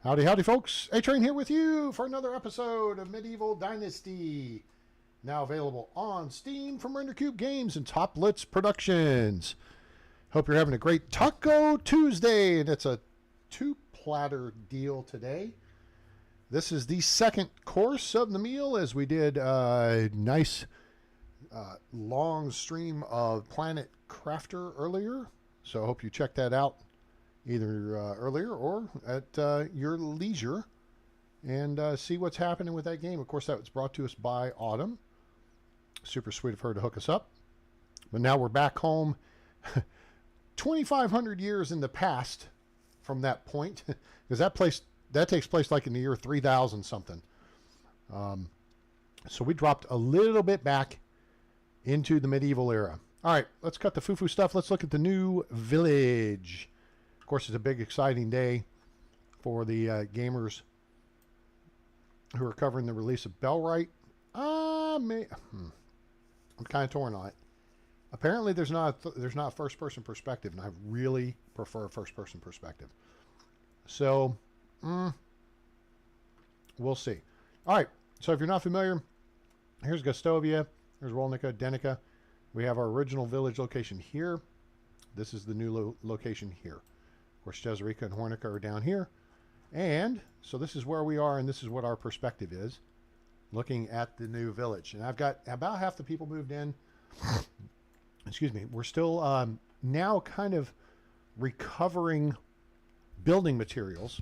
Howdy, howdy, folks. A-Train here with you for another episode of Medieval Dynasty. Now available on Steam from RenderCube Games and Top Blitz Productions. Hope you're having a great Taco Tuesday, and it's a two-platter deal today. This is the second course of the meal, as we did a nice long stream of Planet Crafter earlier. So I hope you check that out either earlier or at your leisure and see what's happening with that game. Of course, that was brought to us by Autumn. Super sweet of her to hook us up. But now we're back home 2,500 years in the past from that point, because that takes place like in the year 3000 something. So we dropped a little bit back into the medieval era. All right, let's cut the foo-foo stuff. Let's look at the new village. Of course, it's a big, exciting day for the gamers who are covering the release of Bellwright. I'm kind of torn on it. Apparently, there's not a first-person perspective, and I really prefer first-person perspective. So, we'll see. All right, so if you're not familiar, here's Gostovia, here's Rolnica, Denica. We have our original village location here. This is the new location here. Of course, Jezreka and Hornica are down here. And so this is where we are, and this is what our perspective is, looking at the new village. And I've got about half the people moved in. Excuse me. We're still now kind of recovering building materials.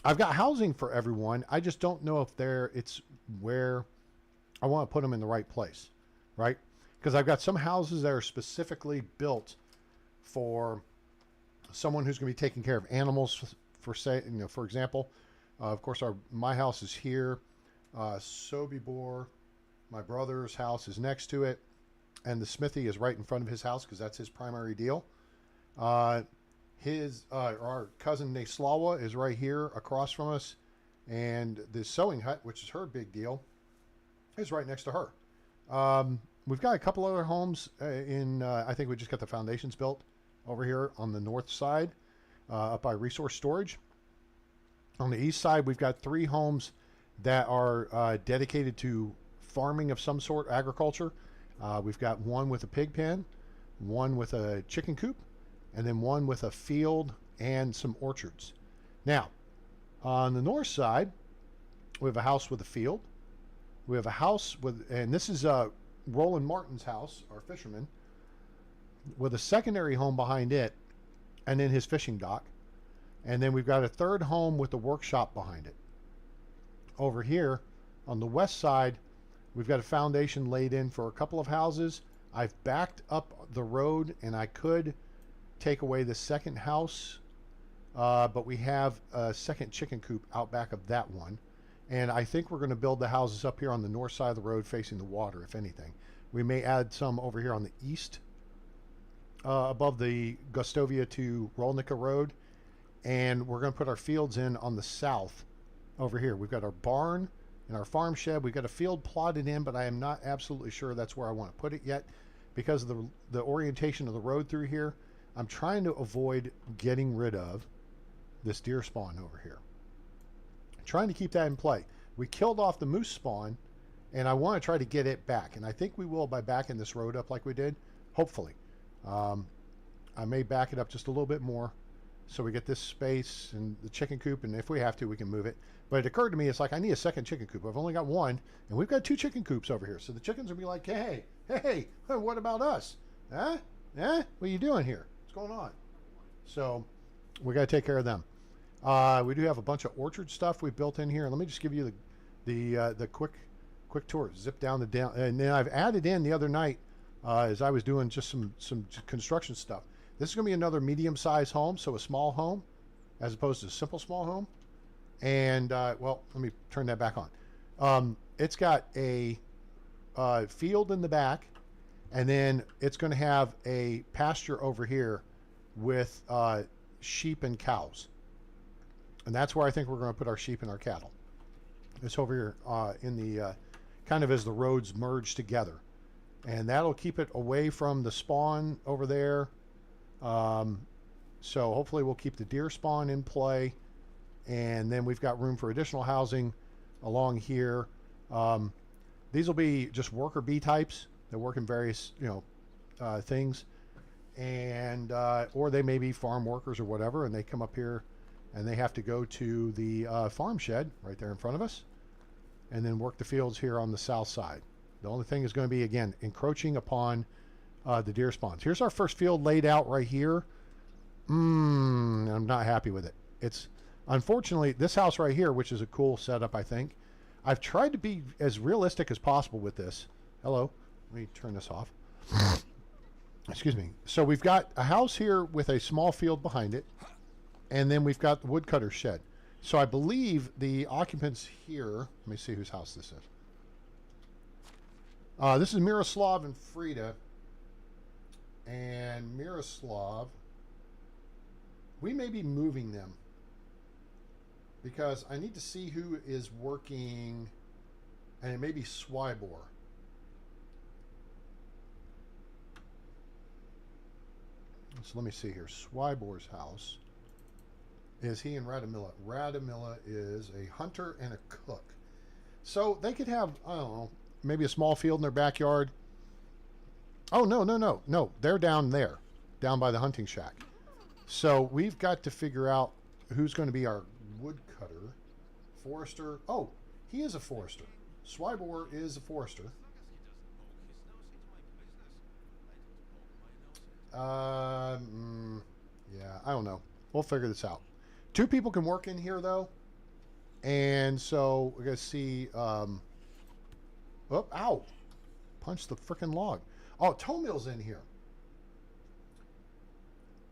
I've got housing for everyone. I just don't know if it's where I want to put them in the right place, right? Because I've got some houses that are specifically built for someone who's going to be taking care of animals, for example. Of course, my house is here. Sobibor, my brother's house, is next to it, and the smithy is right in front of his house because that's his primary deal. Our cousin Neslawa is right here across from us, and the sewing hut, which is her big deal, is right next to her. We've got a couple other homes I think we just got the foundations built over here on the north side, up by resource storage. On the east side, we've got 3 homes that are dedicated to farming of some sort, agriculture. We've got one with a pig pen, one with a chicken coop, and then one with a field and some orchards. Now, on the north side, we have a house with a field. We have a house and this is Roland Martin's house, our fisherman, with a secondary home behind it, and then his fishing dock. And then we've got a third home with the workshop behind it. Over here on the west side, we've got a foundation laid in for a couple of houses. I've backed up the road, and I could take away the second house, but we have a second chicken coop out back of that one. And I think we're going to build the houses up here on the north side of the road facing the water, if anything. We may add some over here on the east, above the Gostovia to Rolnica Road. And we're going to put our fields in on the south over here. We've got our barn and our farm shed. We've got a field plotted in, but I am not absolutely sure that's where I want to put it yet because of the orientation of the road through here. I'm trying to avoid getting rid of this deer spawn over here. Trying to keep that in play. We killed off the moose spawn, and I want to try to get it back, and I think we will by backing this road up like we did, hopefully. I may back it up just a little bit more so we get this space and the chicken coop, and if we have to, we can move it. But it occurred to me, it's like I need a second chicken coop. I've only got one, and we've got 2 chicken coops over here, so the chickens will be like, hey, what about us? Huh? What are you doing here? What's going on? So we got to take care of them. We do have a bunch of orchard stuff we built in here. Let me just give you the quick tour. Zip down and then I've added in the other night as I was doing just some construction stuff. This is going to be another medium-sized home, so a small home as opposed to a simple small home. And well, let me turn that back on. It's got a field in the back, and then it's going to have a pasture over here with sheep and cows. And that's where I think we're going to put our sheep and our cattle. It's over here in the kind of as the roads merge together. And that'll keep it away from the spawn over there. So hopefully we'll keep the deer spawn in play And then we've got room for additional housing along here. These will be just worker bee types that work in various, things. And, or they may be farm workers or whatever, and they come up here and they have to go to the farm shed right there in front of us and then work the fields here on the south side. The only thing is going to be, again, encroaching upon the deer spawns. Here's our first field laid out right here. I'm not happy with it. It's, unfortunately, this house right here, which is a cool setup, I think. I've tried to be as realistic as possible with this. Hello. Let me turn this off. Excuse me. So we've got a house here with a small field behind it, and then we've got the woodcutter shed. So I believe the occupants here, let me see whose house this is. This is Miroslav and Frida. And Miroslav, we may be moving them because I need to see who is working, and it may be Swybor. So let me see here. Swybor's house. Is he in Radomila? Radomila is a hunter and a cook. So they could have, I don't know, maybe a small field in their backyard. Oh, no. They're down there, down by the hunting shack. So we've got to figure out who's going to be our woodcutter. Forester. Oh, he is a forester. Swybor is a forester. Yeah, I don't know. We'll figure this out. 2 people can work in here, though. And so we're going to see... oh, ow. Punch the frickin' log. Oh, Tomil's in here.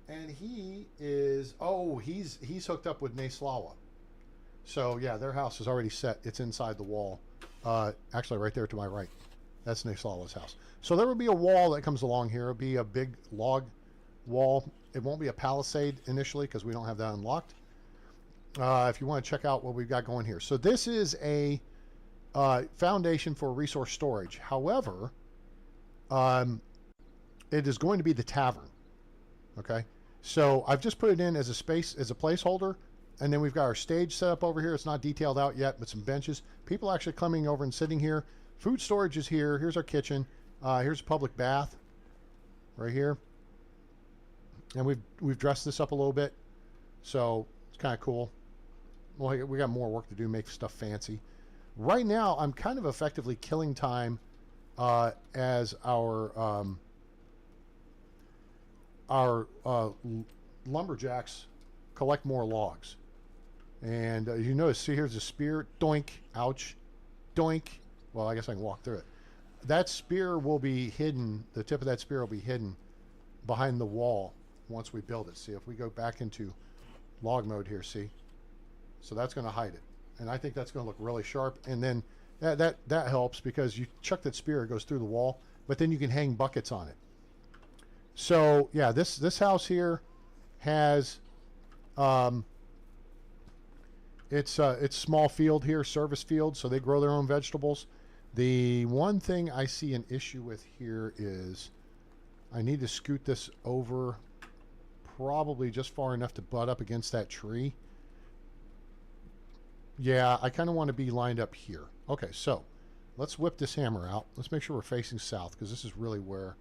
And he is... Oh, he's hooked up with Neslawa. So, yeah, their house is already set. It's inside the wall. Actually, right there to my right. That's Neslawa's house. So there will be a wall that comes along here. It'll be a big log wall. It won't be a palisade initially because we don't have that unlocked. If you want to check out what we've got going here. So this is a foundation for resource storage. However, it is going to be the tavern. Okay. So I've just put it in as a space, as a placeholder. And then we've got our stage set up over here. It's not detailed out yet, but some benches. People actually coming over and sitting here. Food storage is here. Here's our kitchen. Here's a public bath right here. And we've dressed this up a little bit. So it's kind of cool. Well, we got more work to do, make stuff fancy. Right now, I'm kind of effectively killing time as our lumberjacks collect more logs. And you notice, see, here's a spear. Doink. Ouch. Doink. Well, I guess I can walk through it. That spear will be hidden. The tip of that spear will be hidden behind the wall once we build it. See, if we go back into log mode here, see? So that's going to hide it. And I think that's going to look really sharp. And then that helps because you chuck that spear, it goes through the wall, but then you can hang buckets on it. So, yeah, this house here has... it's small field here, service field, so they grow their own vegetables. The one thing I see an issue with here is I need to scoot this over probably just far enough to butt up against that tree. Yeah, I kind of want to be lined up here. Okay, so let's whip this hammer out. Let's make sure we're facing south because this is really where...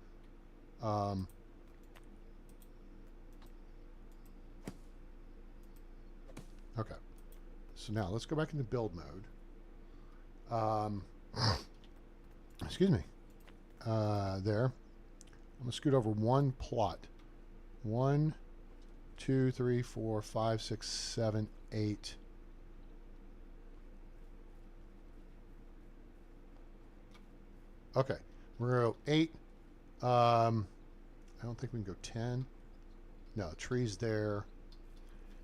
okay. So now let's go back into build mode. Excuse me. There. I'm going to scoot over one plot. 1, 2, 3, 4, 5, 6, 7, 8. Okay. We're going to go 8. I don't think we can go 10. No, trees there.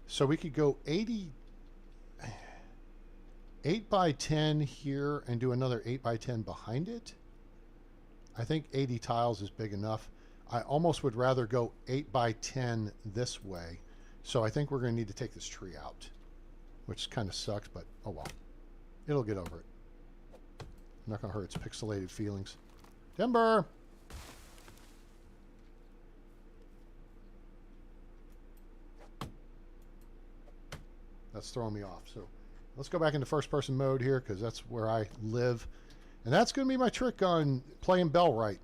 So we could go 8 by 10 here and do another 8 by 10 behind it. I think 80 tiles is big enough. I almost would rather go 8 by 10 this way. So I think we're going to need to take this tree out, which kind of sucks, but oh well. It'll get over it. I'm not going to hurt its pixelated feelings. Timber! That's throwing me off. So let's go back into first-person mode here because that's where I live. And that's going to be my trick on playing Bell right.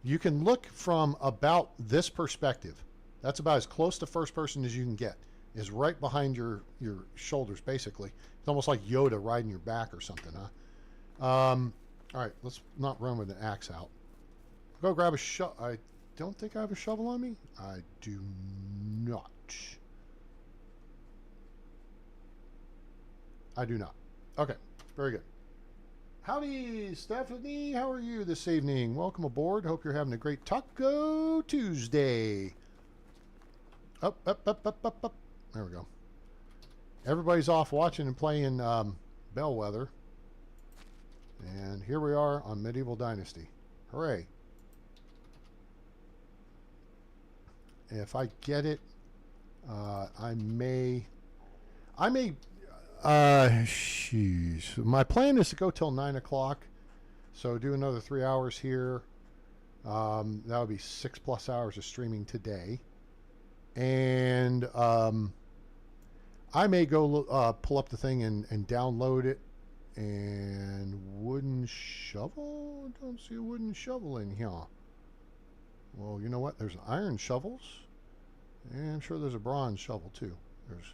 You can look from about this perspective. That's about as close to first person as you can get. Is right behind your shoulders, basically. It's almost like Yoda riding your back or something, huh? All right, let's not run with an axe out. Go grab a shovel. I don't think I have a shovel on me. I do not. I do not. Okay, very good. Howdy, Stephanie. How are you this evening? Welcome aboard. Hope you're having a great Taco Tuesday. Up, up, up, up, up, up. There we go. Everybody's off watching and playing Bellwether. And here we are on Medieval Dynasty. Hooray. If I get it, I may, sheesh. My plan is to go till 9 o'clock. So do another 3 hours here. That would be 6+ hours of streaming today. And I may go pull up the thing and download it. And wooden shovel? I don't see a wooden shovel in here. Well, you know what? There's iron shovels. And I'm sure there's a bronze shovel too. There's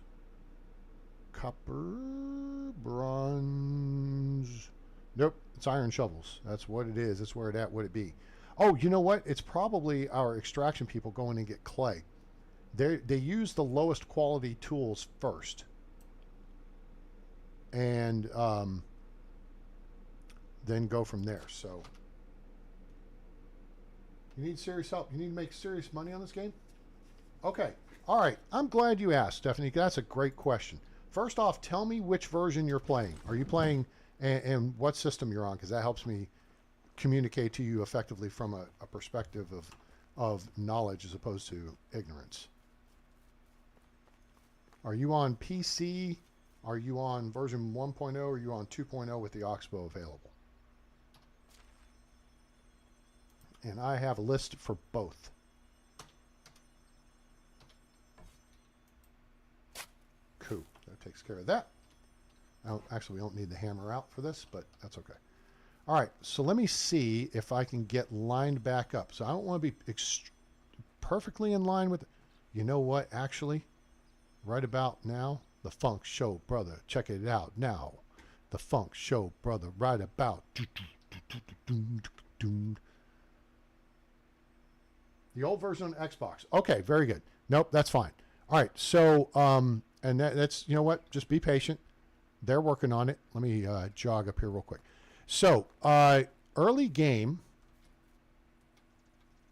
copper, bronze. Nope, it's iron shovels. That's what it is. That's where it at would it be. Oh, you know what? It's probably our extraction people going and get clay. They use the lowest quality tools first. And then go from there. So you need serious help. You need to make serious money on this game? Okay. All right. I'm glad you asked, Stephanie. That's a great question. First off, tell me which version you're playing. Are you playing and what system you're on? Because that helps me communicate to you effectively from a perspective of knowledge as opposed to ignorance. Are you on PC? Are you on version 1.0 or are you on 2.0 with the Oxbow available? And I have a list for both. Cool. That takes care of that. Actually, we don't need the hammer out for this, but that's okay. All right, so let me see if I can get lined back up. So I don't want to be perfectly in line with... You know what, actually? Right about now, the Funk Show Brother. Check it out now. The Funk Show Brother, right about... The old version on Xbox. Okay, very good. Nope, that's fine. All right, so, and that's, you know what? Just be patient. They're working on it. Let me jog up here real quick. So, early game,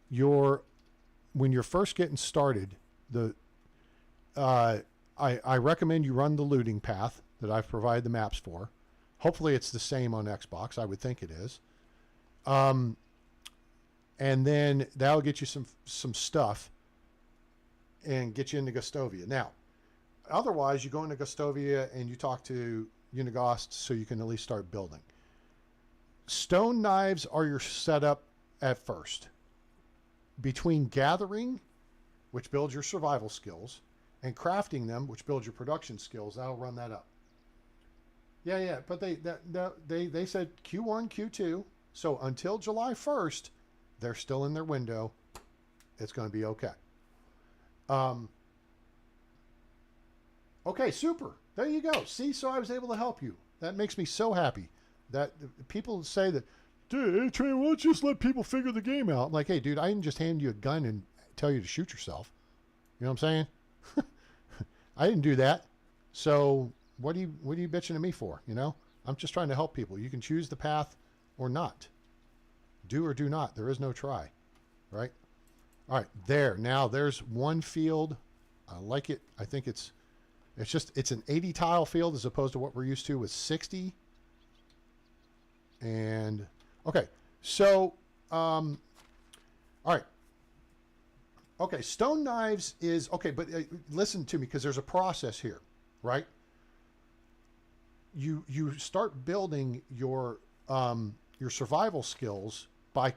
when you're first getting started, I recommend you run the looting path that I've provided the maps for. Hopefully it's the same on Xbox. I would think it is. And then that'll get you some stuff and get you into Gustovia. Now, otherwise, you go into Gustovia and you talk to Unigost so you can at least start building. Stone knives are your setup at first. Between gathering, which builds your survival skills, and crafting them, which builds your production skills, that'll run that up. Yeah, but they said Q1, Q2. So until July 1st, they're still in their window. It's going to be okay. Okay, super. There you go. See, so I was able to help you. That makes me so happy. That people say that, dude, hey, Trey, why don't you just let people figure the game out? I'm like, hey, dude, I didn't just hand you a gun and tell you to shoot yourself. You know what I'm saying? I didn't do that. So what are you bitching at me for? You know, I'm just trying to help people. You can choose the path or not. Do or do not. There is no try. Right? All right. There. Now there's one field. I like it. I think it's an 80 tile field as opposed to what we're used to with 60. And okay. So, all right. Okay, stone knives is okay, but listen to me because there's a process here, right? You start building your survival skills by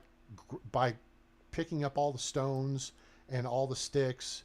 picking up all the stones and all the sticks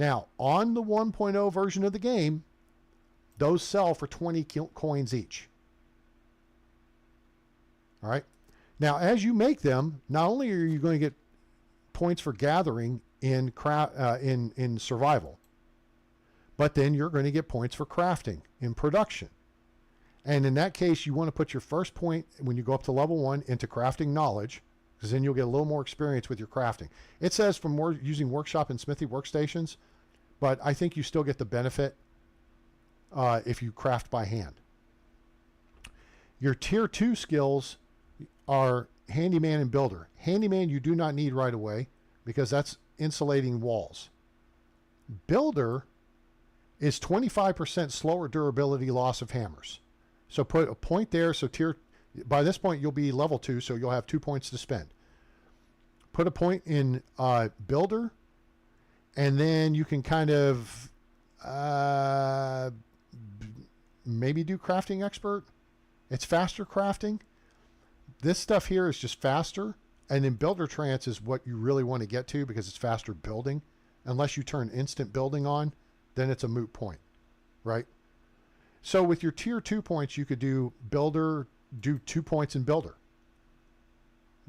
Now, on the 1.0 version of the game, those sell for 20 coins each. All right. Now, as you make them, not only are you going to get points for gathering in survival, but then you're going to get points for crafting in production. And in that case, you want to put your first point when you go up to level 1 into crafting knowledge, because then you'll get a little more experience with your crafting. It says for more using workshop and smithy workstations, but I think you still get the benefit if you craft by hand. Your tier 2 skills are handyman and builder. Handyman you do not need right away because that's insulating walls. Builder is 25% slower durability loss of hammers. So put a point there. So by this point you'll be level 2, so you'll have 2 points to spend. Put a point in builder, and then you can kind of maybe do crafting expert. It's faster crafting. This stuff here is just faster, and then builder trance is what you really want to get to because it's faster building. Unless you turn instant building on, then it's a moot point, right? So with your tier 2 points, you could do builder, do 2 points in builder.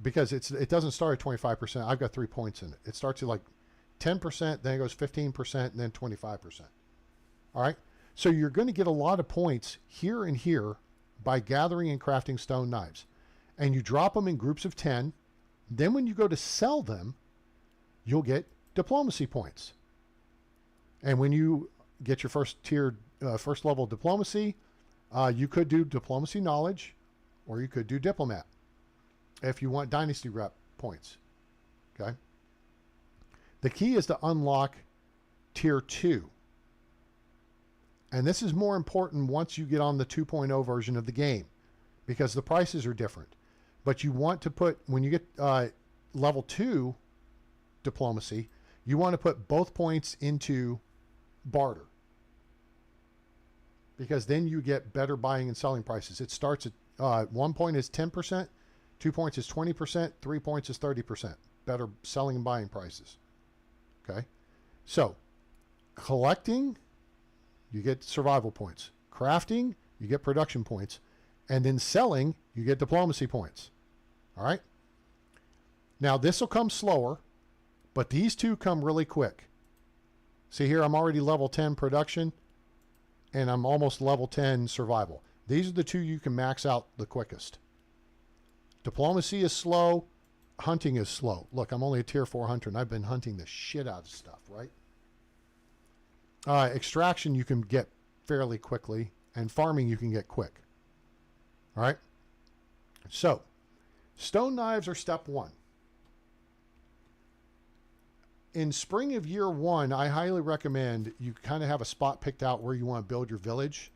Because it doesn't start at 25%. I've got 3 points in it. It starts at like 10%, then it goes 15%, and then 25%. All right? So you're going to get a lot of points here and here by gathering and crafting stone knives. And you drop them in groups of 10. Then when you go to sell them, you'll get diplomacy points. And when you get your first level diplomacy, you could do diplomacy knowledge, or you could do diplomat if you want dynasty rep points. Okay. The key is to unlock tier 2. And this is more important once you get on the 2.0 version of the game because the prices are different. But you want to put, when you get level 2 diplomacy, you want to put both points into barter. Because then you get better buying and selling prices. It starts at 1 point is 10%, 2 points is 20%, 3 points is 30%. Better selling and buying prices. Okay. So collecting, you get survival points. Crafting, you get production points. And then selling, you get diplomacy points. All right. Now this will come slower, but these two come really quick. See here, I'm already level 10 production and I'm almost level 10 survival. These are the two you can max out the quickest. Diplomacy is slow. Hunting is slow. Look, I'm only a tier 4 hunter and I've been hunting the shit out of stuff, right? Extraction you can get fairly quickly, and farming you can get quick. All right. So stone knives are step 1. In spring of year 1, I highly recommend you kind of have a spot picked out where you want to build your village,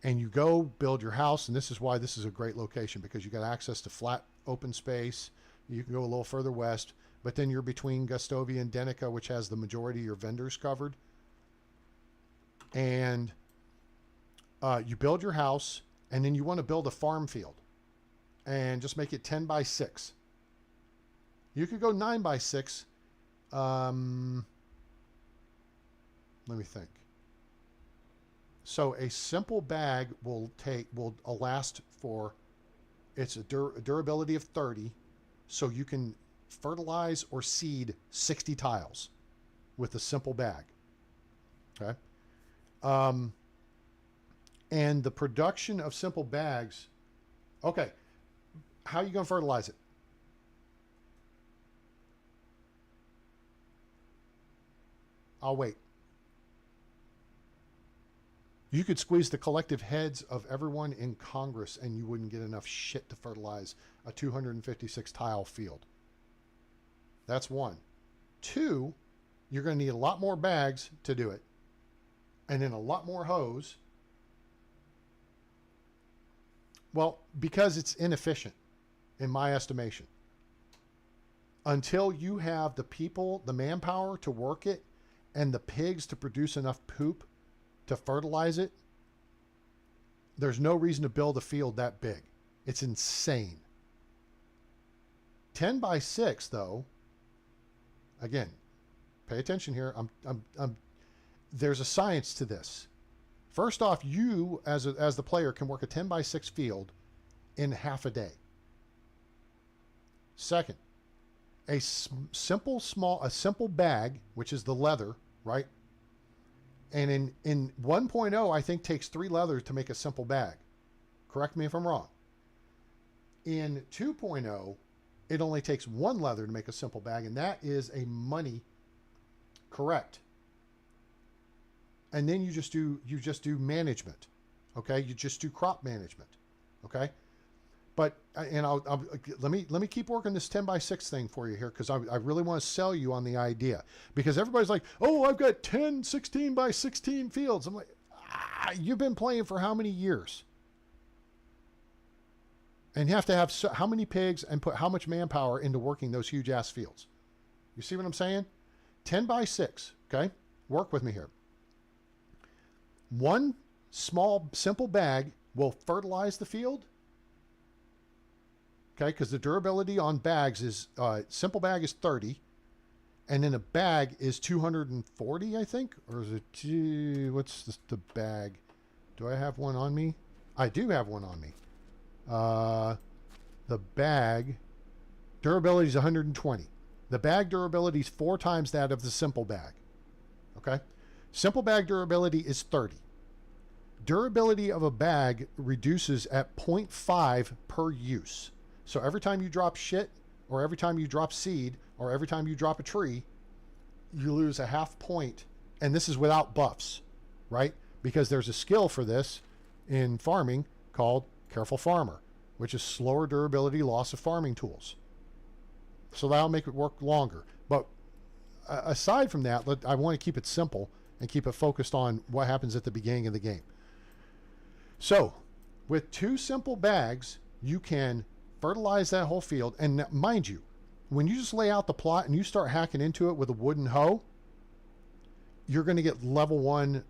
and you go build your house. And this is why this is a great location, because you got access to flat open space. You can go a little further west, but then you're between Gustovia and Denica, which has the majority of your vendors covered. And you build your house, and then you want to build a farm field and just make it 10 by 6. You could go 9 by 6. Let me think. So a simple bag will last for, it's a durability of 30. So you can fertilize or seed 60 tiles with a simple bag. Okay. And the production of simple bags. Okay. How are you going to fertilize it? I'll wait. You could squeeze the collective heads of everyone in Congress and you wouldn't get enough shit to fertilize a 256 tile field. That's 1. 2, you're going to need a lot more bags to do it. And then a lot more hose. Well, because it's inefficient, in my estimation. Until you have the people, the manpower to work it, and the pigs to produce enough poop to fertilize it, there's no reason to build a field that big. It's insane. 10 by 6, though, again, pay attention here. There's a science to this. First off, you as the player can work a 10x6 field in half a day. Second, a simple bag, which is the leather, right? And in 1.0, I think takes 3 leathers to make a simple bag. Correct me if I'm wrong. In 2.0, it only takes 1 leather to make a simple bag, and that is a money. Correct. And then you just do management. Okay? You just do crop management. Okay? But and let me keep working this 10x6 thing for you here, because I really want to sell you on the idea, because everybody's like, oh, I've got 10 16x16 fields. I'm like, you've been playing for how many years? And you have to have how many pigs and put how much manpower into working those huge ass fields. You see what I'm saying? 10x6. Okay, work with me here. One small simple bag will fertilize the field. Okay, because the durability on bags is, simple bag is 30, and then a bag is 240, I think? Or is it, what's the bag? Do I have one on me? I do have one on me. The bag durability is 120. The bag durability is 4 times that of the simple bag. Okay? Simple bag durability is 30. Durability of a bag reduces at 0.5 per use. So every time you drop shit, or every time you drop seed, or every time you drop a tree, you lose a half point. And this is without buffs, right? Because there's a skill for this in farming called Careful Farmer, which is slower durability loss of farming tools. So that'll make it work longer. But aside from that, I want to keep it simple and keep it focused on what happens at the beginning of the game. So with 2 simple bags, you can fertilize that whole field. And mind you, when you just lay out the plot and you start hacking into it with a wooden hoe, you're going to get level 1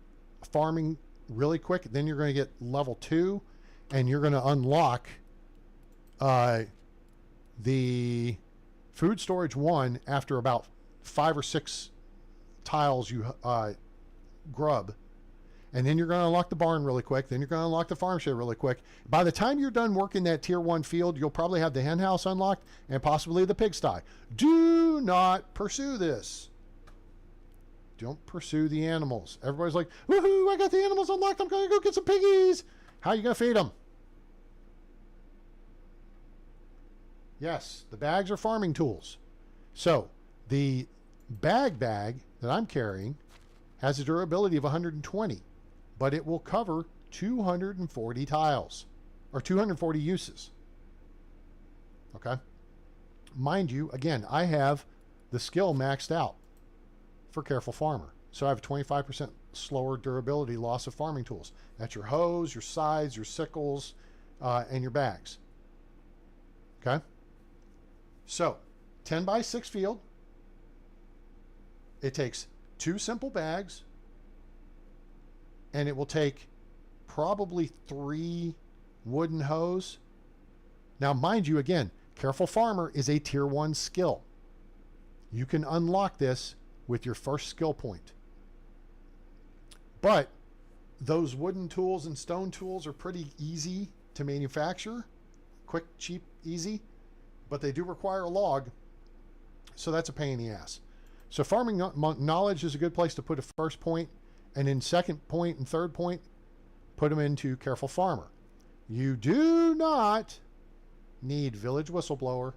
farming really quick. Then you're going to get level 2, and you're going to unlock the food storage 1 after about 5 or 6 tiles you grub. And then you're going to unlock the barn really quick. Then you're going to unlock the farm shed really quick. By the time you're done working that tier 1 field, you'll probably have the hen house unlocked and possibly the pigsty. Do not pursue this. Don't pursue the animals. Everybody's like, woohoo, I got the animals unlocked. I'm going to go get some piggies. How are you going to feed them? Yes, the bags are farming tools. So the bag that I'm carrying has a durability of 120. But it will cover 240 tiles, or 240 uses. Okay? Mind you, again, I have the skill maxed out for Careful Farmer. So I have a 25% slower durability loss of farming tools. That's your hoes, your scythes, your sickles, and your bags. Okay? So, 10x6 field. It takes 2 simple bags, and it will take probably 3 wooden hoes. Now, mind you, again, Careful Farmer is a tier 1 skill. You can unlock this with your first skill point. But those wooden tools and stone tools are pretty easy to manufacture. Quick, cheap, easy. But they do require a log, so that's a pain in the ass. So farming knowledge is a good place to put a first point, and in second point and third point, put them into Careful Farmer. You do not need Village Whistleblower,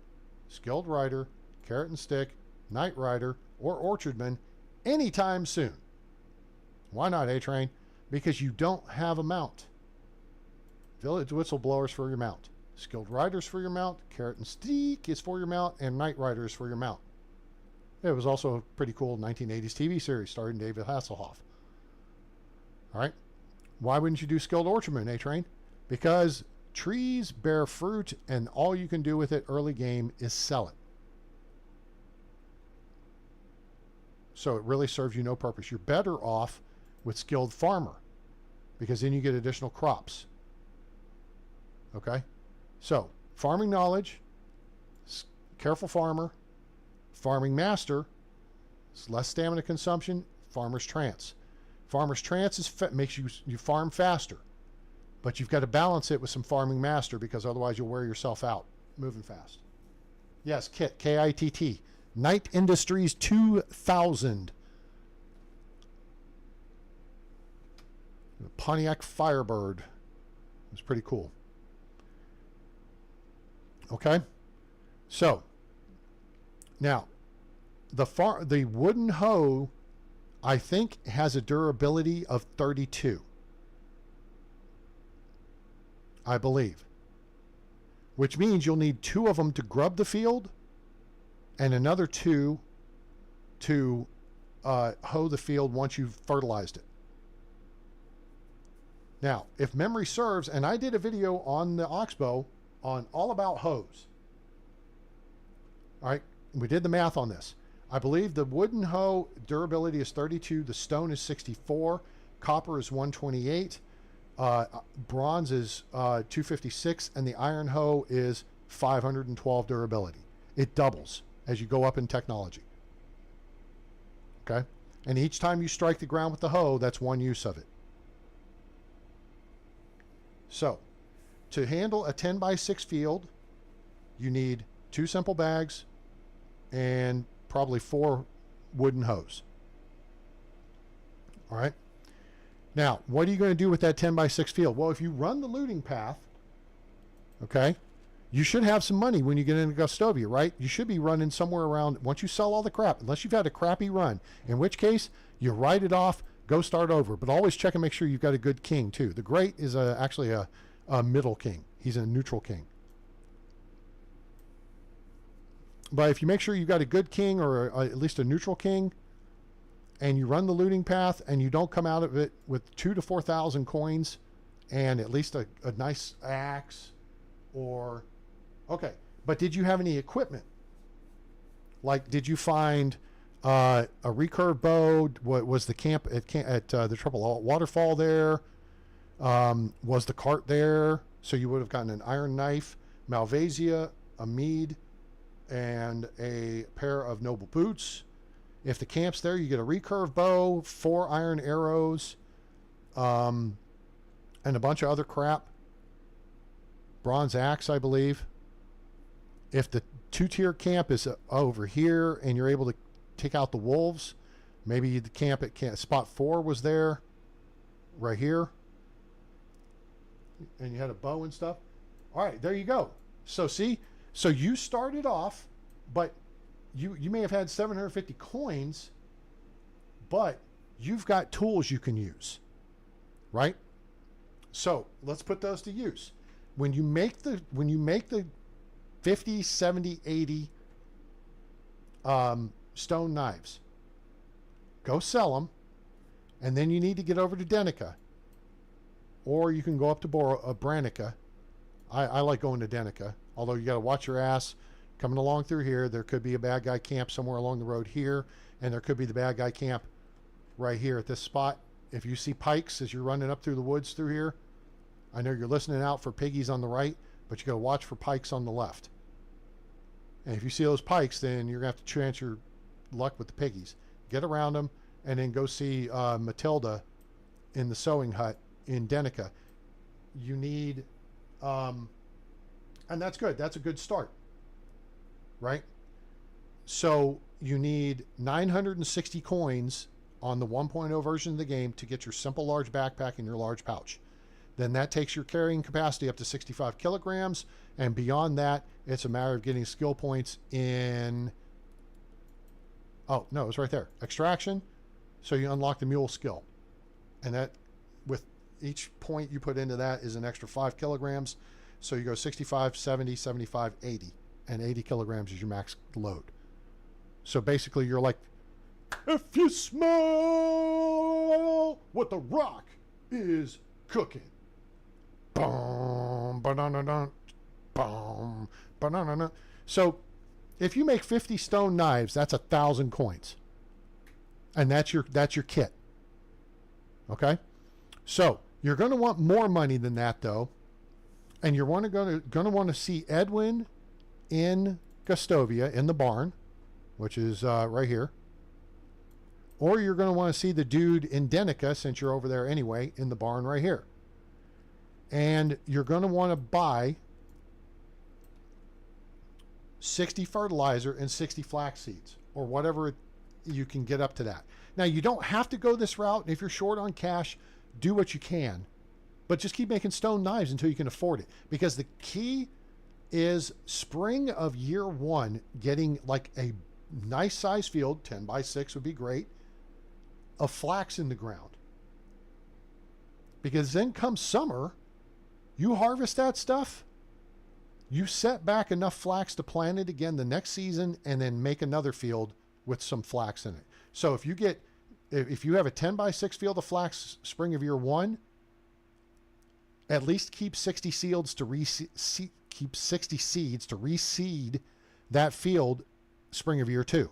Skilled Rider, Carrot and Stick, Night Rider, or Orchardman anytime soon. Why not, A-Train? Because you don't have a mount. Village Whistleblowers for your mount. Skilled Riders for your mount. Carrot and Stick is for your mount. And Night Rider is for your mount. It was also a pretty cool 1980s TV series starring David Hasselhoff. All right. Why wouldn't you do Skilled Orchardman, A-Train? Because trees bear fruit, and all you can do with it early game is sell it. So it really serves you no purpose. You're better off with Skilled Farmer, because then you get additional crops. Okay? So, farming knowledge, Careful Farmer, Farming Master, It's less stamina consumption. Farmer's Trance. Farmer's Trance makes you farm faster, but you've got to balance it with some Farming Master because otherwise you'll wear yourself out moving fast. Yes, KITT, K-I-T-T. Knight Industries 2000. Pontiac Firebird. It's pretty cool. Okay, so now the wooden hoe, I think, has a durability of 32. I believe. Which means you'll need 2 of them to grub the field and another 2 to hoe the field once you've fertilized it. Now, if memory serves, and I did a video on the Oxbow on all about hoes. All right, we did the math on this. I believe the wooden hoe durability is 32, the stone is 64, copper is 128, bronze is 256, and the iron hoe is 512 durability. It doubles as you go up in technology. Okay, and each time you strike the ground with the hoe, that's 1 use of it. So, to handle a 10x6 field, you need 2 simple bags and probably 4 wooden hoes. All right. Now, what are you going to do with that 10x6 field? Well, if you run the looting path, okay, you should have some money when you get into Gustovia, right? You should be running somewhere around, once you sell all the crap, unless you've had a crappy run, in which case you write it off, go start over. But always check and make sure you've got a good king too. The great is actually a middle king. He's a neutral king. But if you make sure you've got a good king or at least a neutral king, and you run the looting path and you don't come out of it with 2,000 to 4,000 coins and at least a nice axe or, okay, but did you have any equipment? Like, did you find a recurve bow? What was the camp at the Triple Waterfall there? Was the cart there? So you would have gotten an iron knife, Malvasia, a mead, and a pair of noble boots. If the camp's there, you get a recurve bow, 4 iron arrows, and a bunch of other crap. Bronze axe, I believe. If the 2-tier camp is over here and you're able to take out the wolves, maybe the camp at spot 4 was there, right here, and you had a bow and stuff. All right, there you go. So see, so you started off, but you may have had 750 coins, but you've got tools you can use, right? So let's put those to use. When you make the 50, 70, 80 stone knives, go sell them, and then you need to get over to Denica, or you can go up to Branica. I like going to Denica, although you got to watch your ass coming along through here. There could be a bad guy camp somewhere along the road here, and there could be the bad guy camp right here at this spot. If you see pikes as you're running up through the woods through here, I know you're listening out for piggies on the right, but you got to watch for pikes on the left. And if you see those pikes, then you're going to have to chance your luck with the piggies. Get around them, and then go see Matilda in the sewing hut in Denica. You need, and that's good. That's a good start, right? So you need 960 coins on the 1.0 version of the game to get your simple large backpack and your large pouch. Then that takes your carrying capacity up to 65 kilograms. And beyond that, it's a matter of getting skill points in, oh, no, it's right there. Extraction. So you unlock the mule skill. And that, with each point you put into that, is an extra 5 kilograms. So you go 65, 70, 75, 80. And 80 kilograms is your max load. So basically you're like, if you smell what the rock is cooking. Boom, ba-na-na-na, boom, ba-na-na-na. So if you make 50 stone knives, that's 1,000 coins. And that's your kit. Okay? So you're going to want more money than that, though. And you're going to want to see Edwin in Gustovia in the barn, which is right here. Or you're going to want to see the dude in Denica, since you're over there anyway, in the barn right here. And you're going to want to buy 60 fertilizer and 60 flax seeds, or whatever you can get up to that. Now, you don't have to go this route. If you're short on cash, do what you can. But just keep making stone knives until you can afford it. Because the key is spring of year one, getting like a nice size field, 10 by 6 would be great, of flax in the ground. Because then come summer, you harvest that stuff, you set back enough flax to plant it again the next season, and then make another field with some flax in it. So if you have a 10 by 6 field of flax spring of year one, at least keep 60 seeds to reseed that field spring of year two.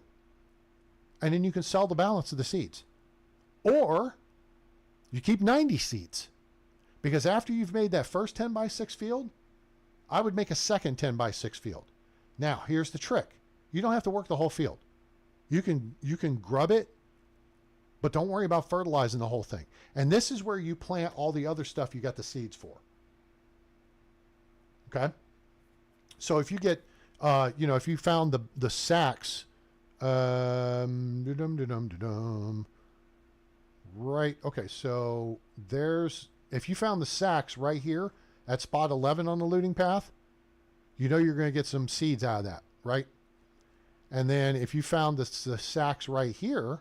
And then you can sell the balance of the seeds. Or you keep 90 seeds. Because after you've made that first 10 by 6 field, I would make a second 10 by 6 field. Now, here's the trick. You don't have to work the whole field. You can grub it, but don't worry about fertilizing the whole thing. And this is where you plant all the other stuff you got the seeds for. Okay? So if you get, if you found the sacks, right, okay, so if you found the sacks right here at spot 11 on the looting path, you know you're going to get some seeds out of that, right? And then if you found the sacks right here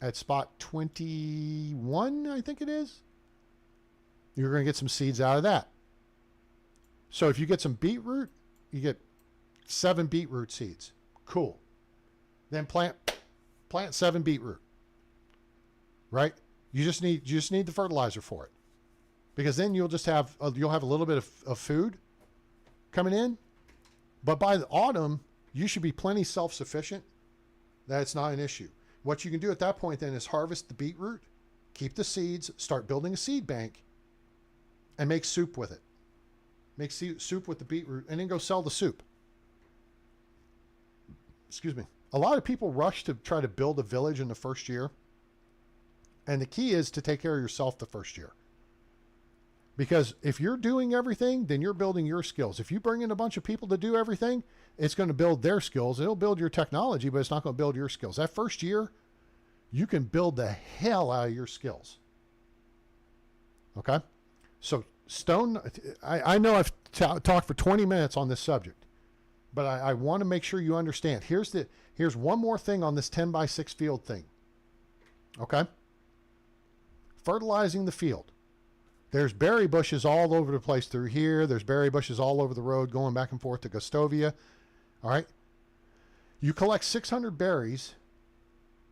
at spot 21, I think it is, you're going to get some seeds out of that. So if you get some beetroot, you get 7 beetroot seeds. Cool. Then plant 7 beetroot. Right? You just need the fertilizer for it. Because then you'll have a little bit of food coming in. But by the autumn, you should be plenty self-sufficient. That's not an issue. What you can do at that point then is harvest the beetroot, keep the seeds, start building a seed bank, and make soup with it. Make soup with the beetroot, and then go sell the soup. Excuse me. A lot of people rush to try to build a village in the first year. And the key is to take care of yourself the first year. Because if you're doing everything, then you're building your skills. If you bring in a bunch of people to do everything, it's going to build their skills. It'll build your technology, but it's not going to build your skills. That first year, you can build the hell out of your skills. Okay? So stone, I know I've talked for 20 minutes on this subject, but I want to make sure you understand. Here's one more thing on this 10 by 6 field thing. Okay? Fertilizing the field. There's berry bushes all over the place through here. There's berry bushes all over the road going back and forth to Gustovia. All right. You collect 600 berries.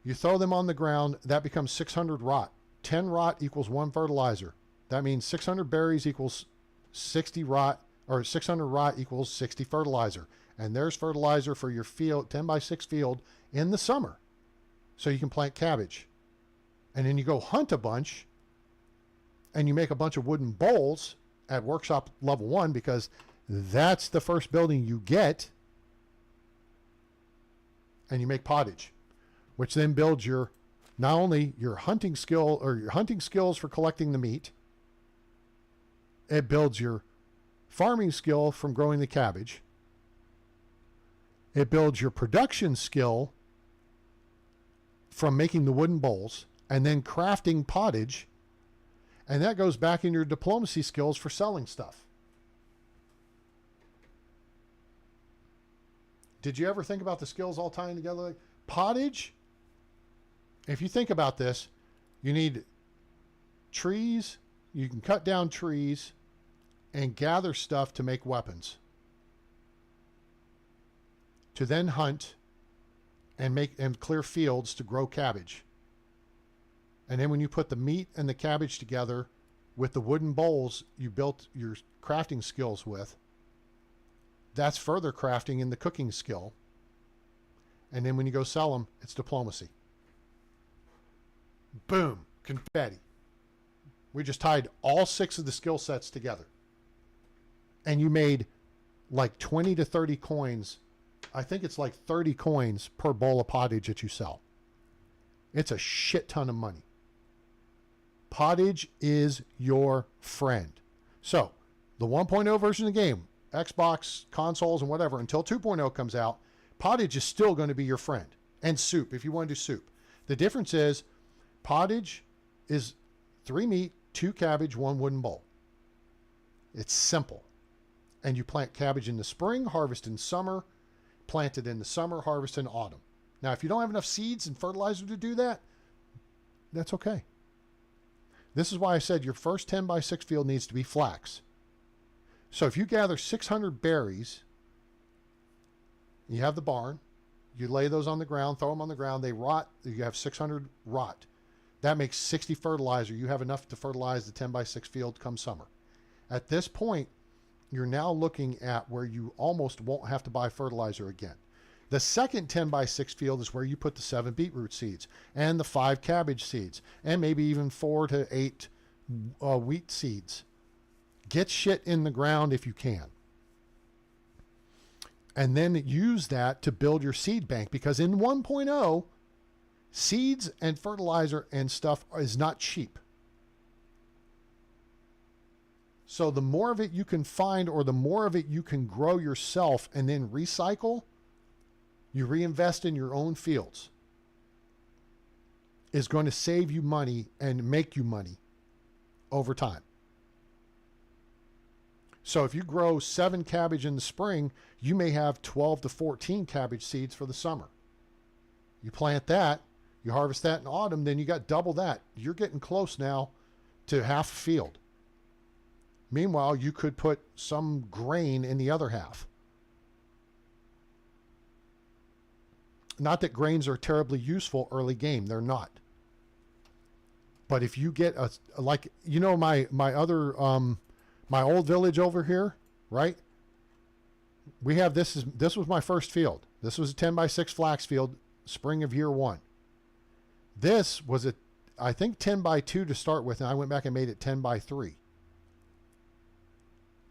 You throw them on the ground. That becomes 600 rot. 10 rot equals 1 fertilizer. That means 600 berries equals 60 rot, or 600 rot equals 60 fertilizer. And there's fertilizer for your field, 10 by 6 field in the summer. So you can plant cabbage. And then you go hunt a bunch, and you make a bunch of wooden bowls at workshop level 1, because that's the first building you get. And you make pottage, which then builds not only your hunting skill or your hunting skills for collecting the meat, it builds your farming skill from growing the cabbage. It builds your production skill from making the wooden bowls and then crafting pottage. And that goes back in your diplomacy skills for selling stuff. Did you ever think about the skills all tying together? Like pottage, if you think about this, you need trees. You can cut down trees and gather stuff to make weapons. To then hunt and clear fields to grow cabbage. And then when you put the meat and the cabbage together with the wooden bowls you built your crafting skills with, that's further crafting in the cooking skill. And then when you go sell them, it's diplomacy. Boom, confetti. We just tied all 6 of the skill sets together. And you made like 20 to 30 coins. I think it's like 30 coins per bowl of pottage that you sell. It's a shit ton of money. Pottage is your friend. So the 1.0 version of the game, Xbox, consoles, and whatever, until 2.0 comes out, pottage is still going to be your friend. And soup, if you want to do soup. The difference is pottage is 3 meat, 2 cabbage, 1 wooden bowl. It's simple. And you plant cabbage in the spring, harvest in summer, plant it in the summer, harvest in autumn. Now, if you don't have enough seeds and fertilizer to do that, that's okay. This is why I said your first 10 by 6 field needs to be flax. So if you gather 600 berries, you have the barn, you lay those on the ground, throw them on the ground, they rot, you have 600 rot. That makes 60 fertilizer. You have enough to fertilize the 10 by 6 field come summer. At this point, you're now looking at where you almost won't have to buy fertilizer again. The second 10 by 6 field is where you put the 7 beetroot seeds and the 5 cabbage seeds and maybe even 4 to 8 wheat seeds. Get shit in the ground if you can. And then use that to build your seed bank, because in 1.0, seeds and fertilizer and stuff is not cheap. So the more of it you can find, or the more of it you can grow yourself and then recycle, you reinvest in your own fields, is going to save you money and make you money over time. So if you grow 7 cabbage in the spring, you may have 12 to 14 cabbage seeds for the summer. You plant that, you harvest that in autumn, then you got double that. You're getting close now to half a field. Meanwhile, you could put some grain in the other half. Not that grains are terribly useful early game. They're not. But if you get like, you know, my other, my old village over here, right? We have this was my first field. This was a 10 by 6 flax field, spring of year 1. This was I think 10 by 2 to start with, and I went back and made it 10 by 3.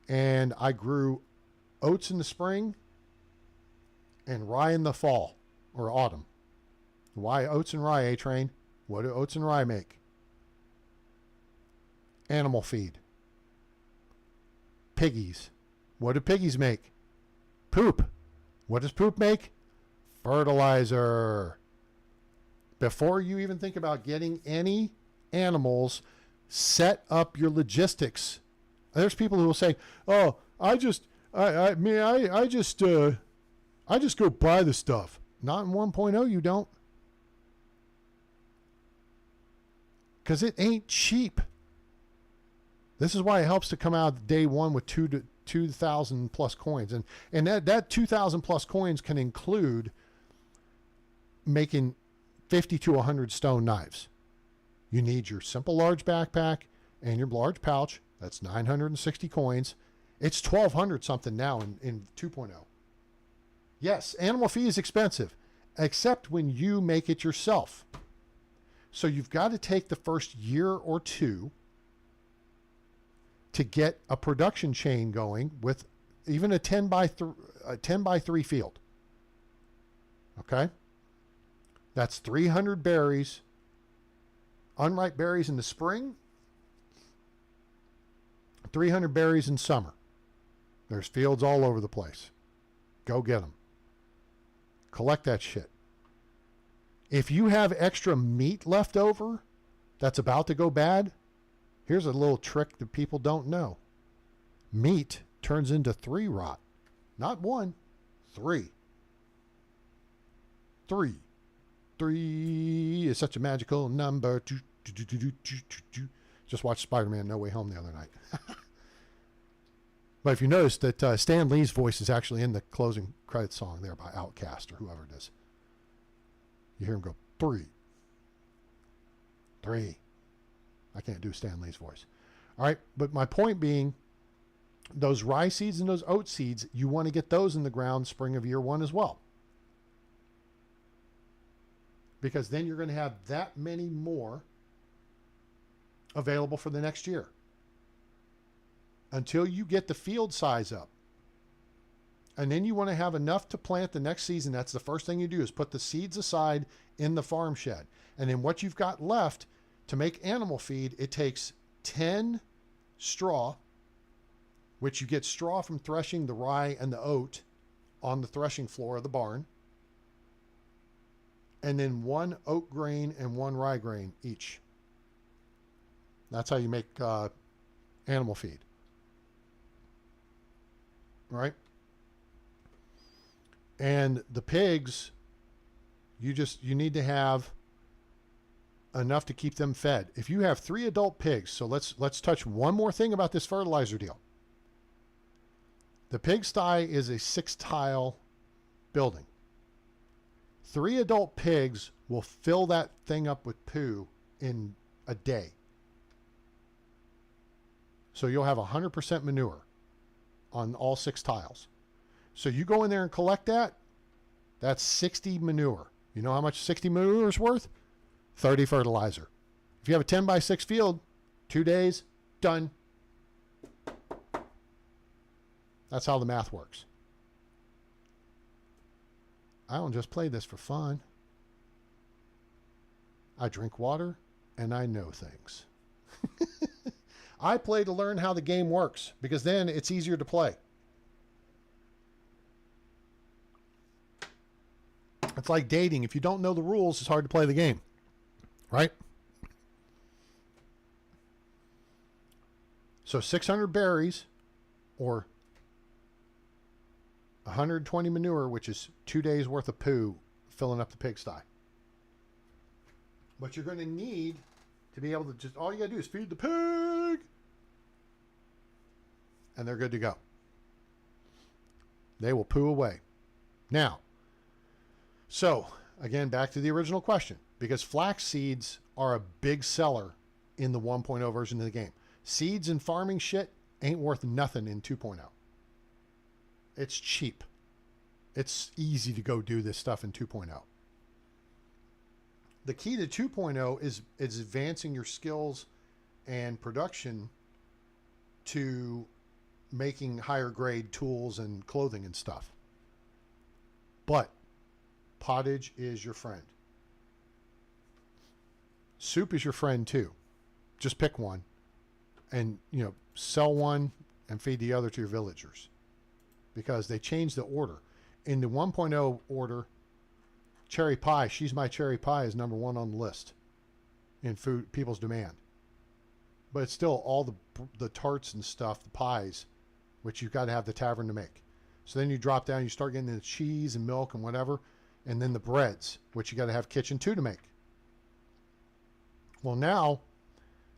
And I grew oats in the spring and rye in the fall or autumn. Why oats and rye, A-Train? What do oats and rye make? Animal feed. Piggies. What do piggies make? Poop. What does poop make? Fertilizer. Before you even think about getting any animals, set up your logistics. There's people who will say, "Oh, I just go buy the stuff." Not in 1.0, you don't. Because it ain't cheap. This is why it helps to come out day 1 with 2,000 plus coins. And that 2,000 plus coins can include making 50 to 100 stone knives. You need your simple large backpack and your large pouch. That's 960 coins. It's 1,200 something now in 2.0. Yes, animal feed is expensive, except when you make it yourself. So you've got to take the first year or 2 to get a production chain going with even a 10 by 3 field. Okay? That's 300 berries, unripe berries in the spring, 300 berries in summer. There's fields all over the place. Go get them. Collect that shit. If you have extra meat left over that's about to go bad, here's a little trick that people don't know. Meat turns into 3 rot. Not 1, 3. 3. 3 is such a magical number. Just watched Spider-Man No Way Home the other night. But if you notice that Stan Lee's voice is actually in the closing credits song there by Outkast or whoever it is. You hear him go, 3. 3. I can't do Stan Lee's voice. All right, but my point being, those rye seeds and those oat seeds, you want to get those in the ground spring of year 1 as well. Because then you're going to have that many more available for the next year. Until you get the field size up. And then you want to have enough to plant the next season. That's the first thing you do, is put the seeds aside in the farm shed. And then what you've got left to make animal feed, it takes 10 straw, which you get straw from threshing the rye and the oat on the threshing floor of the barn. And then 1 oat grain and 1 rye grain each. That's how you make animal feed. Right? And the pigs, you need to have enough to keep them fed. If you have 3 adult pigs, so let's touch one more thing about this fertilizer deal. The pigsty is a 6-tile building. 3 adult pigs will fill that thing up with poo in a day. So you'll have 100% manure on all 6 tiles. So you go in there and collect that, that's 60 manure. You know how much 60 manure is worth? 30 fertilizer. If you have a 10 by 6 field, 2 days, done. That's how the math works. I don't just play this for fun. I drink water and I know things. I play to learn how the game works, because then it's easier to play. It's like dating. If you don't know the rules, it's hard to play the game. Right? So 600 berries or 120 manure, which is 2 days worth of poo filling up the pigsty. But you're going to need to be able to just, all you got to do is feed the pig. And they're good to go. They will poo away. Now, so again, back to the original question, because flax seeds are a big seller in the 1.0 version of the game. Seeds and farming shit ain't worth nothing in 2.0. It's cheap. It's easy to go do this stuff in 2.0. The key to 2.0 is advancing your skills and production to making higher grade tools and clothing and stuff. But pottage is your friend. Soup is your friend too. Just pick one and, sell one and feed the other to your villagers, because they changed the order. In the 1.0 order, cherry pie, she's my cherry pie, is number 1 on the list in food, people's demand. But it's still all the tarts and stuff, the pies, which you've got to have the tavern to make. So then you drop down, you start getting the cheese and milk and whatever, and then the breads, which you got to have kitchen 2 to make. Well, now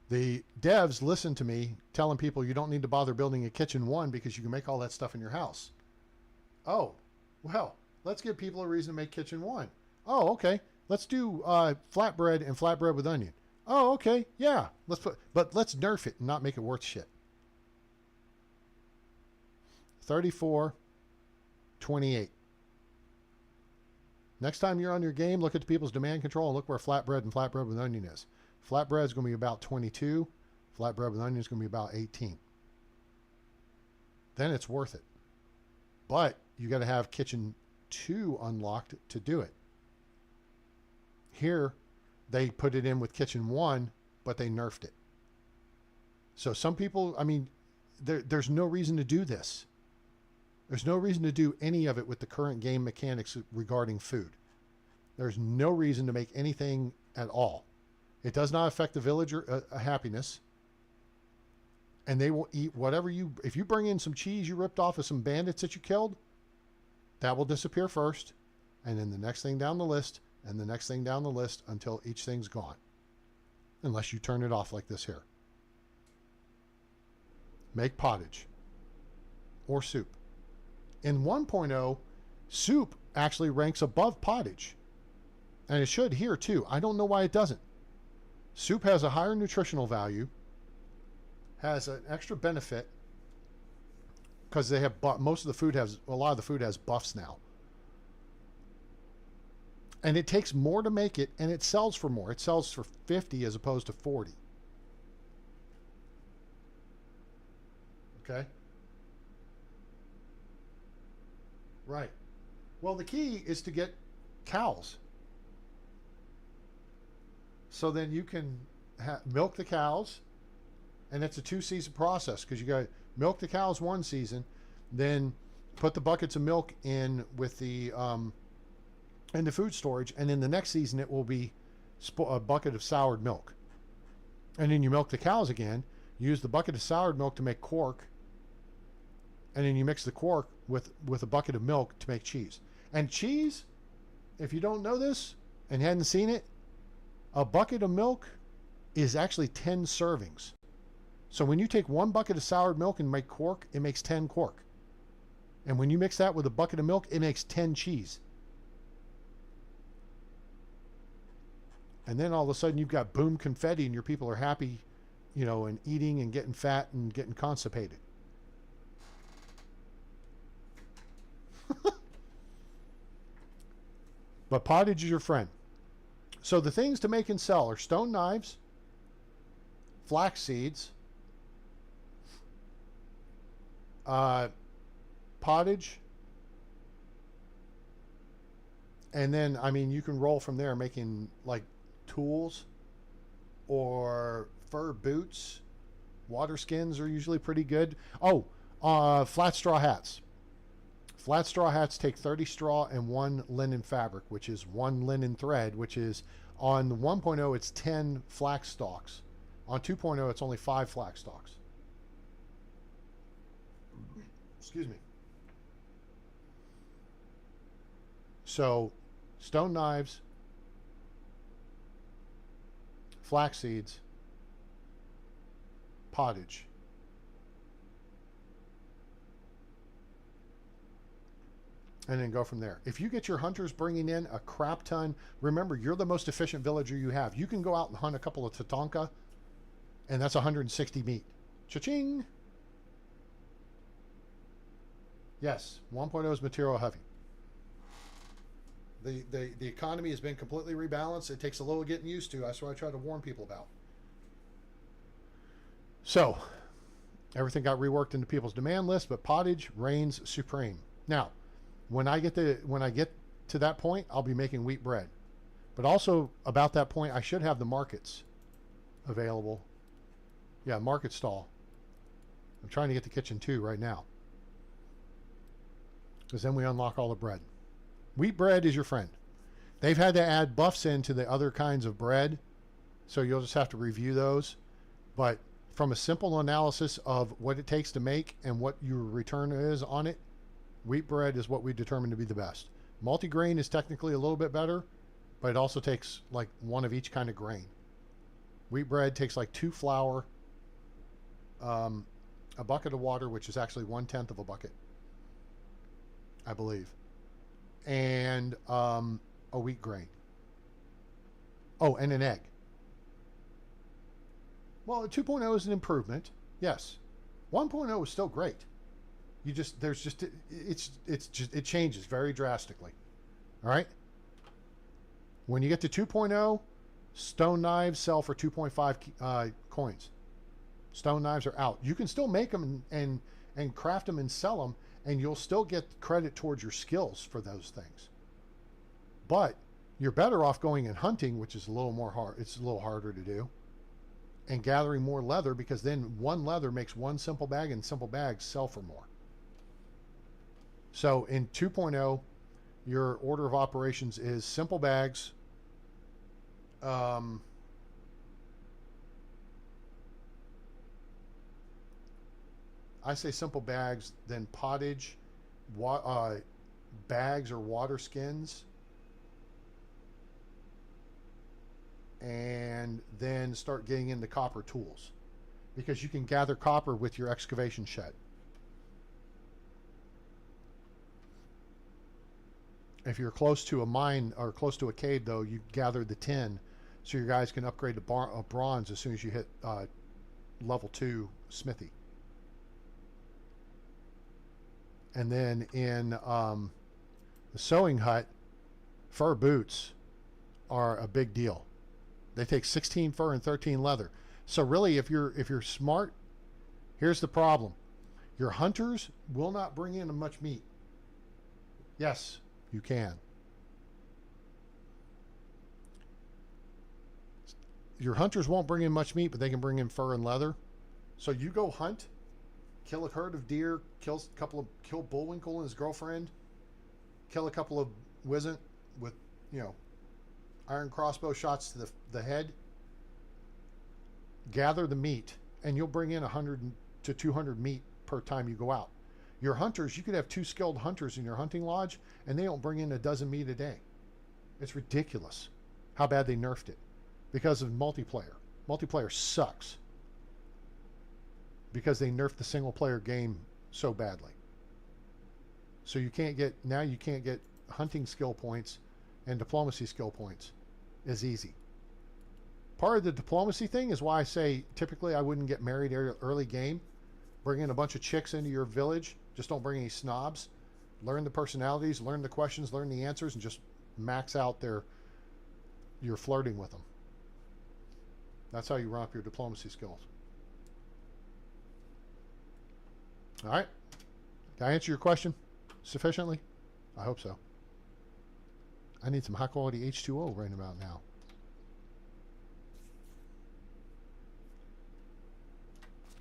the devs listen to me telling people you don't need to bother building a kitchen 1 because you can make all that stuff in your house. Oh, well, let's give people a reason to make kitchen 1. Oh, okay. Let's do flatbread and flatbread with onion. Oh, okay. Yeah. But let's nerf it and not make it worth shit. 34-28. Next time you're on your game, look at the people's demand control and look where flatbread and flatbread with onion is. Flatbread is going to be about 22. Flatbread with onion is going to be about 18. Then it's worth it. But you got to have kitchen 2 unlocked to do it. Here, they put it in with kitchen 1, but they nerfed it. So some people, there's no reason to do this. There's no reason to do any of it with the current game mechanics regarding food. There's no reason to make anything at all. It does not affect the villager happiness. And they will eat whatever if you bring in some cheese you ripped off of some bandits that you killed, that will disappear first. And then the next thing down the list, and the next thing down the list, until each thing's gone. Unless you turn it off like this here. Make pottage. Or soup. In 1.0, soup actually ranks above pottage. And it should here too. I don't know why it doesn't. Soup has a higher nutritional value, has an extra benefit, because they have most of the food has, a lot of the food has buffs now. And it takes more to make it, and it sells for more. It sells for 50 as opposed to 40. Okay? Right. Well, the key is to get cows. So then you can milk the cows, and it's a 2-season process because you got to milk the cows one season, then put the buckets of milk in with the food storage, and in the next season it will be a bucket of soured milk. And then you milk the cows again, use the bucket of soured milk to make quark, and then you mix the quark with a bucket of milk to make cheese. And cheese, if you don't know this and hadn't seen it, a bucket of milk is actually 10 servings. So when you take 1 bucket of soured milk and make quark, it makes 10 quark. And when you mix that with a bucket of milk, it makes 10 cheese. And then all of a sudden you've got boom confetti and your people are happy, you know, and eating and getting fat and getting constipated. But pottage is your friend. So the things to make and sell are stone knives, flax seeds, pottage, and then, I mean, you can roll from there making like tools or fur boots. Water skins are usually pretty good. Oh, flat straw hats. Flat straw hats take 30 straw and 1 linen fabric, which is 1 linen thread, which is on the 1.0, it's 10 flax stalks. On 2.0, it's only 5 flax stalks. Excuse me. So, stone knives, flax seeds, pottage. And then go from there. If you get your hunters bringing in a crap ton, remember, you're the most efficient villager you have. You can go out and hunt a couple of tatanka, and that's 160 meat. Cha-ching! Yes, 1.0 is material heavy. The economy has been completely rebalanced. It takes a little getting used to. That's what I try to warn people about. So, everything got reworked into people's demand list, but pottage reigns supreme. Now, when I get to that point, I'll be making wheat bread. But also, about that point, I should have the markets available. Yeah, market stall. I'm trying to get the kitchen too right now, because then we unlock all the bread. Wheat bread is your friend. They've had to add buffs into the other kinds of bread, so you'll just have to review those. But from a simple analysis of what it takes to make and what your return is on it, wheat bread is what we determine to be the best. Multigrain is technically a little bit better, but it also takes like 1 of each kind of grain. Wheat bread takes like 2 flour, a bucket of water, which is actually 1/10 of a bucket, I believe, and a wheat grain. Oh, and an egg. Well, 2.0 is an improvement, yes. 1.0 is still great. It changes very drastically. All right. When you get to 2.0, stone knives sell for 2.5 coins. Stone knives are out. You can still make them and craft them and sell them, and you'll still get credit towards your skills for those things. But you're better off going and hunting, which is a little more hard. It's a little harder to do, and gathering more leather, because then 1 leather makes 1 simple bag, and simple bags sell for more. So in 2.0, your order of operations is simple bags, I say simple bags, then pottage, bags or water skins, and then start getting into copper tools, because you can gather copper with your excavation shed. If you're close to a mine or close to a cave, though, you gather the tin, so your guys can upgrade to bronze as soon as you hit level 2 smithy. And then in the sewing hut, fur boots are a big deal. They take 16 fur and 13 leather. So really, if you're smart, here's the problem: your hunters will not bring in much meat. Yes, you can. Your hunters won't bring in much meat, but they can bring in fur and leather. So you go hunt, kill a herd of deer, kill Bullwinkle and his girlfriend, kill a couple of Wizzent with, you know, iron crossbow shots to the head. Gather the meat, and you'll bring in 100 to 200 meat per time you go out. Your hunters, you could have 2 skilled hunters in your hunting lodge, and they don't bring in a dozen meat a day. It's ridiculous how bad they nerfed it because of multiplayer. Multiplayer sucks because they nerfed the single player game so badly. So you can't get hunting skill points and diplomacy skill points as easy. Part of the diplomacy thing is why I say typically I wouldn't get married early game. Bring in a bunch of chicks into your village. Just don't bring any snobs. Learn the personalities, learn the questions, learn the answers, and just max out your flirting with them. That's how you run up your diplomacy skills. All right. Did I answer your question sufficiently? I hope so. I need some high quality H2O right about now.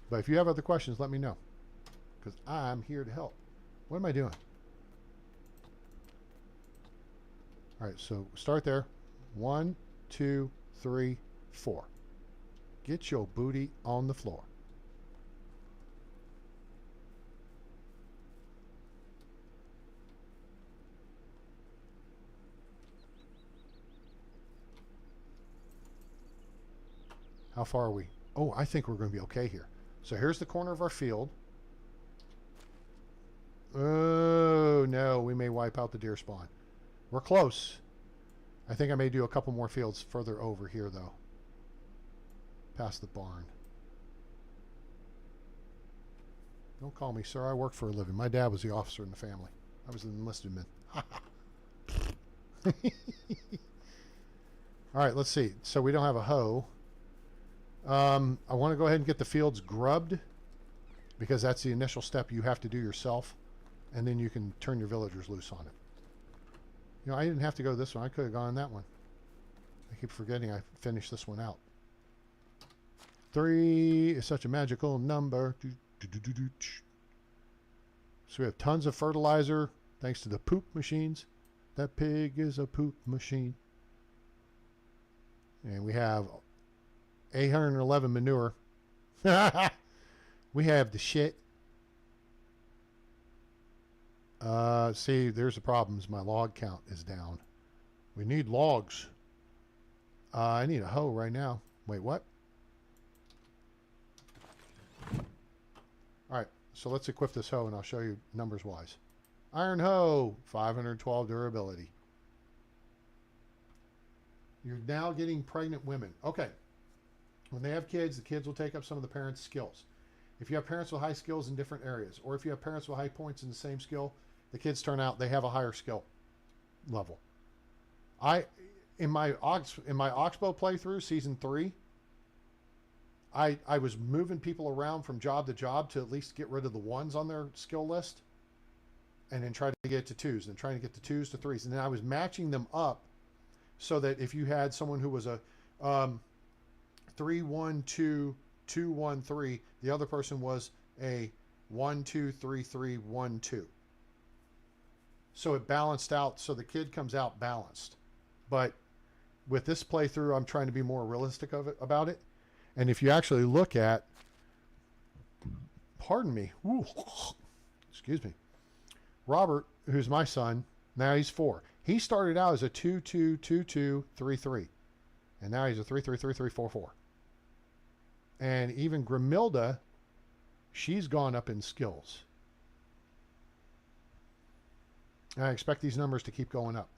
But if you have other questions, let me know, because I'm here to help. What am I doing? All right, so start there. 1, 2, 3, 4. Get your booty on the floor. How far are we? Oh, I think we're going to be okay here. So here's the corner of our field. Oh, no, we may wipe out the deer spawn. We're close. I think I may do a couple more fields further over here, though. Past the barn. Don't call me sir. I work for a living. My dad was the officer in the family. I was an enlisted man. All right, let's see. So we don't have a hoe. I want to go ahead and get the fields grubbed because that's the initial step you have to do yourself, and then you can turn your villagers loose on it. You know, I didn't have to go this one. I could have gone that one. I keep forgetting I finished this one out. 3 is such a magical number. So we have tons of fertilizer thanks to the poop machines. That pig is a poop machine. And we have 811 manure. We have the shit. See, there's the problems. My log count is down. We need logs. I need a hoe right now. Wait, what? All right, so let's equip this hoe and I'll show you numbers wise. Iron hoe, 512 durability. You're now getting pregnant women. Okay. When they have kids, the kids will take up some of the parents' skills. If you have parents with high skills in different areas, or if you have parents with high points in the same skill, the kids turn out they have a higher skill level. In my Oxbow playthrough, season 3, I was moving people around from job to job to at least get rid of the 1s on their skill list, and then try to get to 2s, and trying to get to 2s to 3s, and then I was matching them up so that if you had someone who was a 3-1-2-2-1-3, the other person was a 1-2-3-3-1-2. So it balanced out, so the kid comes out balanced. But with this playthrough, I'm trying to be more realistic about it. And if you actually look at, pardon me, ooh, excuse me, Robert, who's my son, now he's 4. He started out as a 2-2-2-2-3-3, and now he's a 3-3-3-3-4-4. And even Grimilda, she's gone up in skills. And I expect these numbers to keep going up.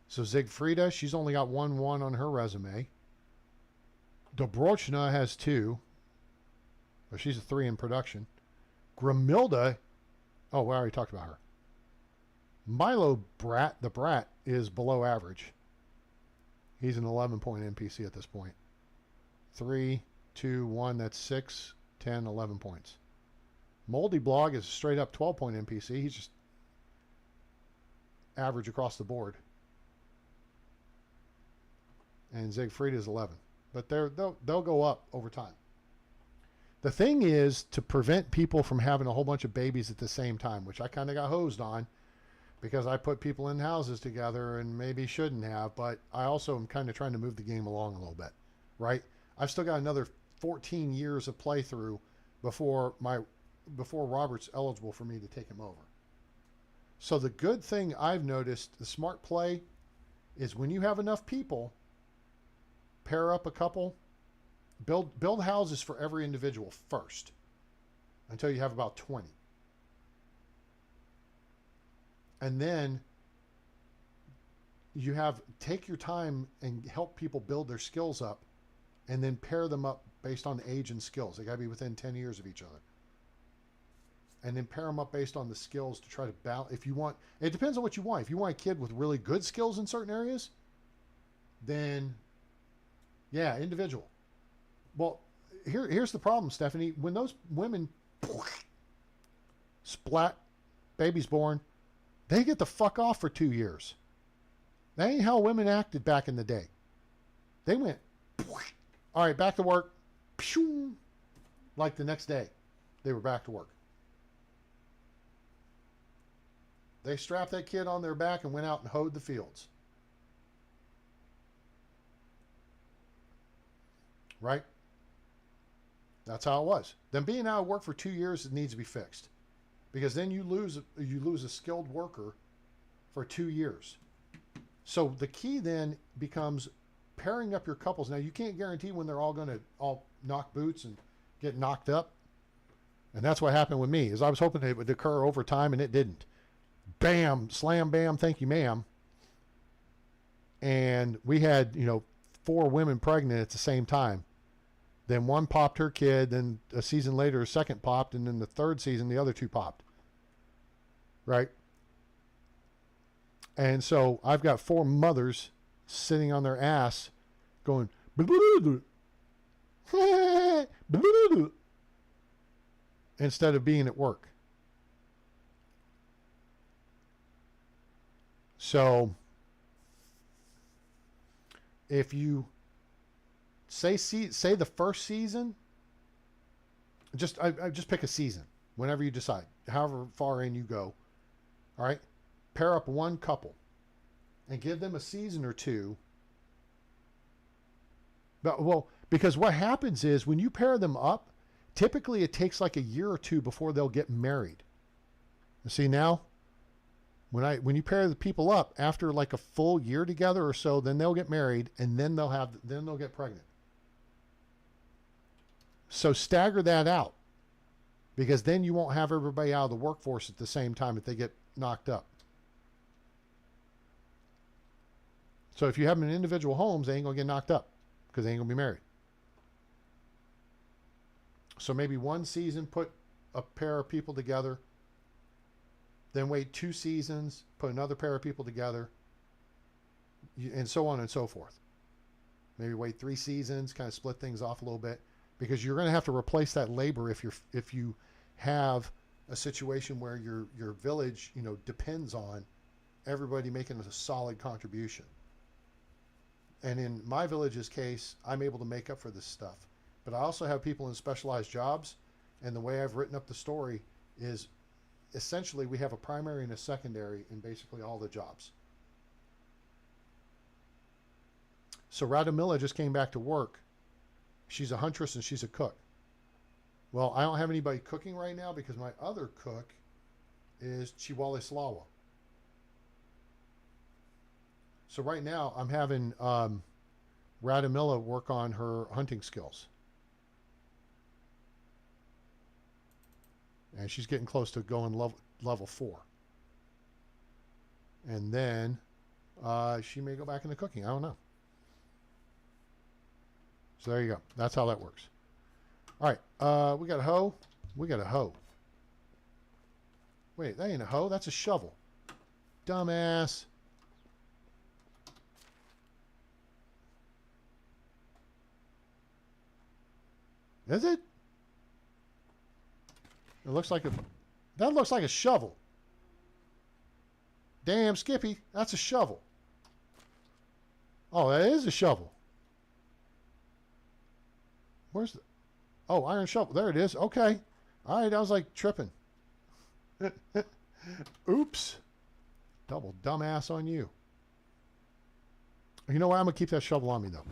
So Siegfrieda, she's only got 1-1 on her resume. Dobrochna has 2. But she's a 3 in production. Grimilda, oh, we already talked about her. Milo Brat, the Brat, is below average. He's an 11-point NPC at this point. 3, 2, 1, that's 6, 10, 11 points. Moldy Blog is a straight up 12-point NPC. He's just average across the board. And Siegfried is 11. But they'll go up over time. The thing is to prevent people from having a whole bunch of babies at the same time, which I kind of got hosed on because I put people in houses together and maybe shouldn't have, but I also am kind of trying to move the game along a little bit, right? I've still got another 14 years of playthrough before Robert's eligible for me to take him over. So the good thing I've noticed, the smart play, is when you have enough people, pair up a couple, build houses for every individual first until you have about 20. And then take your time and help people build their skills up and then pair them up based on age and skills. They got to be within 10 years of each other. And then pair them up based on the skills to try to balance. If you want, it depends on what you want. If you want a kid with really good skills in certain areas, then yeah, individual. Well, here's the problem, Stephanie. When those women splat, baby's born, they get the fuck off for 2 years. That ain't how women acted back in the day. They went, all right, back to work. Like the next day, they were back to work. They strapped that kid on their back and went out and hoed the fields. Right? That's how it was. Then being out of work for 2 years, it needs to be fixed. Because then you lose a skilled worker for 2 years. So the key then becomes pairing up your couples. Now you can't guarantee when they're all going to all knock boots and get knocked up. And that's what happened with me, is I was hoping it would occur over time and it didn't. Bam, slam, bam, thank you, ma'am. And we had, 4 women pregnant at the same time. Then one popped her kid, then a season later a second popped, and then the third season the other 2 popped. Right? And so I've got 4 mothers sitting on their ass going instead of being at work. So if you say the first season, I just pick a season whenever you decide, however far in you go. All right, pair up one couple and give them a season or 2. But because what happens is when you pair them up, typically it takes like a year or 2 before they'll get married. You see now, when you pair the people up after like a full year together or so, then they'll get married and then they'll get pregnant. So stagger that out, because then you won't have everybody out of the workforce at the same time if they get knocked up. So if you have them in individual homes, they ain't going to get knocked up because they ain't going to be married. So maybe one season, put a pair of people together. Then wait 2 seasons, put another pair of people together, and so on and so forth. Maybe wait 3 seasons, kind of split things off a little bit, because you're going to have to replace that labor if you have a situation where your village, depends on everybody making a solid contribution. And in my village's case, I'm able to make up for this stuff. But I also have people in specialized jobs, and the way I've written up the story is essentially we have a primary and a secondary in basically all the jobs. So Radamilla just came back to work. She's a huntress and she's a cook. Well, I don't have anybody cooking right now because my other cook is Chihuahua. So right now I'm having Radamilla work on her hunting skills. And she's getting close to going level 4. And then she may go back into cooking. I don't know. So there you go. That's how that works. All right. We got a hoe. We got a hoe. Wait, that ain't a hoe. That's a shovel. Dumbass. Is it? It looks like that looks like a shovel. Damn, Skippy. That's a shovel. Oh, that is a shovel. Where's the... Oh, iron shovel. There it is. Okay. All right, I was like tripping. Oops. Double dumbass on you. You know what? I'm going to keep that shovel on me, though.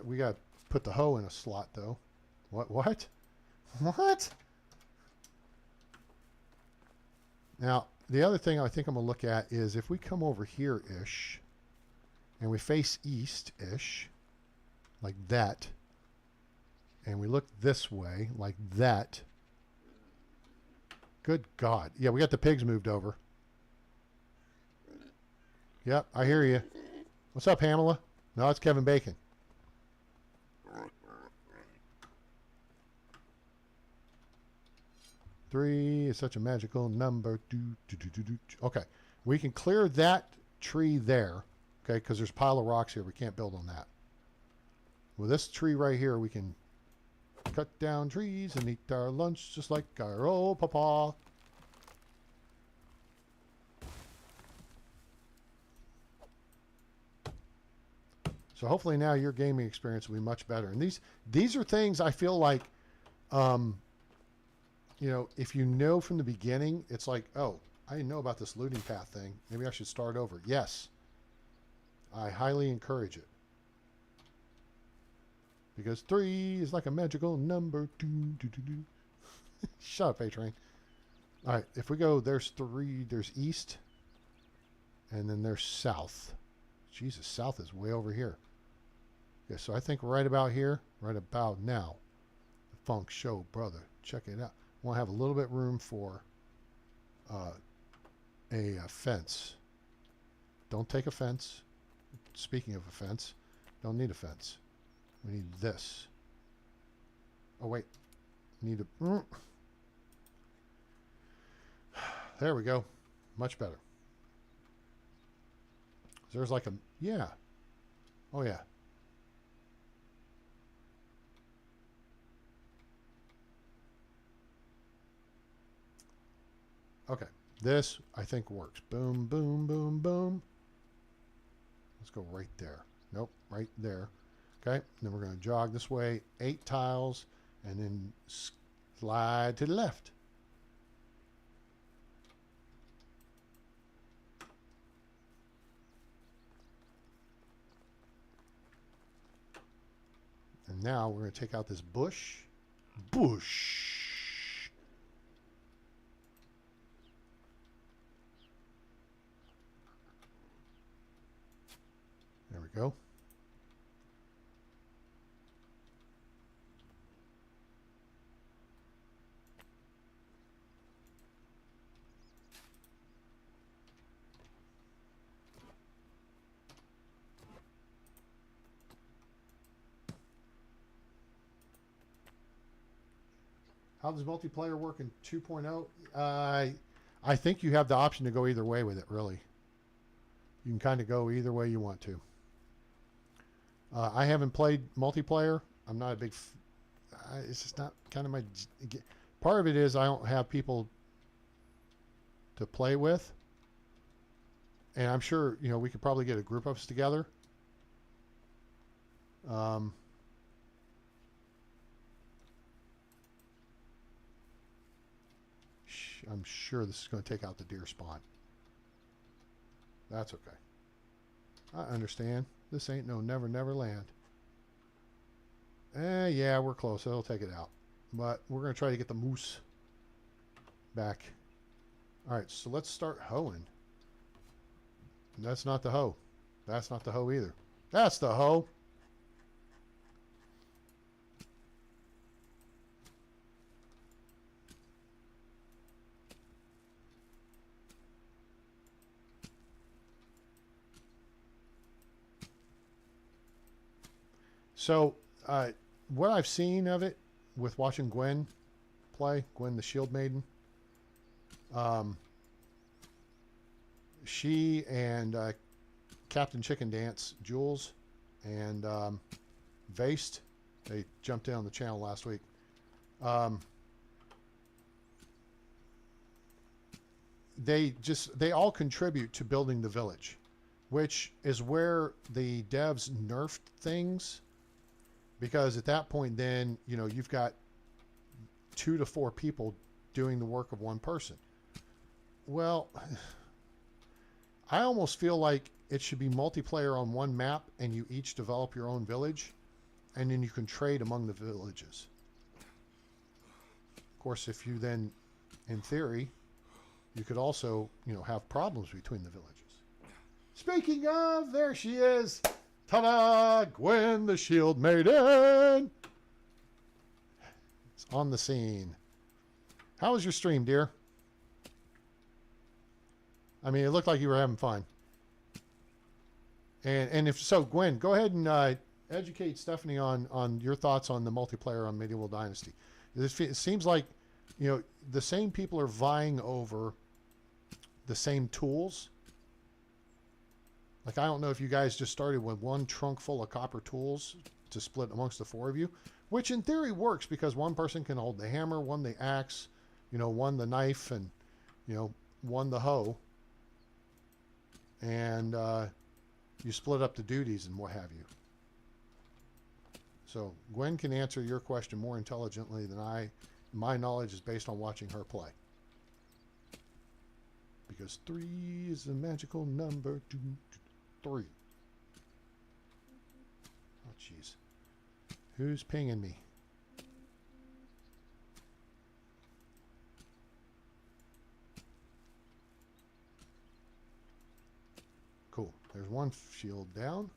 We got to put the hoe in a slot, though. What? What? Now, the other thing I think I'm going to look at is if we come over here-ish and we face east-ish, like that, and we look this way, like that. Good God. Yeah, we got the pigs moved over. Yep, I hear you. What's up, Pamela? No, it's Kevin Bacon. Three is such a magical number. Okay, we can clear that tree there, okay, because there's a pile of rocks here. We can't build on that. With this tree right here, we can cut down trees and eat our lunch just like our old papa. So hopefully now your gaming experience will be much better. And these are things I feel like, you know, if you know from the beginning, it's like, oh, I didn't know about this looting path thing. Maybe I should start over. Yes. I highly encourage it. Because 3 is like a magical number. Shut up, A-Train. All right, if we go, there's 3, there's east, and then there's south. Jesus, south is way over here. Okay, so I think right about here, right about now, the Funk Show, brother. Check it out. I want to have a little bit room for a fence. Don't take a fence. Speaking of a fence, don't need a fence. We need this. Oh, wait. Need a... There we go. Much better. There's like a... Yeah. Oh, yeah. Okay. This, I think, works. Boom, boom, boom, boom. Let's go right there. Nope, right there. Okay, then we're going to jog this way, 8 tiles, and then slide to the left. And now we're going to take out this bush. Bush. There we go. How does multiplayer work in 2.0? I think you have the option to go either way with it, really. You can kind of go either way you want to. I haven't played multiplayer. I'm not a big... it's just not kind of my... Part of it is I don't have people to play with. And I'm sure, you know, we could probably get a group of us together. I'm sure this is going to take out the deer spawn. That's okay. I understand. This ain't no Never Never Land. Yeah, we're close. It'll take it out. But we're going to try to get the moose back. Alright, so let's start hoeing. That's not the hoe. That's not the hoe either. That's the hoe. So, what I've seen of it with watching Gwen play, Gwen the Shield Maiden, she and Captain Chicken Dance, Jules, and Vaste, they jumped in on the channel last week. they all contribute to building the village, which is where the devs nerfed things, because at that point then, you know, you've got 2 to 4 people doing the work of one person. Well, I almost feel like it should be multiplayer on one map and you each develop your own village, and then you can trade among the villages. Of course, if you then, in theory, you could also, you know, have problems between the villages. Speaking of, there she is. Ta-da! Gwen the Shield Maiden. It's on the scene. How was your stream, dear? I mean, it looked like you were having fun. And if so, Gwen, go ahead and educate Stephanie on your thoughts on the multiplayer on Medieval Dynasty. It seems like, you know, the same people are vying over the same tools. Like, I don't know if you guys just started with one trunk full of copper tools to split amongst the 4 of you, which in theory works because one person can hold the hammer, one the axe, you know, one the knife, and, you know, one the hoe. And you split up the duties and what have you. So Gwen can answer your question more intelligently than I. My knowledge is based on watching her play. Because 3 is a magical number. 3. Oh, jeez. Who's pinging me? Cool. There's one shield down.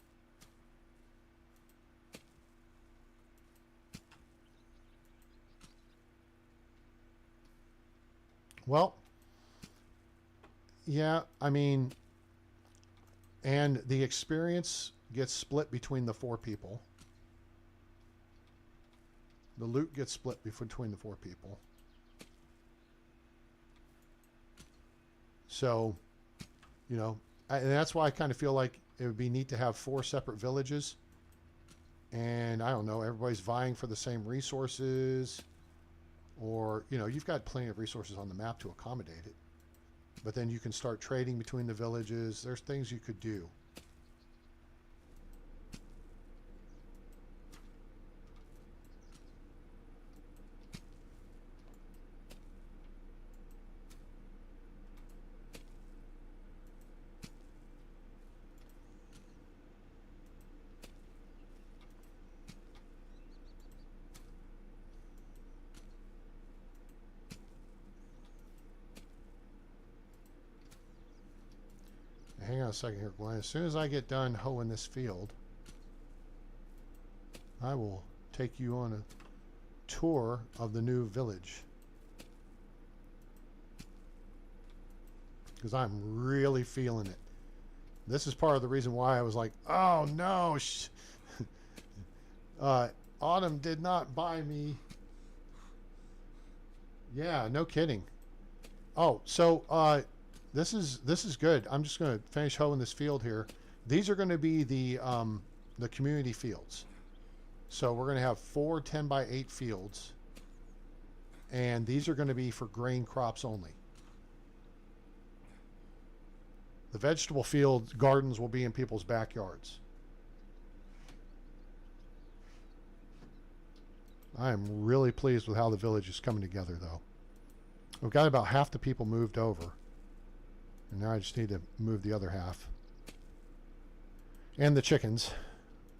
Well, yeah, I mean, and the experience gets split between the 4 people. The loot gets split between the 4 people. So, you know, and that's why I kind of feel like it would be neat to have 4 separate villages. And I don't know, everybody's vying for the same resources. Or, you know, you've got plenty of resources on the map to accommodate it. But then you can start trading between the villages. There's things you could do. Hang on a second here, Glenn. As soon as I get done hoeing this field, I will take you on a tour of the new village. Because I'm really feeling it. This is part of the reason why I was like, oh no, Autumn did not buy me. Yeah, no kidding. Oh, so this is good. I'm just going to finish hoeing this field here. These are going to be the community fields. So we're going to have 4 10x8 fields, and these are going to be for grain crops only. The vegetable field gardens will be in people's backyards. I am really pleased with how the village is coming together, though. We've got about half the people moved over. And now I just need to move the other half. And the chickens.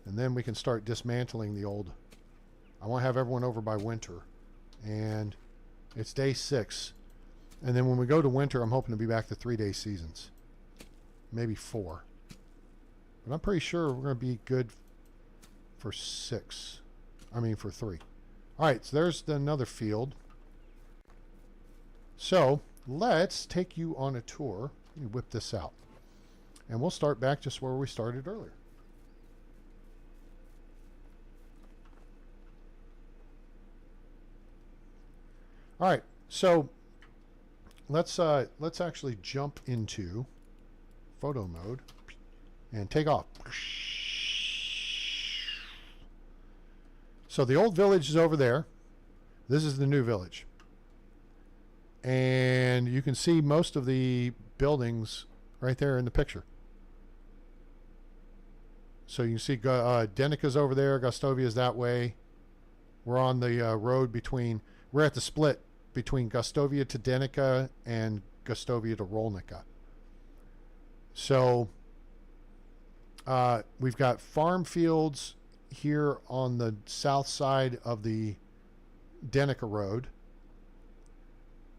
And then we can start dismantling the old. I want to have everyone over by winter. And it's day 6. And then when we go to winter, I'm hoping to be back to 3-day seasons. Maybe 4. But I'm pretty sure we're going to be good for 6. I mean for 3. Alright, so there's another field. So let's take you on a tour. Let me whip this out. And we'll start back just where we started earlier. All right, so let's actually jump into photo mode and take off. So the old village is over there. This is the new village. And you can see most of the buildings right there in the picture. So you can see Denica's over there, Gustovia's that way. We're on the road between, we're at the split between Gustovia to Denica and Gustovia to Rolnica. So we've got farm fields here on the south side of the Denica Road.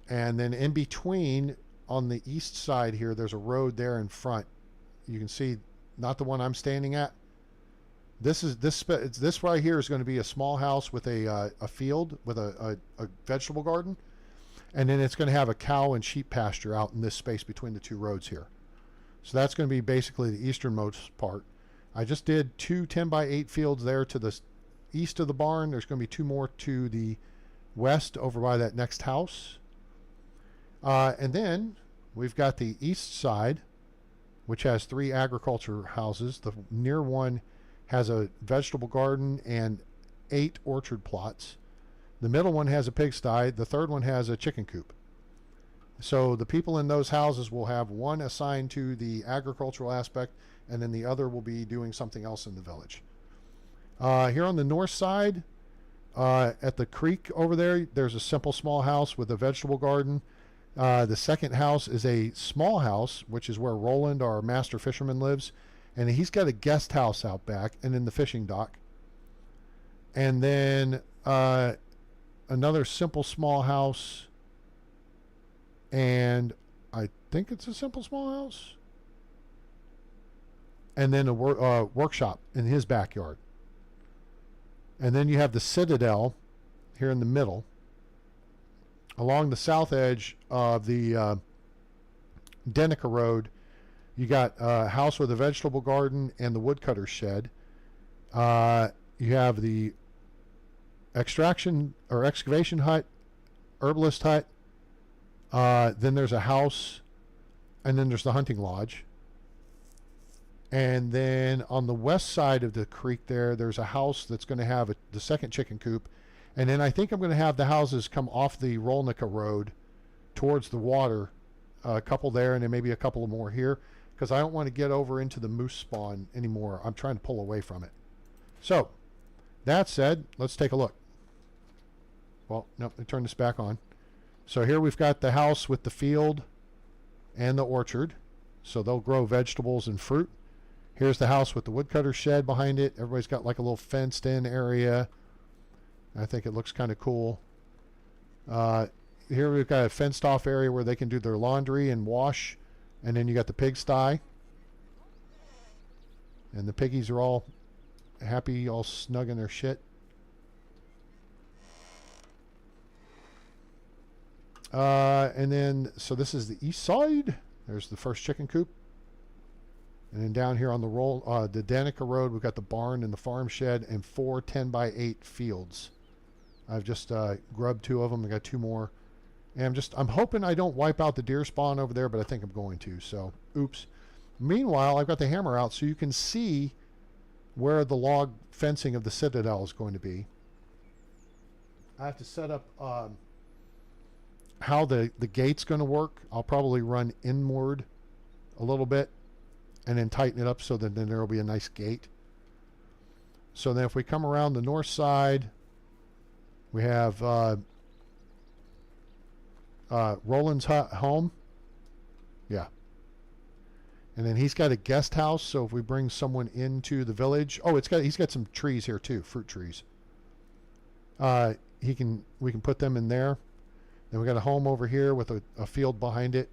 And then in between, on the east side here, there's a road there in front. You can see, not the one I'm standing at. This right here is going to be a small house with a field with a vegetable garden, and then it's going to have a cow and sheep pasture out in this space between the two roads here. So that's going to be basically the easternmost part. I just did 2 10x8 fields there to the east of the barn. There's going to be 2 more to the west over by that next house. And then we've got the east side, which has 3 agriculture houses. The near one has a vegetable garden and 8 orchard plots. The middle one has a pigsty. The third one has a chicken coop. So the people in those houses will have one assigned to the agricultural aspect, and then the other will be doing something else in the village. Here on the north side, at the creek over there, there's a simple small house with a vegetable garden. The second house is a small house, which is where Roland, our master fisherman, lives. And he's got a guest house out back and in the fishing dock. And then another simple small house. And I think it's a simple small house. And then a workshop in his backyard. And then you have the Citadel here in the middle. Along the south edge of the Denica Road, you got a house with a vegetable garden and the woodcutter shed. You have the extraction or excavation hut, herbalist hut. Then there's a house, and then there's the hunting lodge. And then on the west side of the creek there's a house that's going to have the second chicken coop. And then I think I'm going to have the houses come off the Rolnica Road towards the water. A couple there, and then maybe a couple more here, because I don't want to get over into the moose spawn anymore. I'm trying to pull away from it. So, that said, let's take a look. Well, nope, let me turn this back on. So here we've got the house with the field and the orchard. So they'll grow vegetables and fruit. Here's the house with the woodcutter shed behind it. Everybody's got like a little fenced in area. I think it looks kind of cool. Here we've got a fenced off area where they can do their laundry and wash. And then you got the pigsty. And the piggies are all happy, all snug in their shit. And then, so this is the east side. There's the first chicken coop. And then down here on the Denica Road, we've got the barn and the farm shed and 4 10x8 fields. I've just grubbed 2 of them. I got 2 more. And I'm hoping I don't wipe out the deer spawn over there, but I think I'm going to. So, oops. Meanwhile, I've got the hammer out so you can see where the log fencing of the Citadel is going to be. I have to set up how the gate's going to work. I'll probably run inward a little bit and then tighten it up so that then there will be a nice gate. So then if we come around the north side, we have Roland's home. Yeah. And then he's got a guest house, so if we bring someone into the village, he's got some trees here too, fruit trees. We can put them in there. Then we got a home over here with a field behind it.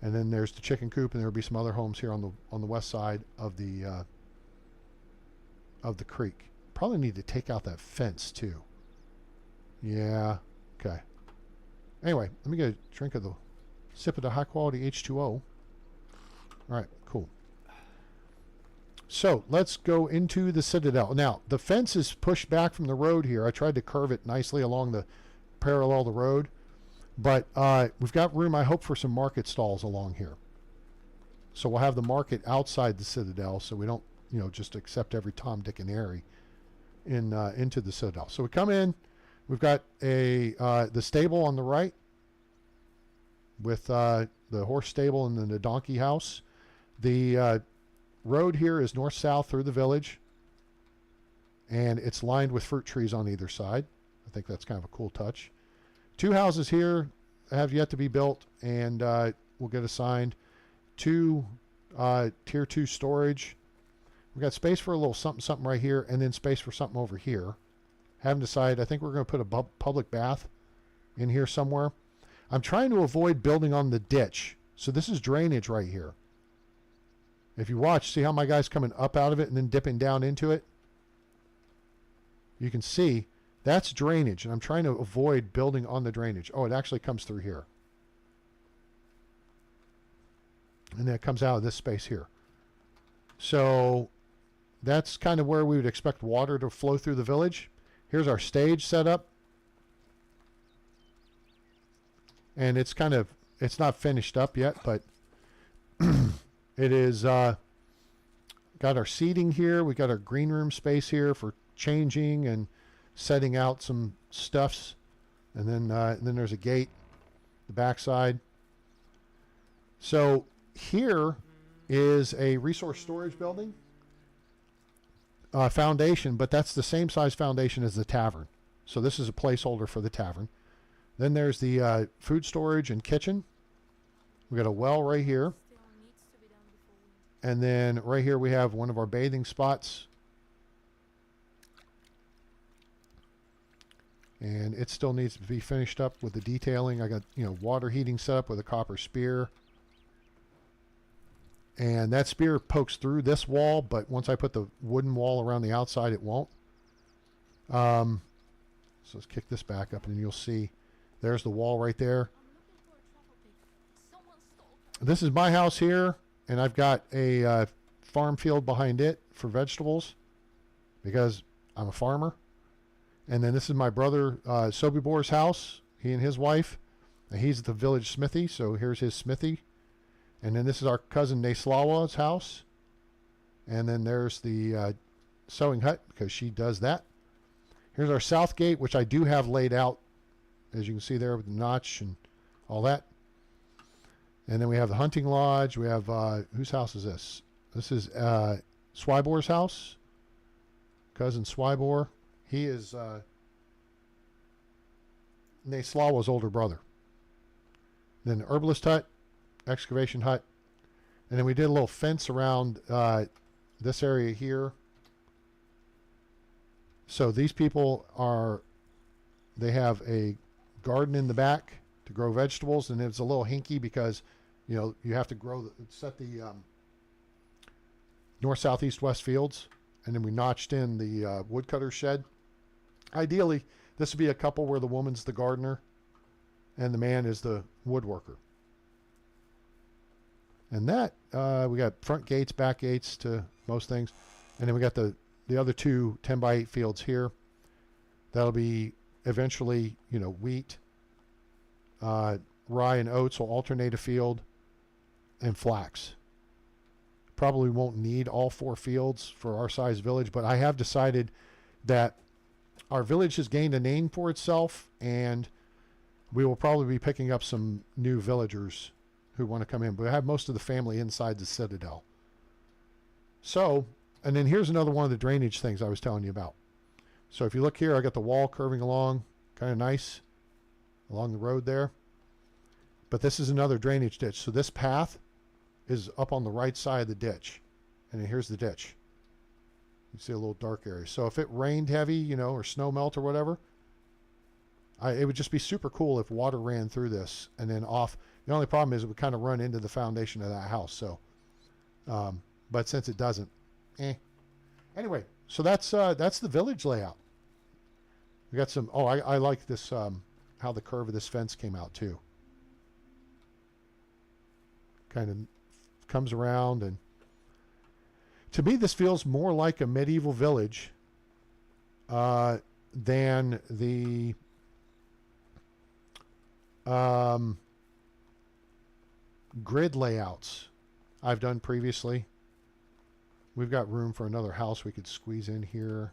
And then there's the chicken coop, and there'll be some other homes here on the west side of the creek. Probably need to take out that fence too. Yeah. Okay. Anyway, let me get a drink of the sip of the high quality H2O. All right, cool. So let's go into the Citadel. Now, the fence is pushed back from the road here. I tried to curve it nicely along the parallel the road, but we've got room, I hope, for some market stalls along here. So we'll have the market outside the Citadel, so we don't, just accept every Tom, Dick, and Harry into the Citadel. So we come in. We've got the stable on the right, with the horse stable and then the donkey house. The road here is north-south through the village, and it's lined with fruit trees on either side. I think that's kind of a cool touch. 2 houses here have yet to be built, and will get assigned. 2 tier 2 storage. We got space for a little something right here, and then space for something over here. Haven't decided. I think we're going to put a public bath in here somewhere. I'm trying to avoid building on the ditch. So this is drainage right here. If you watch, see how my guy's coming up out of it and then dipping down into it? You can see that's drainage, and I'm trying to avoid building on the drainage. Oh, it actually comes through here. And then it comes out of this space here. So that's kind of where we would expect water to flow through the village. Here's our stage set up. And it's not finished up yet, but it is got our seating here. We got our green room space here for changing and setting out some stuffs. And then there's a gate, the backside. So here is a resource storage building foundation, but that's the same size foundation as the tavern. So this is a placeholder for the tavern. Then there's the food storage and kitchen. We got a well right here. And then right here we have one of our bathing spots. And it still needs to be finished up with the detailing. I got, water heating set up with a copper spear. And that spear pokes through this wall, but once I put the wooden wall around the outside, it won't. So let's kick this back up, and you'll see there's the wall right there. This is my house here, and I've got a farm field behind it for vegetables because I'm a farmer. And then this is my brother Sobibor's house, he and his wife. And he's at the village smithy, so here's his smithy. And then this is our cousin Neslawa's house. And then there's the sewing hut because she does that. Here's our south gate, which I do have laid out, as you can see there with the notch and all that. And then we have the hunting lodge. We have, whose house is this? This is Swybor's house. Cousin Swybor. He is Neslawa's older brother. Then the herbalist hut, excavation hut. And then we did a little fence around this area here. So these people they have a garden in the back to grow vegetables, and it's a little hinky because, you have to set the north, south, east, west fields, and then we notched in the woodcutter shed. Ideally, this would be a couple where the woman's the gardener and the man is the woodworker. And that, we got front gates, back gates to most things. And then we got the other 2 10x8 fields here. That'll be eventually, wheat, rye and oats will alternate a field, and flax. Probably won't need all 4 fields for our size village, but I have decided that our village has gained a name for itself, and we will probably be picking up some new villagers who want to come in. But I have most of the family inside the citadel. So, and then here's another one of the drainage things I was telling you about. So if you look here, I got the wall curving along, kind of nice, along the road there. But this is another drainage ditch. So this path is up on the right side of the ditch. And then here's the ditch. You see a little dark area. So if it rained heavy, or snow melt or whatever, it would just be super cool if water ran through this and then off. The only problem is it would kind of run into the foundation of that house. So, but since it doesn't, Anyway, so that's the village layout. We got some. Oh, I like this. How the curve of this fence came out too. Kind of comes around, and to me, this feels more like a medieval village than the grid layouts I've done previously. We've got room for another house we could squeeze in here.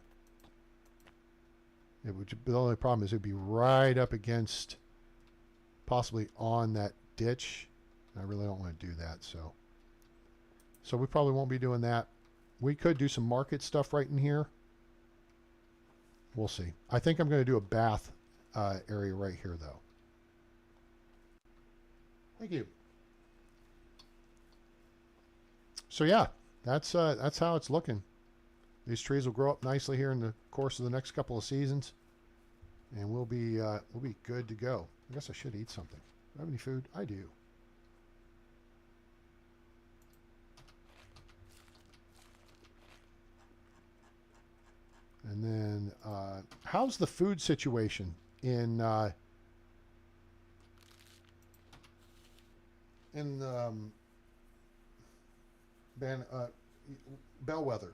The only problem is it'd be right up against, possibly on that ditch. I really don't want to do that, so we probably won't be doing that. We could do some market stuff right in here. We'll see. I think I'm going to do a bath area right here, though. Thank you. So yeah, that's how it's looking. These trees will grow up nicely here in the course of the next couple of seasons, and we'll be good to go. I guess I should eat something. Do I have any food? I do. And then, how's the food situation in Bellwether?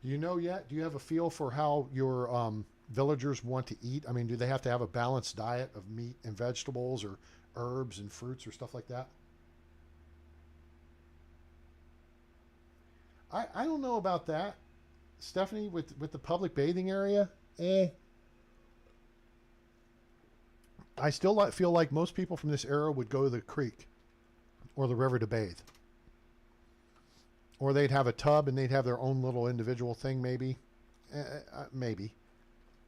Do you know yet? Do you have a feel for how your villagers want to eat? I mean, do they have to have a balanced diet of meat and vegetables or herbs and fruits or stuff like that? I don't know about that, Stephanie, with the public bathing area. I still feel like most people from this era would go to the creek or the river to bathe. Or they'd have a tub and they'd have their own little individual thing, maybe. Maybe.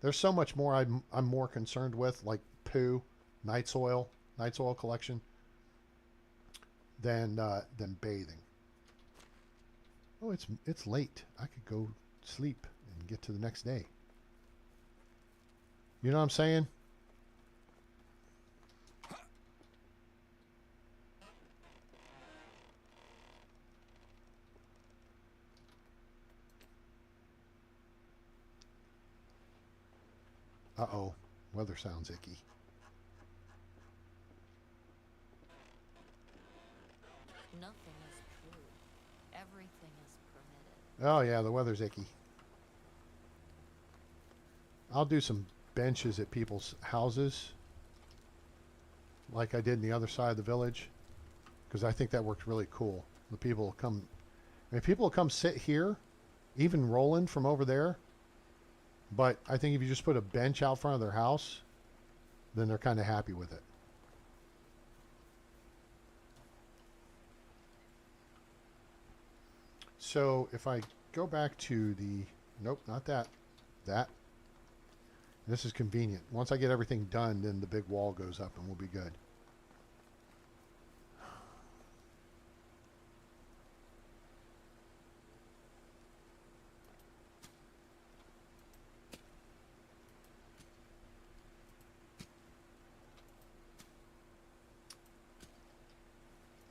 There's so much more I'm more concerned with, like poo, night's oil collection, than bathing. Oh, it's late. I could go sleep and get to the next day. You know what I'm saying? Uh-oh. Weather sounds icky. Nothing is true. Everything is permitted. Oh, yeah, the weather's icky. I'll do some benches at people's houses like I did in the other side of the village, because I think that worked really cool. The people will come, I mean, people will come sit here, even Roland from over there. But I think if you just put a bench out front of their house, then they're kind of happy with it. So if I go back to the, nope, not that, that. This is convenient. Once I get everything done, then the big wall goes up and we'll be good.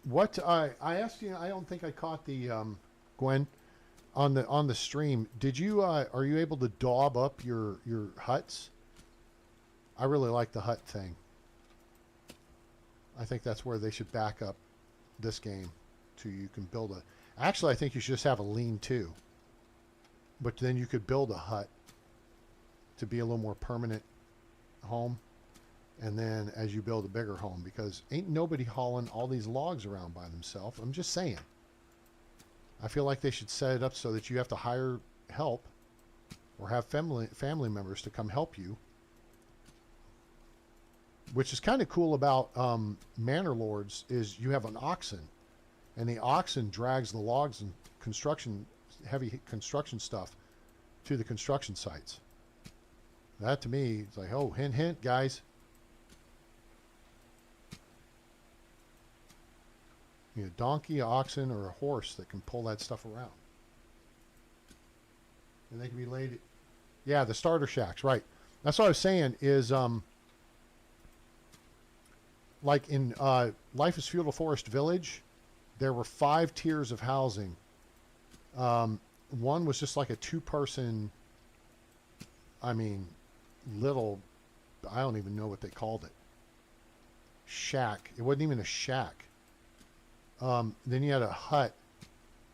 What I asked you, I don't think I caught the Gwen on the stream. Did you are you able to daub up your huts? I really like the hut thing. I think that's where they should back up this game to. You can build a. Actually, I think you should just have a lean-to. But then you could build a hut to be a little more permanent home. And then as you build a bigger home, because ain't nobody hauling all these logs around by themselves. I'm just saying. I feel like they should set it up so that you have to hire help or have family members to come help you. Which is kind of cool about Manor Lords is you have an oxen. And the oxen drags the logs and heavy construction stuff to the construction sites. That to me is like, oh, hint, hint, guys. You know, a donkey, oxen, or a horse that can pull that stuff around. And they can be laid. Yeah, the starter shacks, right. That's what I was saying is, like in Life is Feudal Forest Village, there were 5 tiers of housing. One was just like a 2-person, I mean, little, I don't even know what they called it. Shack. It wasn't even a shack. Then you had a hut.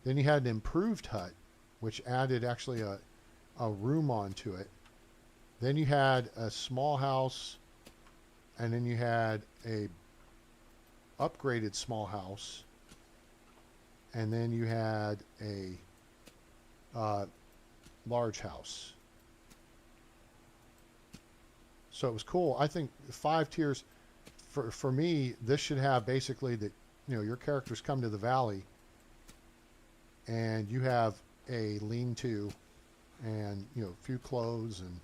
Then you had an improved hut, which added actually a room onto it. Then you had a small house, and then you had a upgraded small house, and then you had a large house. So it was cool. I think 5 tiers for me, this should have basically that, your characters come to the valley and you have a lean-to and, a few clothes and...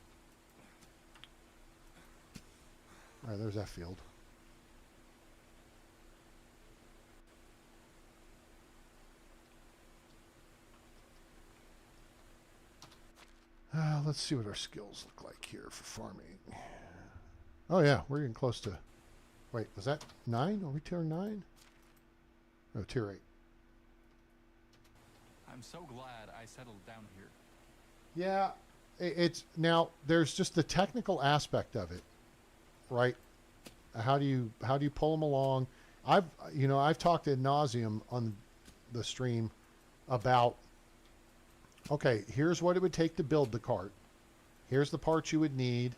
All right, there's that field. Let's see what our skills look like here for farming. Oh yeah, we're getting close to... Wait, was that 9? Are we tier 9? No, tier 8. I'm so glad I settled down here. Yeah, it's... Now, there's just the technical aspect of it, right? How do you pull them along? I've talked ad nauseum on the stream about, okay, here's what it would take to build the cart. Here's the parts you would need.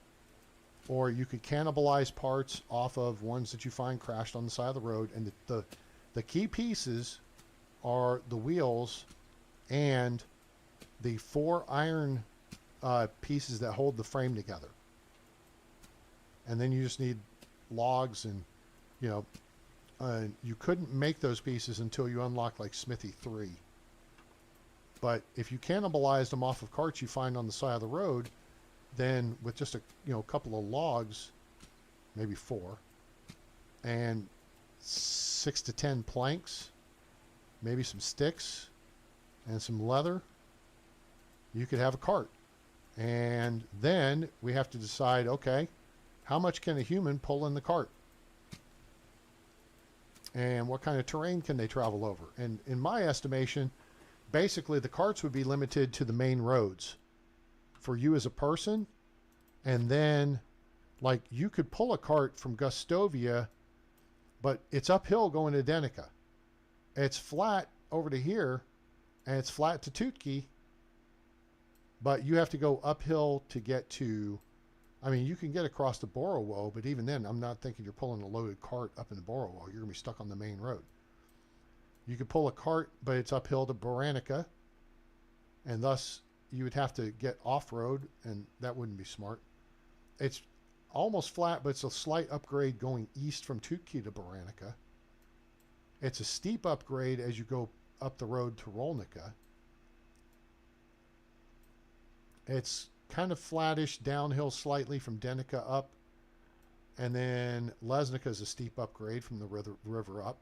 Or you could cannibalize parts off of ones that you find crashed on the side of the road. And the key pieces are the wheels and the 4 iron pieces that hold the frame together. And then you just need logs and, you couldn't make those pieces until you unlocked like Smithy 3. But if you cannibalized them off of carts you find on the side of the road, then with just a couple of logs, maybe 4, and 6 to 10 planks, maybe some sticks and some leather, you could have a cart. And then we have to decide, okay, how much can a human pull in the cart? And what kind of terrain can they travel over? And in my estimation, basically the carts would be limited to the main roads for you as a person. And then, like, you could pull a cart from Gustovia, but it's uphill going to Denica. It's flat over to here, and it's flat to Tutki, but you have to go uphill to get to... I mean, you can get across to Borowo, but even then, I'm not thinking you're pulling a loaded cart up in Borowo. You're going to be stuck on the main road. You could pull a cart, but it's uphill to Baranica, and thus you would have to get off-road, and that wouldn't be smart. It's almost flat, but it's a slight upgrade going east from Tutki to Baranica. It's a steep upgrade as you go up the road to Rolnica. It's kind of flattish downhill slightly from Denica up, and then Lesnica is a steep upgrade from the river up.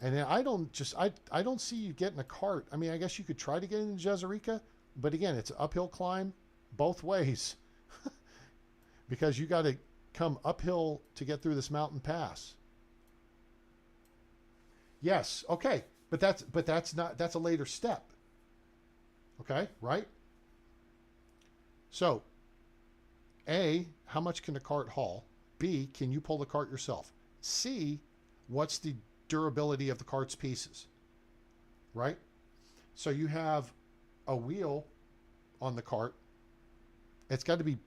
And then I don't see you getting a cart. I mean, I guess you could try to get into Jezerica, but again, it's an uphill climb both ways because you got to come uphill to get through this mountain pass. Yes, okay, but that's a later step. Okay, right? So, A, how much can a cart haul? B, can you pull the cart yourself? C, what's the durability of the cart's pieces? Right? So you have a wheel on the cart. It's got to be,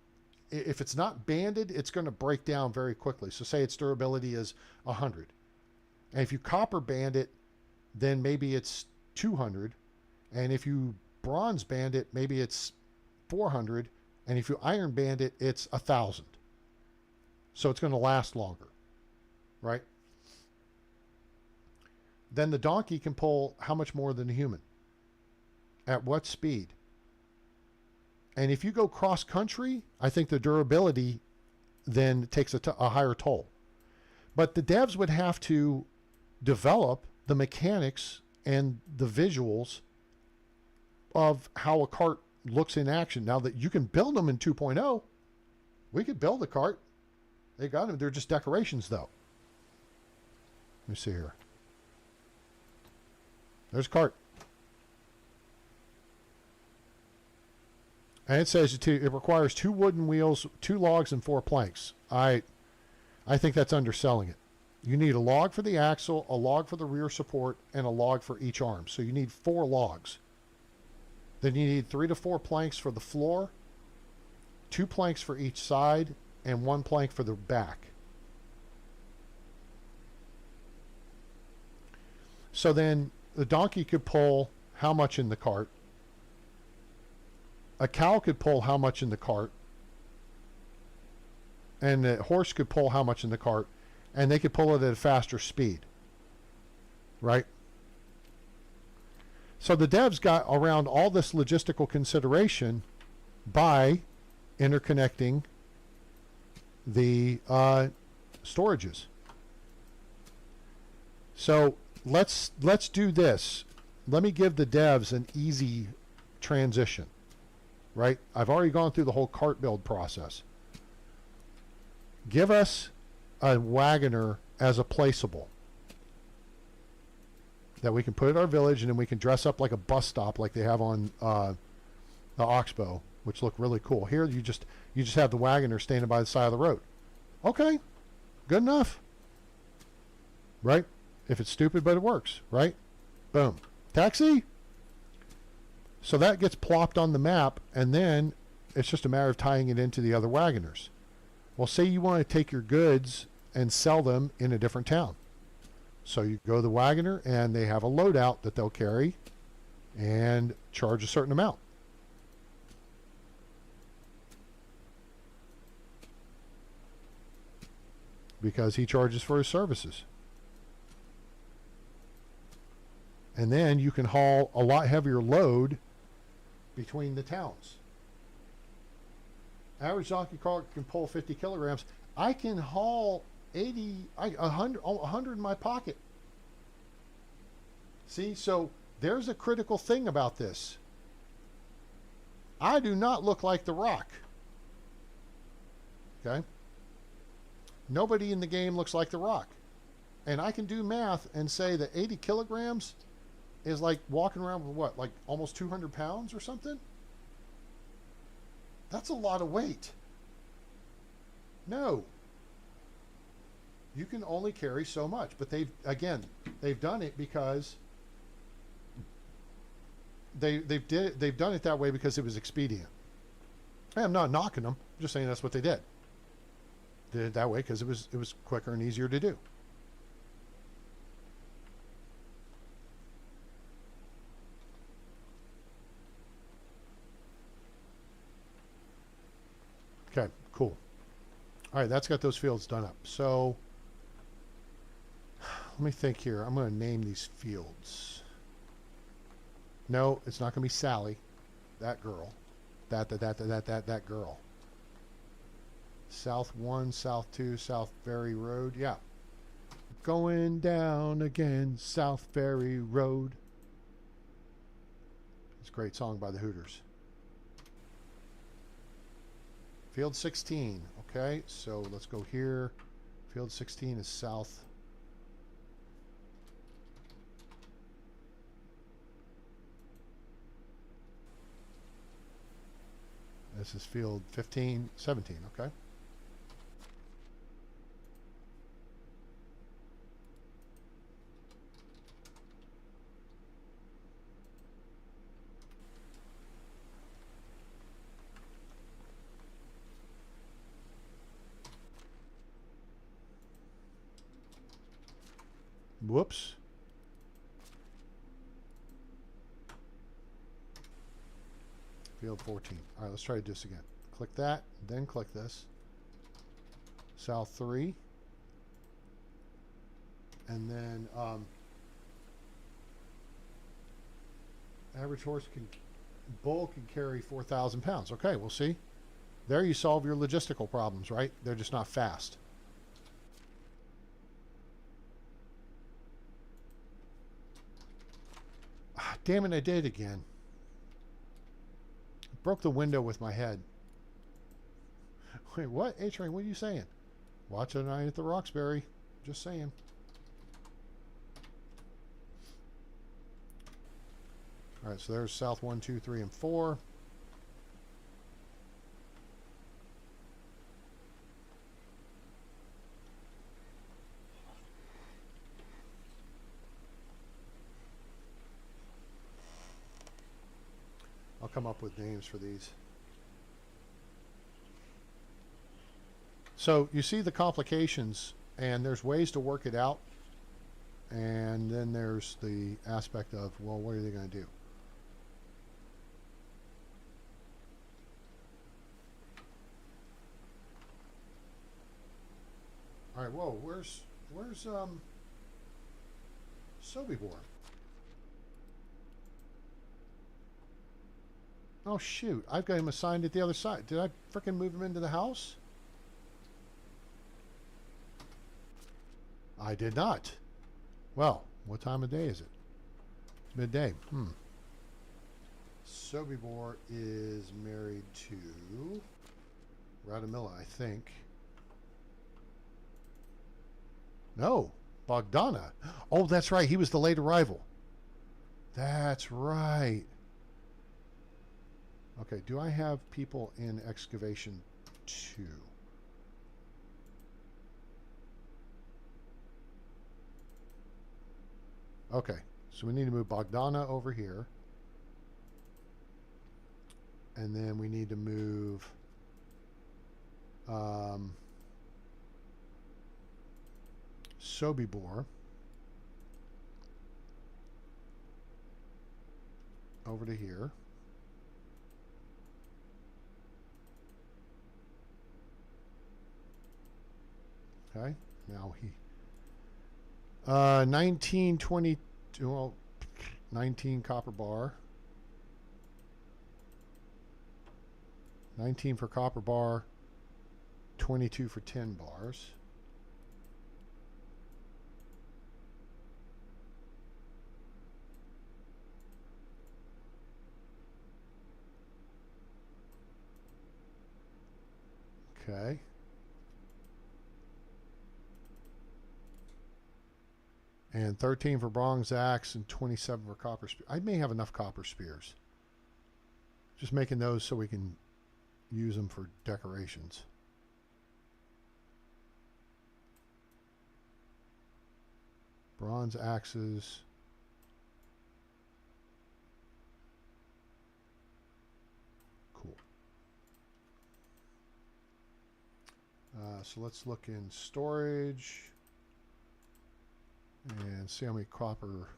if it's not banded, it's going to break down very quickly. So say its durability is 100. And if you copper band it, then maybe it's 200. And if you bronze band it, maybe it's 400. And if you iron band it, it's 1,000. So it's going to last longer, right? Then the donkey can pull how much more than a human? At what speed? And if you go cross country, I think the durability then takes a higher toll. But the devs would have to develop the mechanics and the visuals of how a cart looks in action. Now that you can build them in 2.0, we could build a cart. They got them. They're just decorations, though. Let me see here. There's a cart. And it says it requires 2 wooden wheels, 2 logs, and 4 planks. I think that's underselling it. You need a log for the axle, a log for the rear support, and a log for each arm. So you need 4 logs. Then you need 3 to 4 planks for the floor, 2 planks for each side, and 1 plank for the back. So then the donkey could pull how much in the cart? A cow could pull how much in the cart? And the horse could pull how much in the cart? and they could pull it at a faster speed, right? So the devs got around all this logistical consideration by interconnecting the storages. So let's do this. Let me give the devs an easy transition, right? I've already gone through the whole cart build process. Give us a Wagoner as a placeable that we can put at our village, and then we can dress up like a bus stop like they have on the Oxbow, which look really cool. Here you just have the Wagoner standing by the side of the road. Okay, good enough, right? If it's stupid but it works, right? Boom. Taxi. So that gets plopped on the map, and then it's just a matter of tying it into the other Wagoners. Well, say you want to take your goods and sell them in a different town. So you go to the Wagoner, and they have a loadout that they'll carry and charge a certain amount. Because he charges for his services. And then you can haul a lot heavier load between the towns. Average donkey cart can pull 50 kilograms. I can haul 100 in my pocket. See, so there's a critical thing about this. I do not look like The Rock. Okay? Nobody in the game looks like The Rock. And I can do math and say that 80 kilograms is like walking around with what, like almost 200 pounds or something? That's a lot of weight. No. You can only carry so much. But they've done it because they've done it that way because it was expedient. I'm not knocking them. I'm just saying that's what they did. Did it that way because it was quicker and easier to do. Okay, cool. All right, that's got those fields done up. So let me think here. I'm going to name these fields. No, it's not going to be Sally. That girl. That girl. South 1, South 2, South Ferry Road. Yeah. Going down again, South Ferry Road. It's a great song by the Hooters. Field 16. Okay, so let's go here. Field 16 is south. This is field 15, 17, okay. Whoops. Field 14. All right, let's try to do this again. Click that, then click this. South 3. And then average bull can carry 4,000 pounds. Okay, we'll see. There you solve your logistical problems, right? They're just not fast. Damn it, I did it again. Broke the window with my head. Wait, what? A-Train, what are you saying? Watch a night at the Roxbury. Just saying. Alright, so there's South 1, 2, 3, and 4. I'll come up with names for these. So you see the complications, and there's ways to work it out. And then there's the aspect of, well, what are they going to do? All right, whoa, where's Where's Sobibor? Oh shoot! I've got him assigned at the other side. Did I frickin' move him into the house? I did not. Well, what time of day is it? It's midday. Sobibor is married to Radamilla, I think. No, Bogdana. Oh, that's right. He was the late arrival. That's right. Okay, do I have people in excavation 2? Okay, so we need to move Bogdana over here. And then we need to move Sobibor over to here. Okay, now he 1922, well, 19 copper bar. 19 for copper bar, 22 for 10 bars. Okay. And 13 for bronze axe and 27 for copper spear. I may have enough copper spears. Just making those so we can use them for decorations. Bronze axes. Cool. So let's look in storage and see how many copper.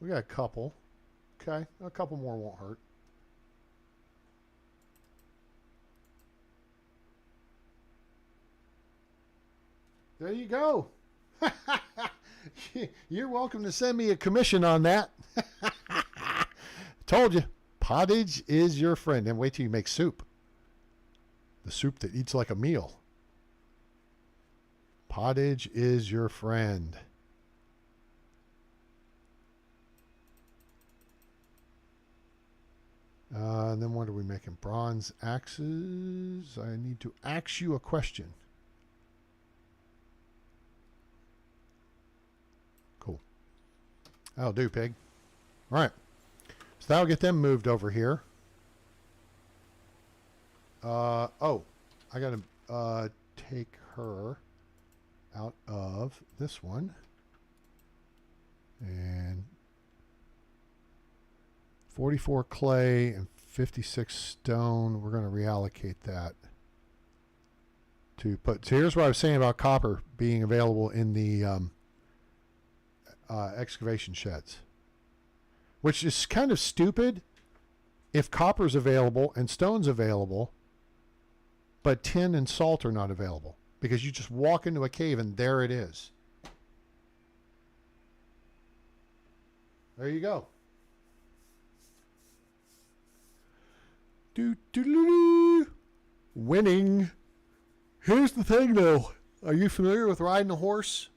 We got a couple. Okay, a couple more won't hurt. There you go. You're welcome to send me a commission on that. Told you, pottage is your friend. And wait till you make soup. The soup that eats like a meal. Pottage is your friend. And then what are we making? Bronze axes. I need to ask you a question. Cool. That'll do, pig. All right. So that'll get them moved over here. Oh, I got to take her out of this one. And 44 clay and 56 stone. We're going to reallocate that to put. So here's what I was saying about copper being available in the excavation sheds, which is kind of stupid if copper's available and stone's available, but tin and salt are not available, because you just walk into a cave and there it is. There you go. Winning. Here's the thing, though. Are you familiar with riding a horse?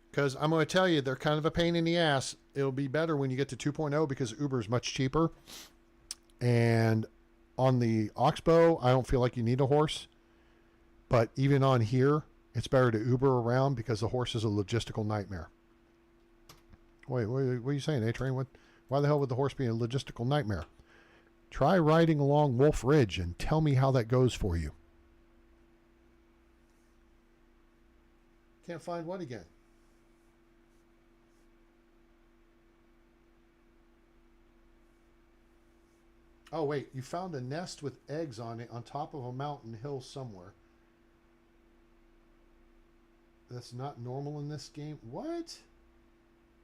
Because I'm going to tell you, they're kind of a pain in the ass. It'll be better when you get to 2.0 because Uber is much cheaper. And on the Oxbow, I don't feel like you need a horse. But even on here, it's better to Uber around because the horse is a logistical nightmare. Wait, what are you saying, A-Train? Why the hell would the horse be a logistical nightmare? Try riding along Wolf Ridge and tell me how that goes for you. Can't find what again? Oh, wait. You found a nest with eggs on it on top of a mountain hill somewhere. That's not normal in this game. What?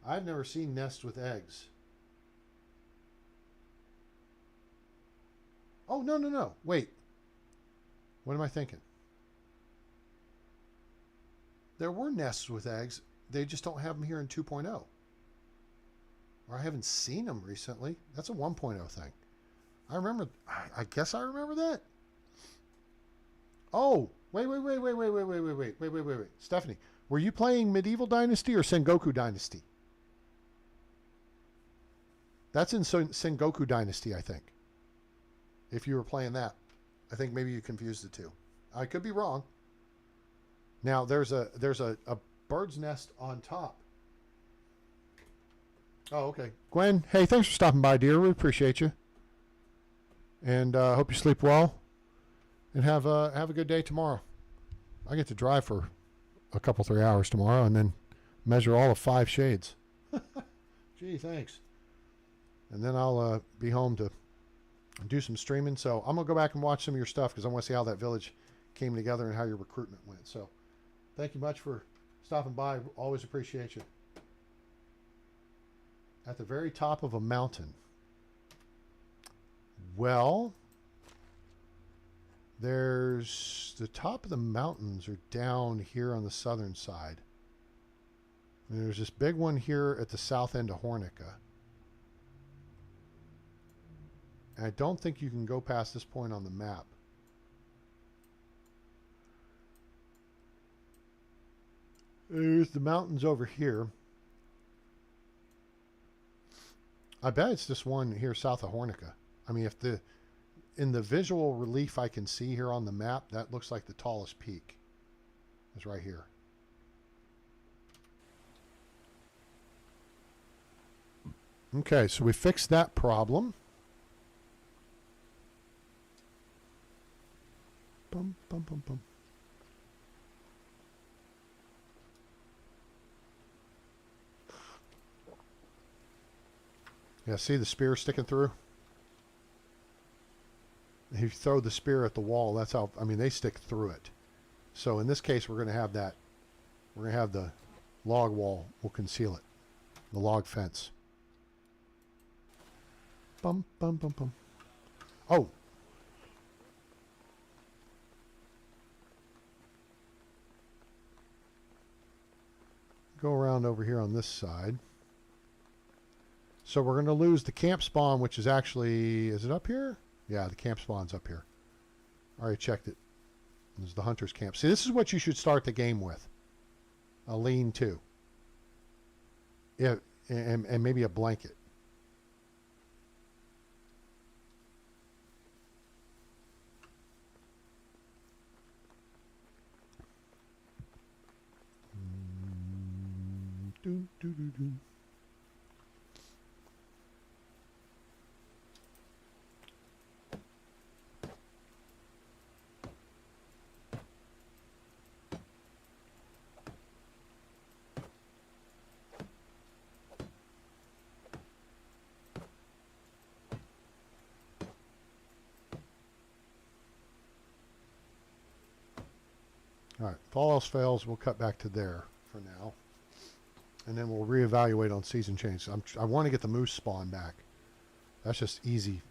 I've never seen nests with eggs. Oh, no. Wait. What am I thinking? There were nests with eggs. They just don't have them here in 2.0. Or I haven't seen them recently. That's a 1.0 thing. I remember. I guess I remember that. Oh, wait. Stephanie, were you playing Medieval Dynasty or Sengoku Dynasty? That's in Sengoku Dynasty, I think. If you were playing that, I think maybe you confused the two. I could be wrong. Now there's a bird's nest on top. Oh, okay. Gwen, hey, thanks for stopping by, dear. We appreciate you. And hope you sleep well. And have a good day tomorrow. I get to drive for a couple, 3 hours tomorrow and then measure all of 5 shades. Gee, thanks. And then I'll be home to do some streaming. So I'm going to go back and watch some of your stuff because I want to see how that village came together and how your recruitment went. So thank you much for stopping by. Always appreciate you. At the very top of a mountain. Well, there's the top of the mountains are down here on the southern side. And there's this big one here at the south end of Hornica. And I don't think you can go past this point on the map. There's the mountains over here. I bet it's this one here south of Hornica. I mean, in the visual relief I can see here on the map, that looks like the tallest peak is right here. Okay, so we fixed that problem. Bum, bum, bum, bum. Yeah, see the spear sticking through? If you throw the spear at the wall, that's how, I mean, they stick through it. So in this case, we're going to have that. We're going to have the log wall will conceal it. The log fence. Bum, bum, bum, bum. Oh. Go around over here on this side. So we're going to lose the camp spawn, which is actually, is it up here? Yeah, the camp spawn's up here. I already checked it. This is the hunter's camp. See, this is what you should start the game with. A lean-to. Yeah, and maybe a blanket. Do, do, do, do. All right, if all else fails, we'll cut back to there for now. And then we'll reevaluate on season change. I want to get the moose spawn back. That's just easy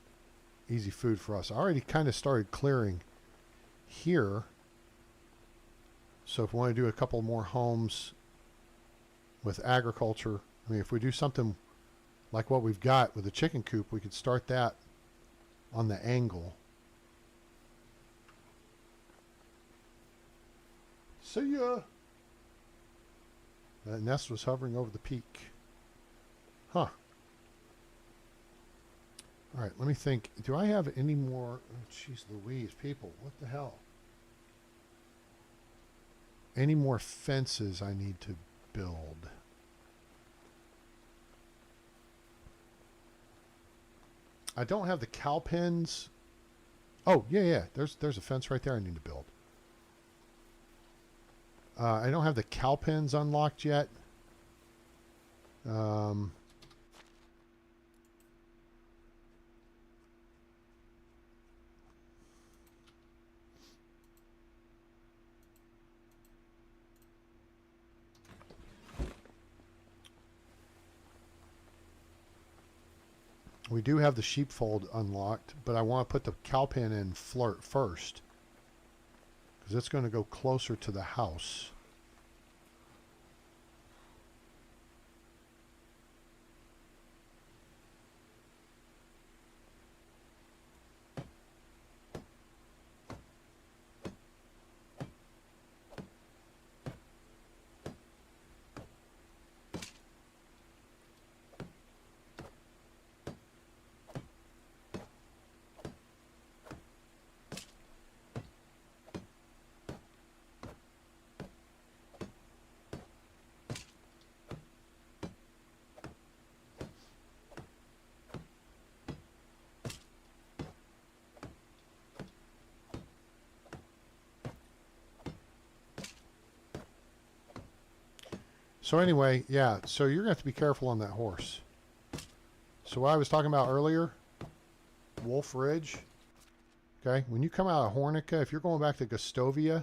food for us. I already kind of started clearing here. So if we want to do a couple more homes with agriculture, I mean, if we do something like what we've got with the chicken coop, we could start that on the angle. See ya. That nest was hovering over the peak. Huh. All right, let me think. Do I have any more? Oh, jeez Louise, people. What the hell? Any more fences I need to build? I don't have the cow pens. Oh, yeah. There's a fence right there I need to build. I don't have the cow pens unlocked yet. We do have the sheepfold unlocked, but I want to put the cow pen in first. Because it's going to go closer to the house. So anyway, yeah, so you're going to have to be careful on that horse. So what I was talking about earlier, Wolf Ridge, okay, when you come out of Hornica, if you're going back to Gustovia,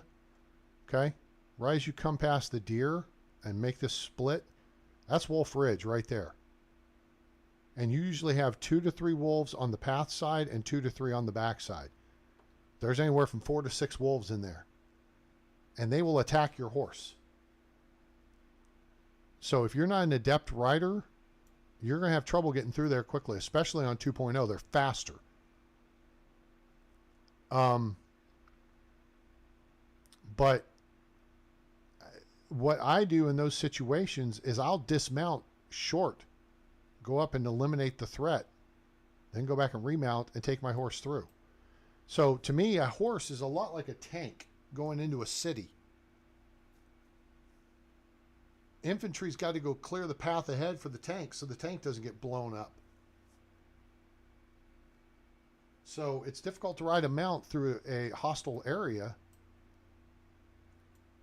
okay, right as you come past the deer and make this split, that's Wolf Ridge right there. And you usually have 2 to 3 wolves on the path side and 2 to 3 on the back side. There's anywhere from 4 to 6 wolves in there. And they will attack your horse. So if you're not an adept rider, you're going to have trouble getting through there quickly, especially on 2.0. They're faster. But what I do in those situations is I'll dismount short, go up and eliminate the threat, then go back and remount and take my horse through. So to me, a horse is a lot like a tank going into a city. Infantry's got to go clear the path ahead for the tank so the tank doesn't get blown up. So it's difficult to ride a mount through a hostile area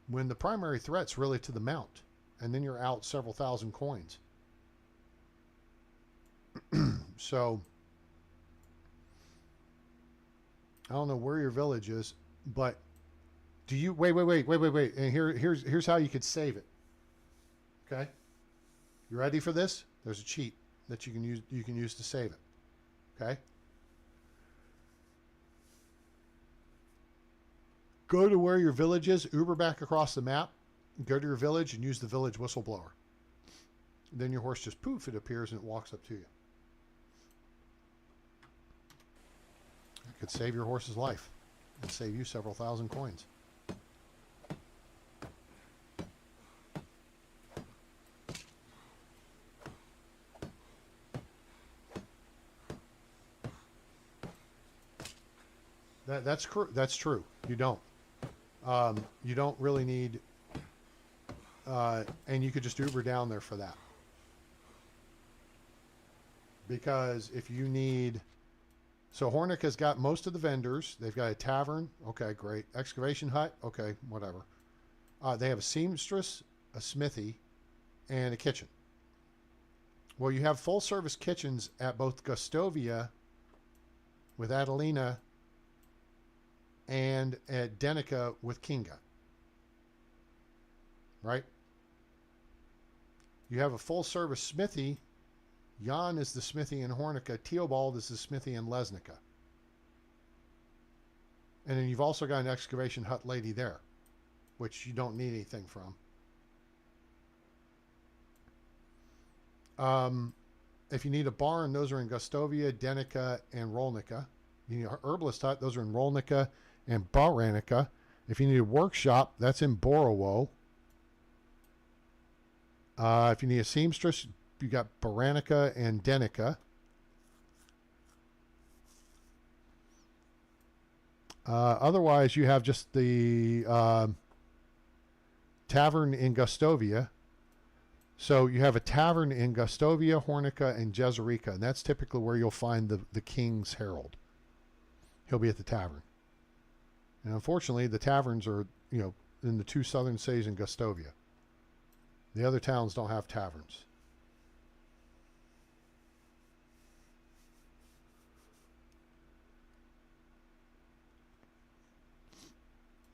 when the primary threat's really to the mount, and then you're out several thousand coins. So I don't know where your village is, but do you wait. And here's how you could save it. Okay? You ready for this? There's a cheat that you can use to save it. Okay? Go to where your village is, Uber back across the map, go to your village and use the village whistleblower. Then your horse just poof, it appears and it walks up to you. It could save your horse's life and save you several thousand coins. That's true. You don't. You don't really need, and you could just Uber down there for that. Because if you need, so Hornica's got most of the vendors. They've got a tavern. Okay, great. Excavation hut. Okay, whatever. They have a seamstress, a smithy, and a kitchen. Well, you have full service kitchens at both Gustovia with Adelina and at Denica with Kinga. Right? You have a full service smithy. Jan is the smithy in Hornica. Teobald is the smithy in Lesnica. And then you've also got an excavation hut lady there, which you don't need anything from. If you need a barn, those are in Gustovia, Denica, and Rolnica. You need an herbalist hut, those are in Rolnica and Baranica. If you need a workshop, that's in Borowo. If you need a seamstress, you got Baranica and Denica. Otherwise, you have just the tavern in Gustovia. So you have a tavern in Gustovia, Hornica, and Jezerica, and that's typically where you'll find the King's Herald. He'll be at the tavern. And unfortunately, the taverns are, in the 2 southern cities in Gustovia. The other towns don't have taverns.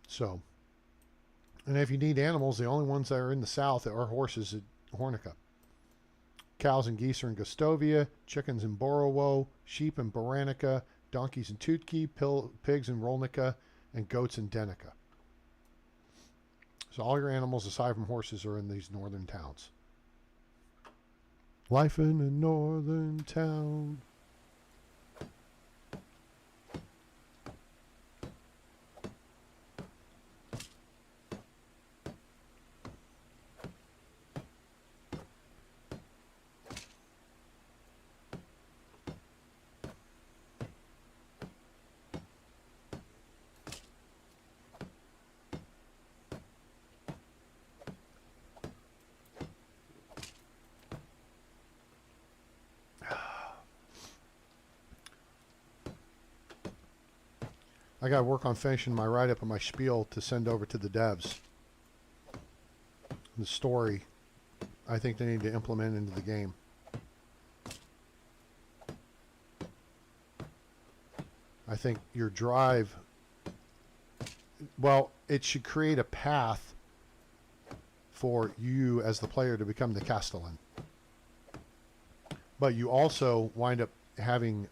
So, and if you need animals, the only ones that are in the south are horses at Hornica. Cows and geese are in Gustovia, chickens in Borowo, sheep in Baranica, donkeys in Tutki, pigs in Rolnica, and goats in Denica. So all your animals, aside from horses, are in these northern towns. Life in a northern town. I got to work on finishing my write-up and my spiel to send over to the devs. The story I think they need to implement into the game. I think your drive, well, it should create a path for you as the player to become the Castellan. But you also wind up having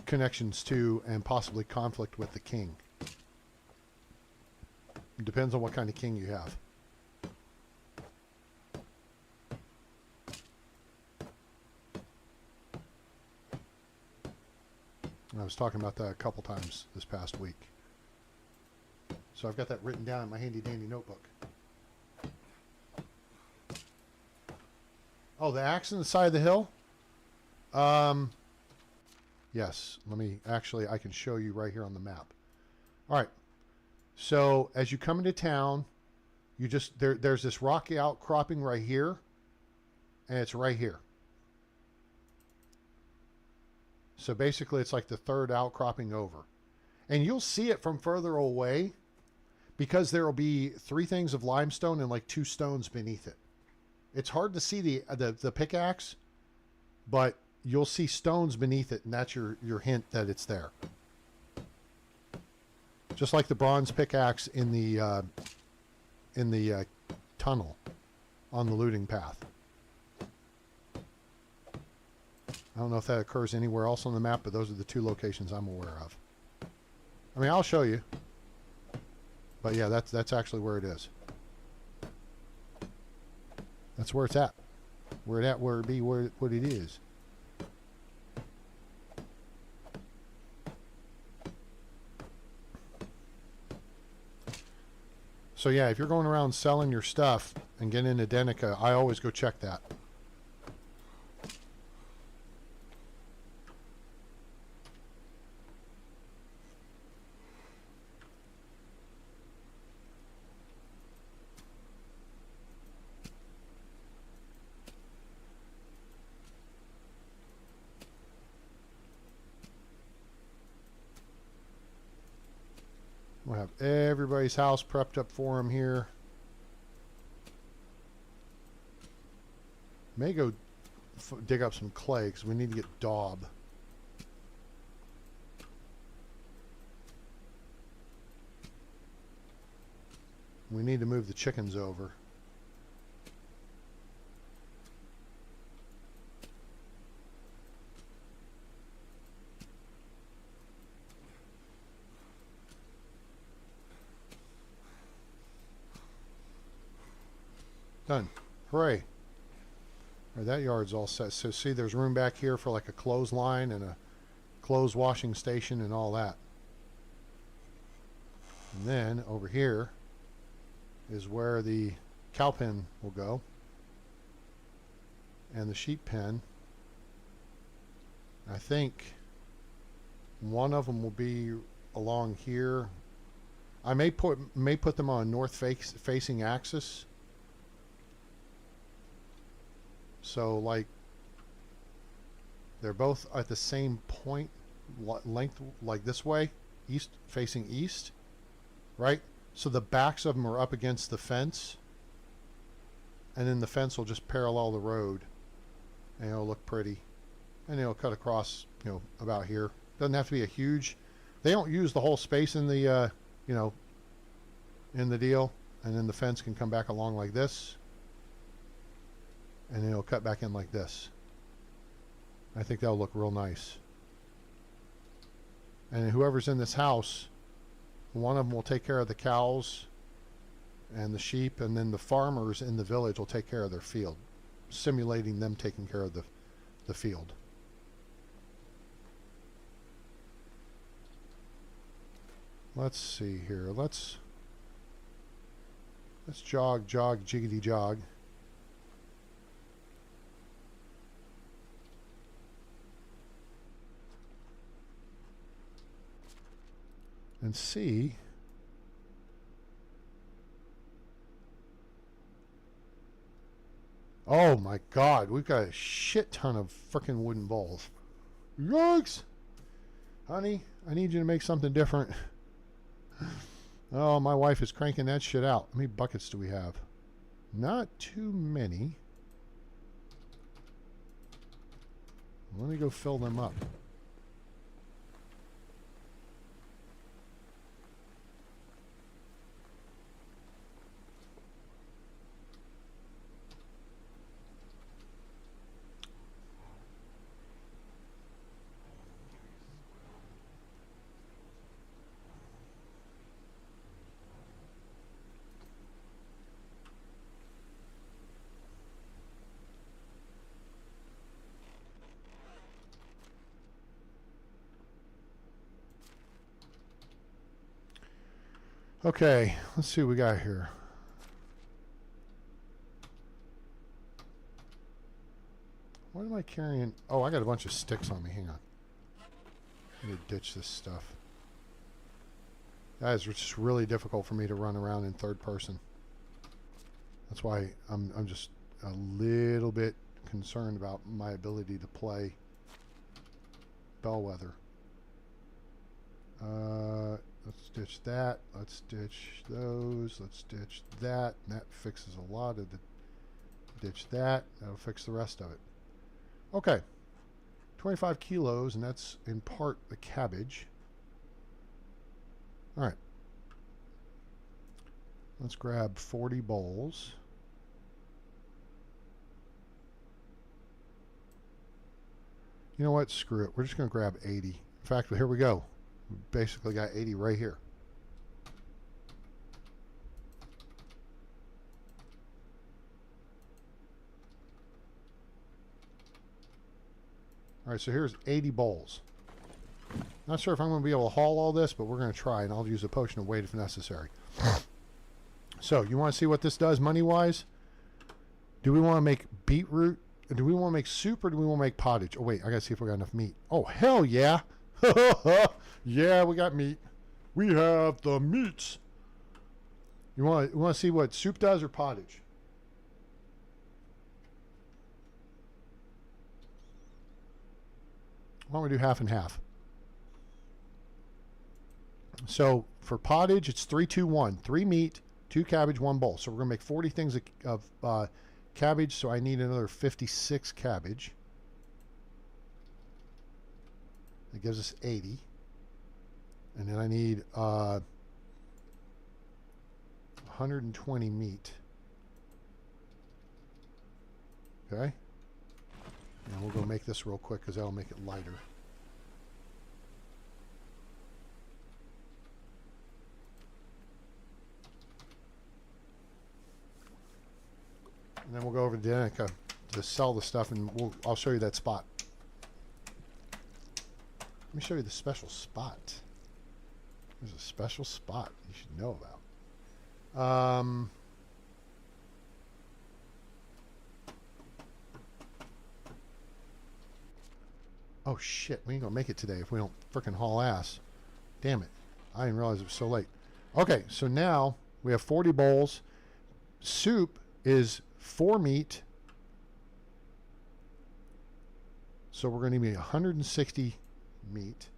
connections to and possibly conflict with the king. It depends on what kind of king you have. I was talking about that a couple times this past week. So I've got that written down in my handy dandy notebook. Oh, the axe on the side of the hill? Yes. Let me, actually, I can show you right here on the map. All right. So as you come into town, you just, there's this rocky outcropping right here, and it's right here. So basically it's like the third outcropping over. And you'll see it from further away because there will be 3 things of limestone and like 2 stones beneath it. It's hard to see the pickaxe, but you'll see stones beneath it, and that's your hint that it's there. Just like the bronze pickaxe in the tunnel on the looting path. I don't know if that occurs anywhere else on the map, but those are the 2 locations I'm aware of. I mean, I'll show you. But yeah, that's actually where it is. That's where it's at. Where it be, what it is. So yeah, if you're going around selling your stuff and getting into Denica, I always go check that. We'll have everybody's house prepped up for them here. May go dig up some clay because we need to get daub. We need to move the chickens over. Done. Hooray. All right, that yard's all set. So see, there's room back here for like a clothesline and a clothes washing station and all that. And then over here is where the cow pen will go. And the sheep pen. I think one of them will be along here. I may put them on a north facing axis. So like they're both at the same point length, like this way, east facing east, right? So the backs of them are up against the fence, and then the fence will just parallel the road, and it'll look pretty, and it'll cut across, you know, about here. Doesn't have to be a huge. They don't use the whole space in the you know, in the deal, and then the fence can come back along like this. And then it'll cut back in like this. I think that'll look real nice. And whoever's in this house, one of them will take care of the cows and the sheep, and then the farmers in the village will take care of their field, simulating them taking care of the field. Let's see here. Let's jog, jiggity jog. And see oh my god, we've got a shit ton of frickin' wooden bowls. Yikes! Honey, I need you to make something different. Oh, my wife is cranking that shit out. How many buckets do we have? Not too many. Let me go fill them up. Okay, let's see what we got here. What am I carrying? Oh, I got a bunch of sticks on me. Hang on. I need to ditch this stuff. That is just really difficult for me to run around in third person. That's why I'm just a little bit concerned about my ability to play Bellwether. Let's ditch that. Let's ditch those. Let's ditch that. And that fixes a lot of the... Ditch that. That'll fix the rest of it. Okay. 25 kilos, and that's in part the cabbage. All right. Let's grab 40 bowls. You know what? Screw it. We're just going to grab 80. In fact, here we go. We basically got 80 right here. All right, so here's 80 bowls. Not sure if I'm going to be able to haul all this, but we're going to try, and I'll use a potion of weight if necessary. So, you want to see what this does money-wise? Do we want to make beetroot? Do we want to make soup, or do we want to make pottage? Oh, wait, I got to see if we got enough meat. Oh, hell yeah. Yeah, we got meat. We have the meats. You want to see what soup does or pottage? Why don't we do half and half? So for pottage, it's 3, 2, 1. 3 meat, 2 cabbage, 1 bowl. So we're going to make 40 things of cabbage, so I need another 56 cabbage. That gives us 80. And then I need 120 meat. Okay. And we'll go make this real quick because that'll make it lighter. And then we'll go over to Danica to sell the stuff, and I'll show you that spot. Let me show you the special spot. There's a special spot you should know about. Oh shit, we ain't gonna make it today if we don't frickin' haul ass. Damn it. I didn't realize it was so late. Okay, so now we have 40 bowls. Soup is 4 meat. So we're gonna need 160 meat.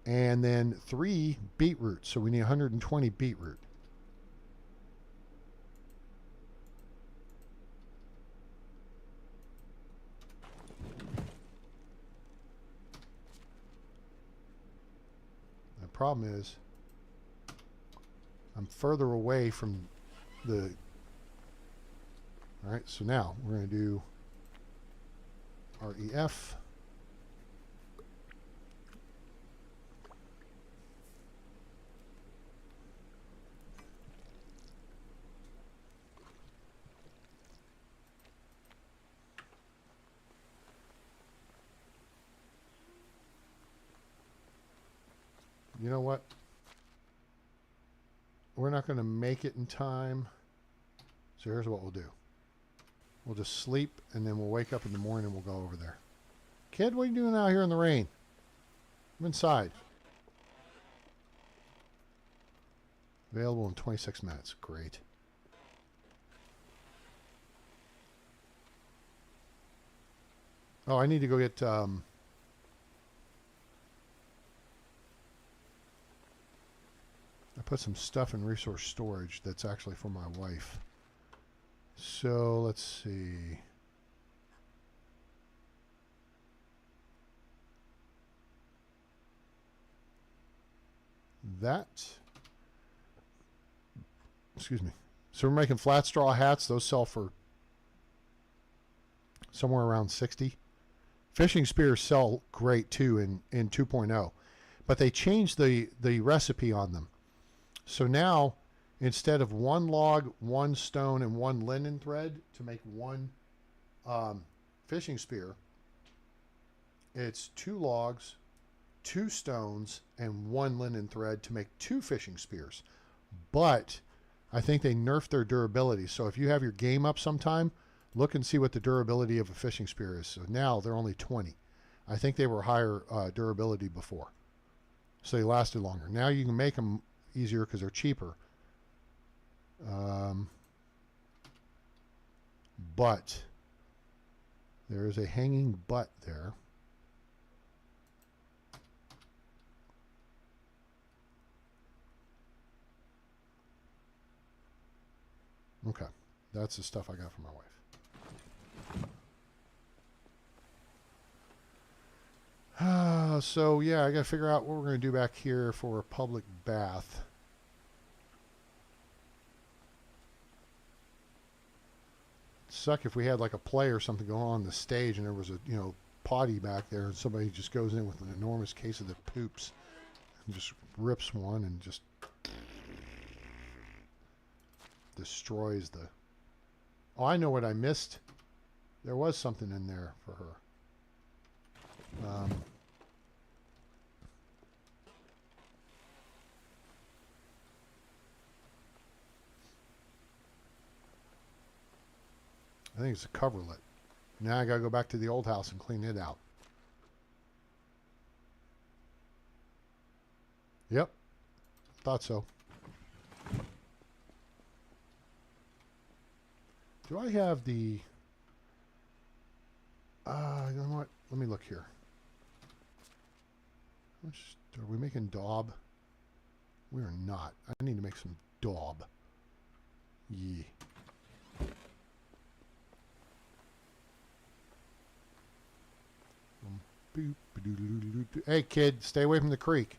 And then 3 beetroot. So we need 120 beetroot. The problem is I'm further away from the... All right, so now we're going to do REF. You know what? We're not going to make it in time. So here's what we'll do. We'll just sleep, and then we'll wake up in the morning and we'll go over there. Kid, what are you doing out here in the rain? I'm inside. Available in 26 minutes. Great. Oh, I need to go get... put some stuff in resource storage that's actually for my wife. So let's see. Excuse me. So we're making flat straw hats. Those sell for somewhere around 60. Fishing spears sell great too in 2.0. But they changed the recipe on them. So now, instead of one log, one stone, and one linen thread to make one fishing spear, it's 2 logs, 2 stones, and 1 linen thread to make 2 fishing spears. But I think they nerfed their durability. So if you have your game up sometime, look and see what the durability of a fishing spear is. So now they're only 20. I think they were higher durability before. So they lasted longer. Now you can make them easier because they're cheaper. But there is a hanging but there. Okay, that's the stuff I got from my wife. So yeah, I got to figure out what we're going to do back here for a public bath. Suck if we had like a play or something going on the stage and there was a, potty back there and somebody just goes in with an enormous case of the poops and just rips one and just destroys the... Oh, I know what I missed. There was something in there for her. I think it's a coverlet. Now I gotta go back to the old house and clean it out. Yep. Thought so. Do I have the... you know what? Let me look here. Are we making daub? We are not. I need to make some daub. Yeah. Hey, kid, stay away from the creek.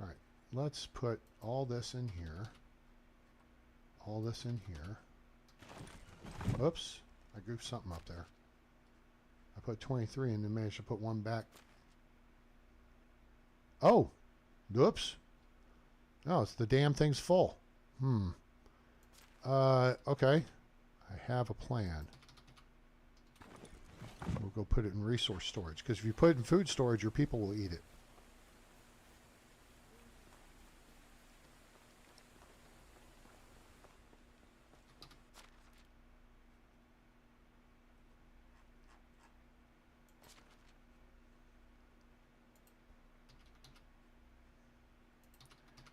All right, let's put all this in here. All this in here. Oops, I goofed something up there. I put 23 and then managed to put one back. Oh, oops. No, it's the damn thing's full. Okay. I have a plan. We'll go put it in resource storage, because if you put it in food storage, your people will eat it.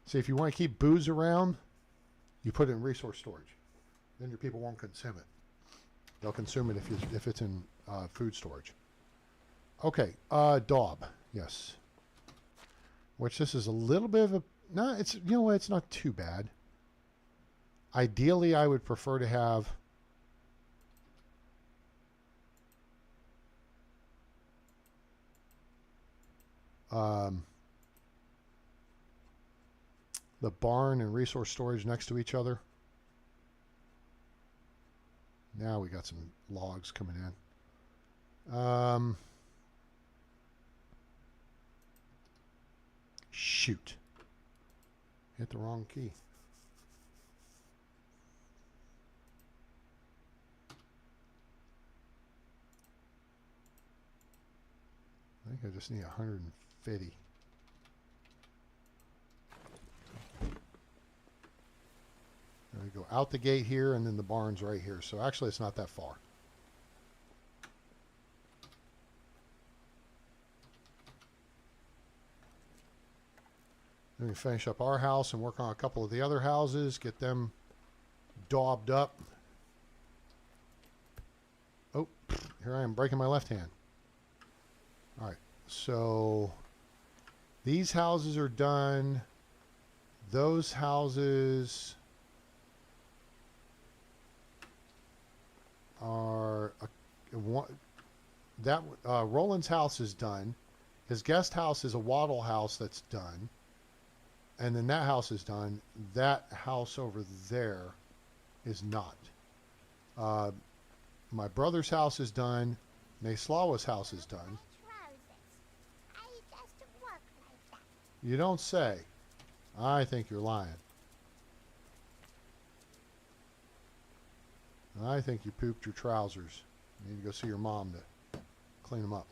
See, if you want to keep booze around, you put it in resource storage. Then your people won't consume it. They'll consume it if it's in food storage. Okay, daub, yes. Which this is a little bit of a... No, it's, you know what, it's not too bad. Ideally, I would prefer to have... the barn and resource storage next to each other. Now we got some logs coming in. Shoot. Hit the wrong key. I think I just need 150. There we go. Out the gate here, and then the barn's right here. So actually, it's not that far. Then we finish up our house and work on a couple of the other houses, get them daubed up. Oh, here I am breaking my left hand. All right, so these houses are done. Those houses are Roland's house is done. His guest house is a wattle house that's done, and then that house is done. That house over there is not. My brother's house is done. Neslawa's house is done. You don't say. I think you're lying. I think you pooped your trousers. You need to go see your mom to clean them up.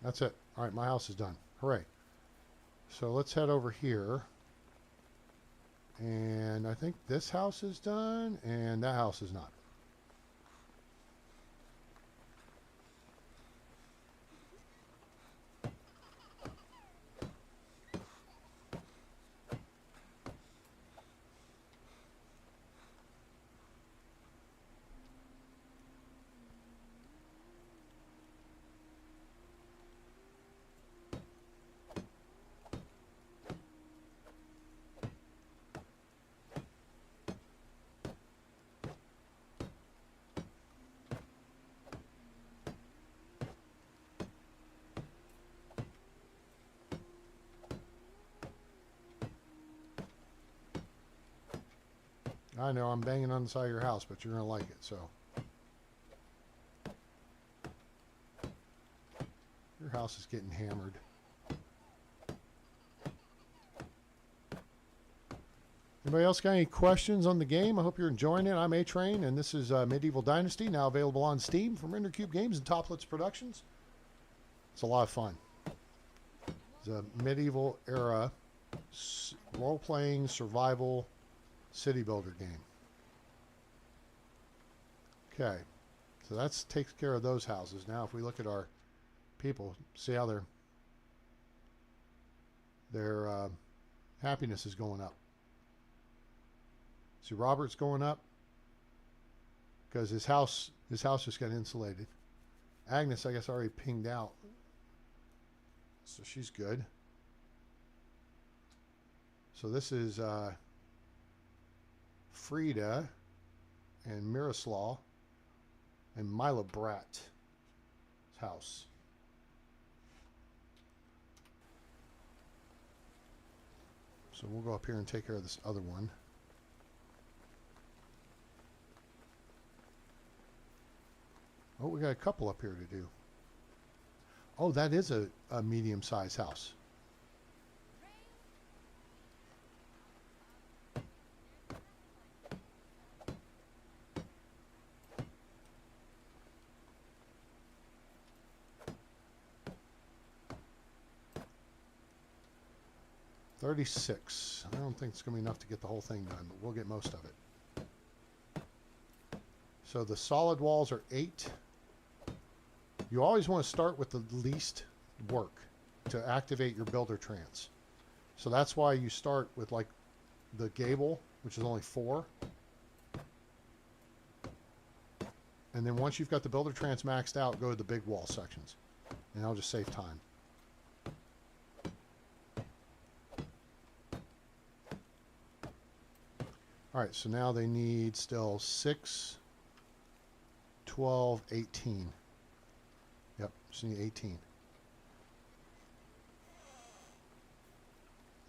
That's it. All right, my house is done. Hooray. So let's head over here. And I think this house is done, and that house is not. I know I'm banging on the side of your house, but you're going to like it, so. Your house is getting hammered. Anybody else got any questions on the game? I hope you're enjoying it. I'm A-Train, and this is Medieval Dynasty, now available on Steam from RenderCube Games and Toplets Productions. It's a lot of fun. It's a medieval era role-playing survival city builder game. Okay, so that takes care of those houses. Now if we look at our people, see how their happiness is going up. See, Robert's going up because his house just got insulated. Agnes, I guess, already pinged out, so she's good. So this is Frida and Miroslav and Mila Brat's house. So we'll go up here and take care of this other one. Oh, we got a couple up here to do. Oh, that is a medium-sized house. $36. I don't think it's going to be enough to get the whole thing done, but we'll get most of it. So the solid walls are 8. You always want to start with the least work to activate your builder trance. So that's why you start with like the gable, which is only 4. And then once you've got the builder trance maxed out, go to the big wall sections. And that'll just save time. All right, so now they need still 6, 12, 18. Yep, just need 18.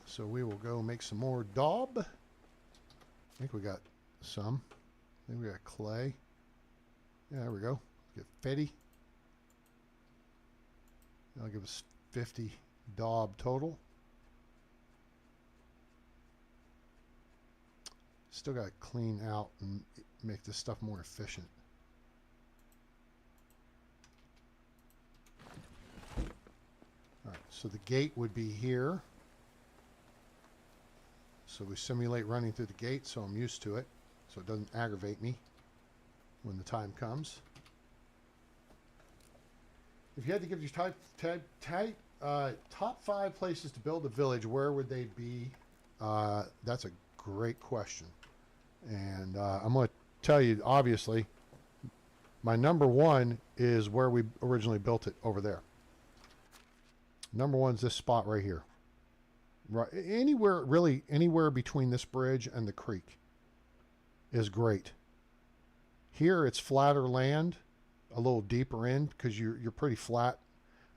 So we will go make some more daub. I think we got some. I think we got clay. Yeah, there we go. Get Fetty. That'll give us 50 daub total. Still got to clean out and make this stuff more efficient. All right, so the gate would be here. So we simulate running through the gate, so I'm used to it, so it doesn't aggravate me when the time comes. If you had to give your top 5 places to build a village, where would they be? That's a great question. And I'm going to tell you, obviously, my number 1 is where we originally built it over there. Number 1 is this spot right here. Right, anywhere between this bridge and the creek is great. Here it's flatter land, a little deeper in because you're pretty flat.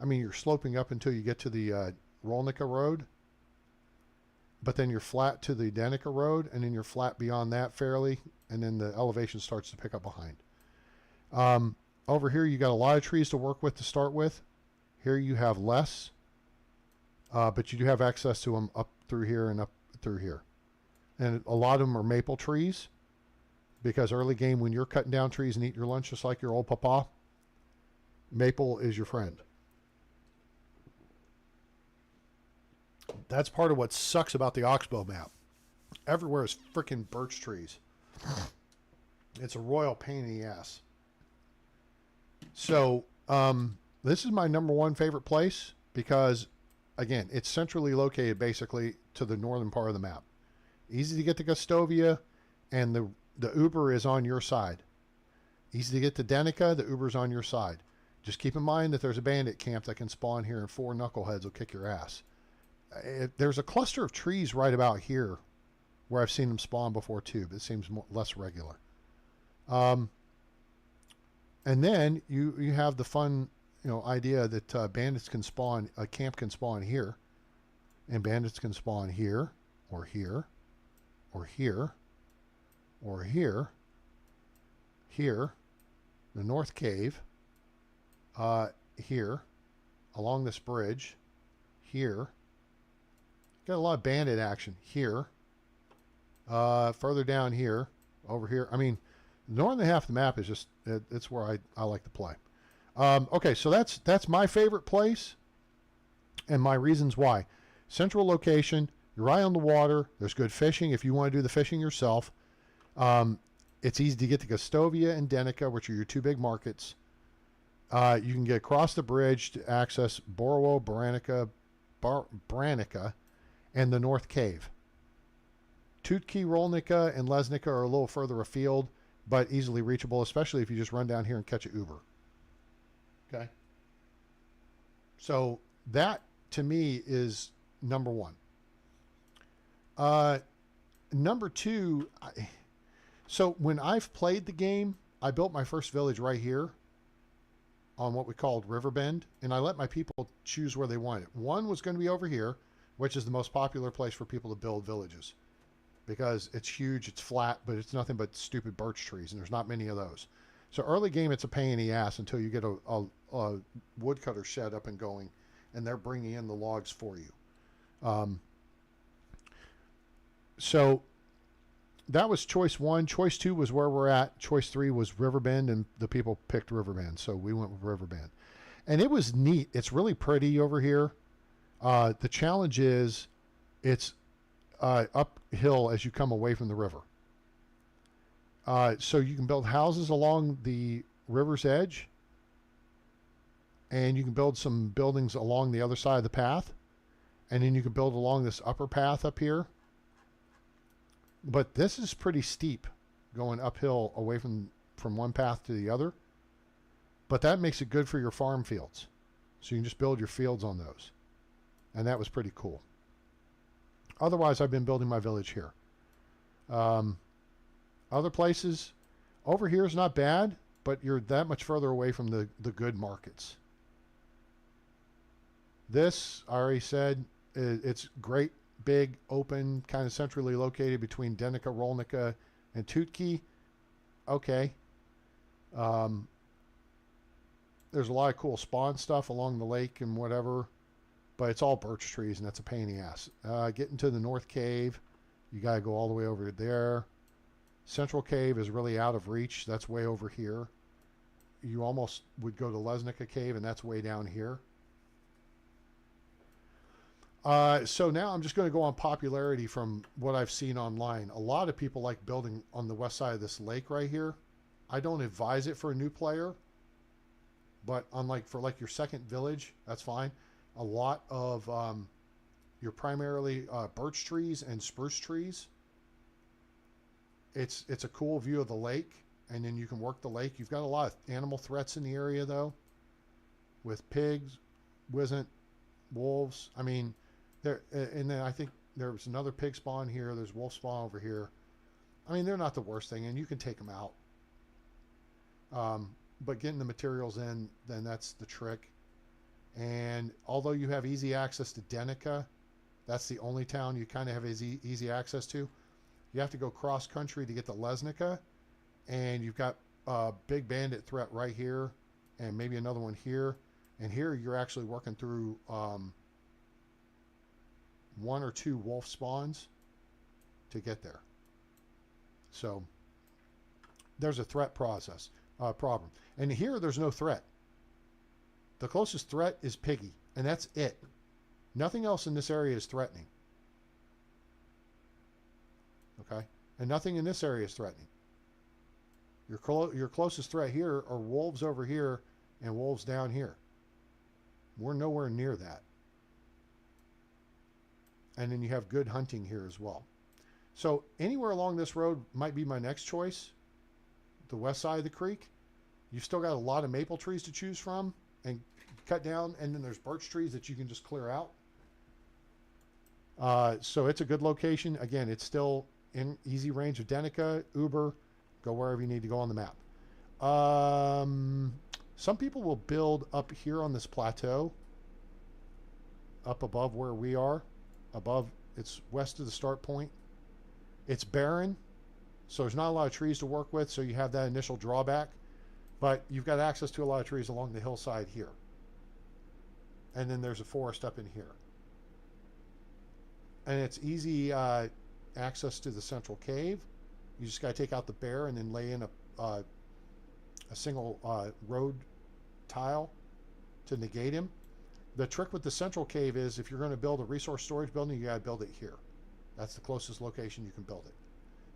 I mean, you're sloping up until you get to the Rolnica Road, but then you're flat to the Danica Road, and then you're flat beyond that fairly, and then the elevation starts to pick up behind. Over here you got a lot of trees to work with to start with. Here you have less. But you do have access to them up through here and up through here. And a lot of them are maple trees because early game when you're cutting down trees and eating your lunch just like your old papa, maple is your friend. That's part of what sucks about the Oxbow map. Everywhere is freaking birch trees. It's a royal pain in the ass. So this is my number 1 favorite place because again, it's centrally located basically to the northern part of the map. Easy to get to Gustovia, and the Uber is on your side. Easy to get to Danica, the Uber's on your side. Just keep in mind that there's a bandit camp that can spawn here, and 4 knuckleheads will kick your ass. There's a cluster of trees right about here where I've seen them spawn before too, but it seems less regular. And then you have the fun idea that bandits can spawn, a camp can spawn here, and bandits can spawn here, or here, or here, or here, here, the North Cave, here, along this bridge, here. Got a lot of bandit action here, further down here, over here. I mean, the northern half of the map is just, it's where I like to play. Okay, so that's my favorite place and my reasons why. Central location, you're right on the water. There's good fishing if you want to do the fishing yourself. It's easy to get to Gustovia and Danica, which are your 2 big markets. You can get across the bridge to access Borowo, Branica, and the North Cave. Tutki, Rolnica, and Lesnica are a little further afield, but easily reachable, especially if you just run down here and catch an Uber. Okay. So that to me is number 1. Number 2, so when I've played the game, I built my first village right here on what we called Riverbend, and I let my people choose where they wanted. One was going to be over here, which is the most popular place for people to build villages because it's huge, it's flat, but it's nothing but stupid birch trees, and there's not many of those. So early game, it's a pain in the ass until you get a woodcutter shed up and going, and they're bringing in the logs for you. So that was choice 1. Choice 2 was where we're at. Choice 3 was Riverbend, and the people picked Riverbend, so we went with Riverbend. And it was neat. It's really pretty over here. The challenge is it's uphill as you come away from the river. So you can build houses along the river's edge, and you can build some buildings along the other side of the path, and then you can build along this upper path up here. But this is pretty steep going uphill away from one path to the other, but that makes it good for your farm fields. So you can just build your fields on those, and that was pretty cool. Otherwise, I've been building my village here. Other places, over here is not bad, but you're that much further away from the good markets. This, I already said, it's great, big, open, kind of centrally located between Danica, Rolnica, and Tutki. Okay. There's a lot of cool spawn stuff along the lake and whatever, but it's all birch trees, and that's a pain in the ass. Getting to the North Cave, you got to go all the way over there. Central Cave is really out of reach. That's way over here. You almost would go to Lesnica Cave, and that's way down here. So now I'm just going to go on popularity from what I've seen online. A lot of people like building on the west side of this lake right here. I don't advise it for a new player, but unlike for like your second village, that's fine. A lot of your primarily birch trees and spruce trees. It's a cool view of the lake, and then you can work the lake. You've got a lot of animal threats in the area though, with pigs, wisent, wolves. I mean, there, and then I think there's another pig spawn here. There's wolf spawn over here. I mean, they're not the worst thing, and you can take them out. But getting the materials in, then that's the trick. And although you have easy access to Denica, that's the only town you kind of have easy access to. You have to go cross country to get to Lesnica, and you've got a big bandit threat right here, and maybe another one here. And here you're actually working through one or two wolf spawns to get there. So there's a threat problem. And here there's no threat. The closest threat is Piggy, and that's it. Nothing else in this area is threatening. Okay? And nothing in this area is threatening. Your closest threat here are wolves over here and wolves down here. We're nowhere near that. And then you have good hunting here as well. So anywhere along this road might be my next choice. The west side of the creek. You've still got a lot of maple trees to choose from and cut down, and then there's birch trees that you can just clear out. So it's a good location. Again, it's still in easy range of Denica, Uber, go wherever you need to go on the map. Some people will build up here on this plateau, up above where we are. Above, it's west of the start point. It's barren, so there's not a lot of trees to work with, so you have that initial drawback. But you've got access to a lot of trees along the hillside here. And then there's a forest up in here. And it's easy access to the central cave. You just got to take out the bear and then lay in a single road tile to negate him. The trick with the central cave is if you're going to build a resource storage building, you got to build it here. That's the closest location you can build it.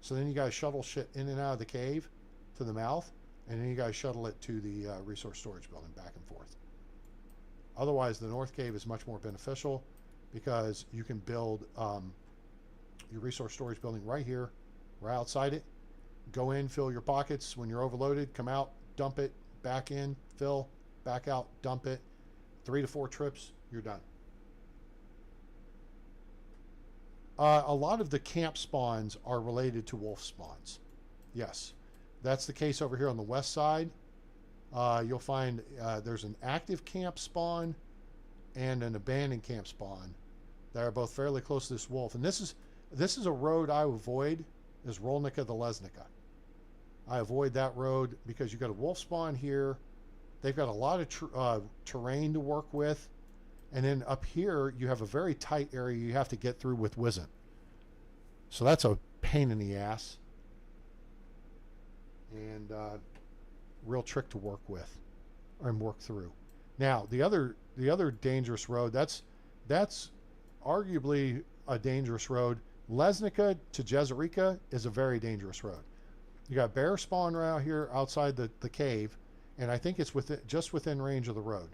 So then you got to shuttle shit in and out of the cave to the mouth, and then you got to shuttle it to the resource storage building back and forth. Otherwise, the north cave is much more beneficial because you can build your resource storage building right here, right outside it. Go in, fill your pockets. When you're overloaded, come out, dump it, back in, fill, back out, dump it. 3 to 4 trips, you're done. A lot of the camp spawns are related to wolf spawns. Yes, that's the case over here on the west side. You'll find there's an active camp spawn and an abandoned camp spawn that are both fairly close to this wolf. And this is a road I avoid, is Rolnica the Lesnica. I avoid that road because you've got a wolf spawn here. They've got a lot of terrain to work with. And then up here, you have a very tight area you have to get through with Wisent. So that's a pain in the ass. And real trick to work with and work through. Now, the other dangerous road, that's arguably a dangerous road. Lesnica to Jezerika is a very dangerous road. You got bear spawn right out here outside the cave, and I think it's just within range of the road.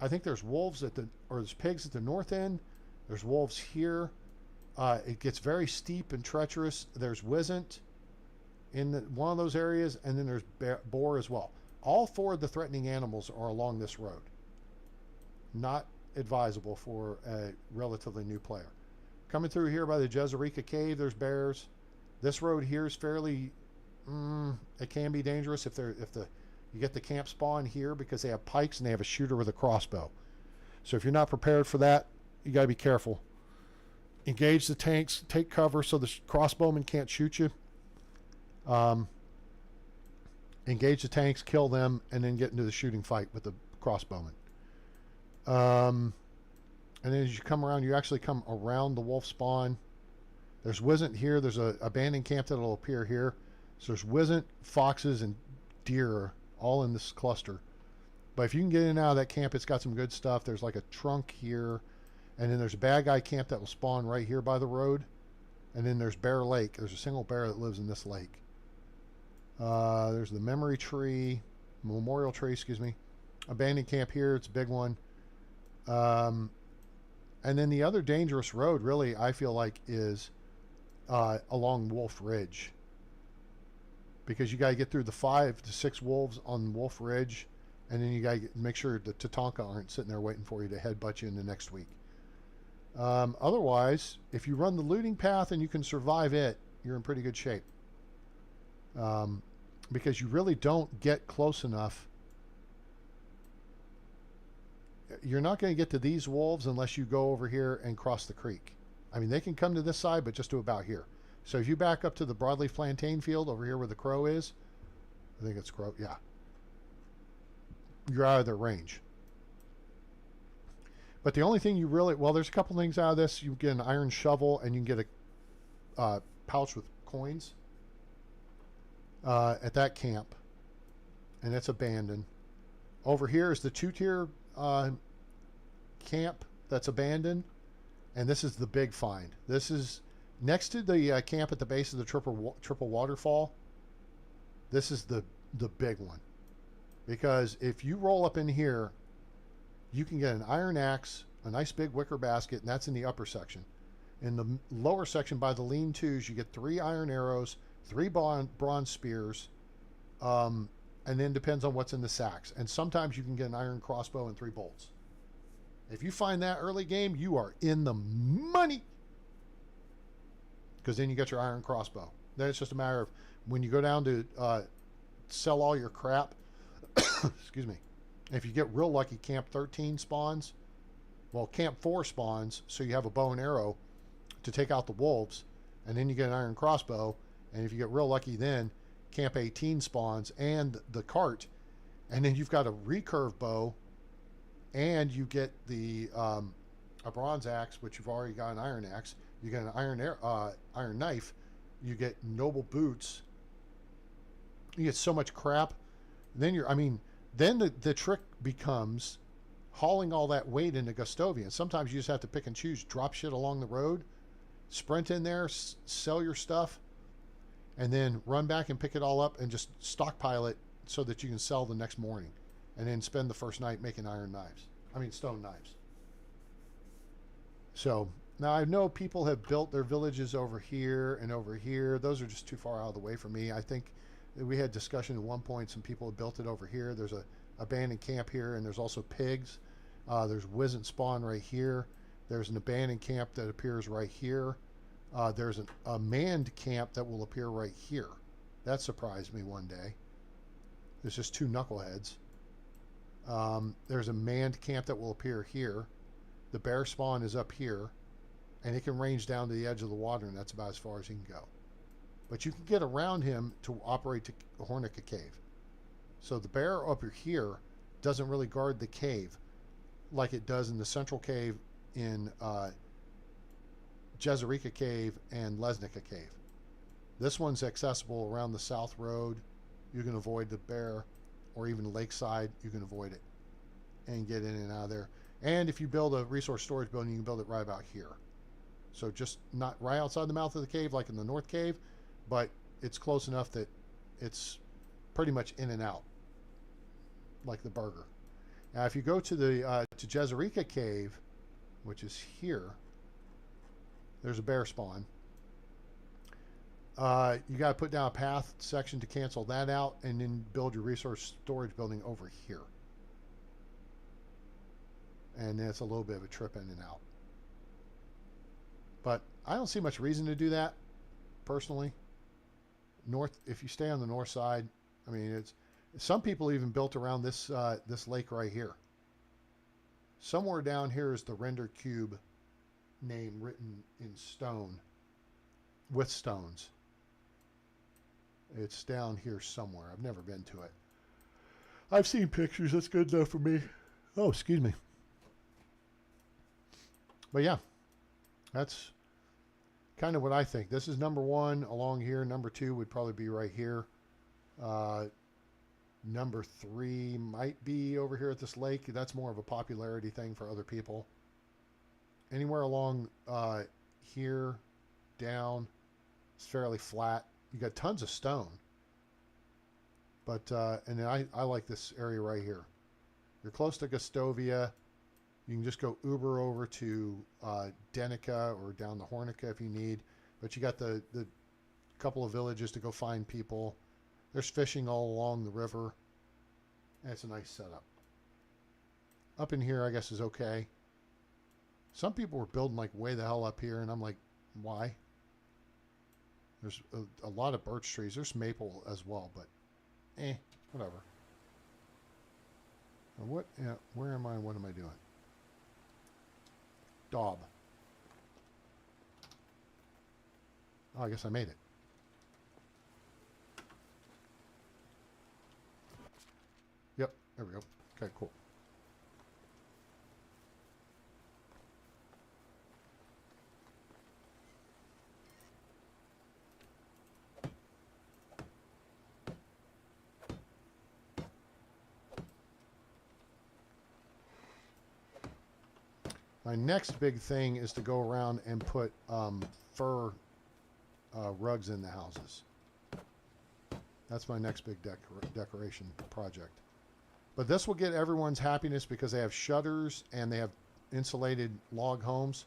I think there's wolves there's pigs at the north end. There's wolves here. It gets very steep and treacherous. There's Wisent in one of those areas, and then there's boar as well. All 4 of the threatening animals are along this road. Not advisable for a relatively new player. Coming through here by the Jezerika Cave, there's bears. This road here is fairly, it can be dangerous if you get the camp spawn here because they have pikes and they have a shooter with a crossbow. So if you're not prepared for that, you got to be careful. Engage the tanks, take cover so the crossbowmen can't shoot you. Engage the tanks, kill them, and then get into the shooting fight with the crossbowmen. And then as you come around, you actually come around the wolf spawn There's wisn't here. There's a abandoned camp that'll appear here. So there's wisent, foxes, and deer all in this cluster. But if you can get in and out of that camp, it's got some good stuff. There's like a trunk here. And then there's a bad guy camp that will spawn right here by the road. And then there's Bear Lake. There's a single bear that lives in this lake. There's the memory tree, memorial tree, excuse me. Abandoned camp here. It's a big one. And then the other dangerous road, really, I feel like, is along Wolf Ridge. Because you got to get through the 5 to 6 wolves on Wolf Ridge. And then you got to make sure the Tatanka aren't sitting there waiting for you to headbutt you in the next week. Otherwise, if you run the looting path and you can survive it, you're in pretty good shape. Because you really don't get close enough. You're not going to get to these wolves unless you go over here and cross the creek. I mean, they can come to this side, but just to about here. So if you back up to the broadleaf plantain field over here where the crow is, I think it's crow, yeah. You're out of their range. But the only thing you really, well, there's a couple things out of this. You get an iron shovel and you can get a pouch with coins at that camp. And it's abandoned. Over here is the 2-tier camp that's abandoned. And this is the big find. This is next to the camp at the base of the triple waterfall. This is the big one. Because if you roll up in here, you can get an iron axe, a nice big wicker basket, and that's in the upper section. In the lower section by the lean-tos, you get 3 iron arrows, 3 bronze spears, and then depends on what's in the sacks. And sometimes you can get an iron crossbow and 3 bolts. If you find that early game, you are in the money. Because then you get your iron crossbow. Then it's just a matter of when you go down to sell all your crap, excuse me, if you get real lucky, Camp 13 spawns. Well, Camp 4 spawns, so you have a bow and arrow to take out the wolves, and then you get an iron crossbow. And if you get real lucky, then Camp 18 spawns and the cart, and then you've got a recurve bow, and you get the a bronze axe, which you've already got an iron axe. You get an iron knife. You get noble boots. You get so much crap. Then then the trick becomes hauling all that weight into Gustovian. Sometimes you just have to pick and choose, drop shit along the road, sprint in there, sell your stuff, and then run back and pick it all up and just stockpile it so that you can sell the next morning, and then spend the first night making stone knives. So now I know people have built their villages over here and over here. Those are just too far out of the way for me. I think we had discussion at one point. Some people have built it over here. There's a abandoned camp here, and there's also pigs. There's wisent spawn right here. There's an abandoned camp that appears right here. There's a manned camp that will appear right here. That surprised me one day. There's just 2 knuckleheads. There's a manned camp that will appear here. The bear spawn is up here, and it can range down to the edge of the water, and that's about as far as he can go. But you can get around him to operate to Hornica Cave. So the bear up here doesn't really guard the cave like it does in the central cave in Jezerika Cave and Lesnica Cave. This one's accessible around the south road. You can avoid the bear, or even lakeside, you can avoid it and get in and out of there. And if you build a resource storage building, you can build it right about here. So just not right outside the mouth of the cave like in the north cave, but it's close enough that it's pretty much in and out like the burger. Now if you go to the to Jezerika Cave, which is here, there's a bear spawn. You got to put down a path section to cancel that out, and then build your resource storage building over here. And it's a little bit of a trip in and out. But I don't see much reason to do that, personally. If you stay on the north side, I mean, it's some people even built around this this lake right here. Somewhere down here is the render cube name written in stone with stones. It's down here somewhere. I've never been to it. I've seen pictures. That's good enough for me. Oh, excuse me. But yeah, that's kind of what I think. This is number 1 along here. Number 2 would probably be right here. Number 3 might be over here at this lake. That's more of a popularity thing for other people. Anywhere along here, down, it's fairly flat. You got tons of stone. But, and then I like this area right here. You're close to Gustovia. You can just go Uber over to Denica or down to Hornica if you need. But you got the couple of villages to go find people. There's fishing all along the river. And it's a nice setup. Up in here, I guess, is okay. Some people were building like way the hell up here, and I'm like, why? There's a lot of birch trees. There's maple as well, but whatever. What? Where am I? What am I doing? Daub. Oh, I guess I made it. Yep, there we go. Okay, cool. My next big thing is to go around and put fur rugs in the houses. That's my next big decoration project. But this will get everyone's happiness because they have shutters and they have insulated log homes.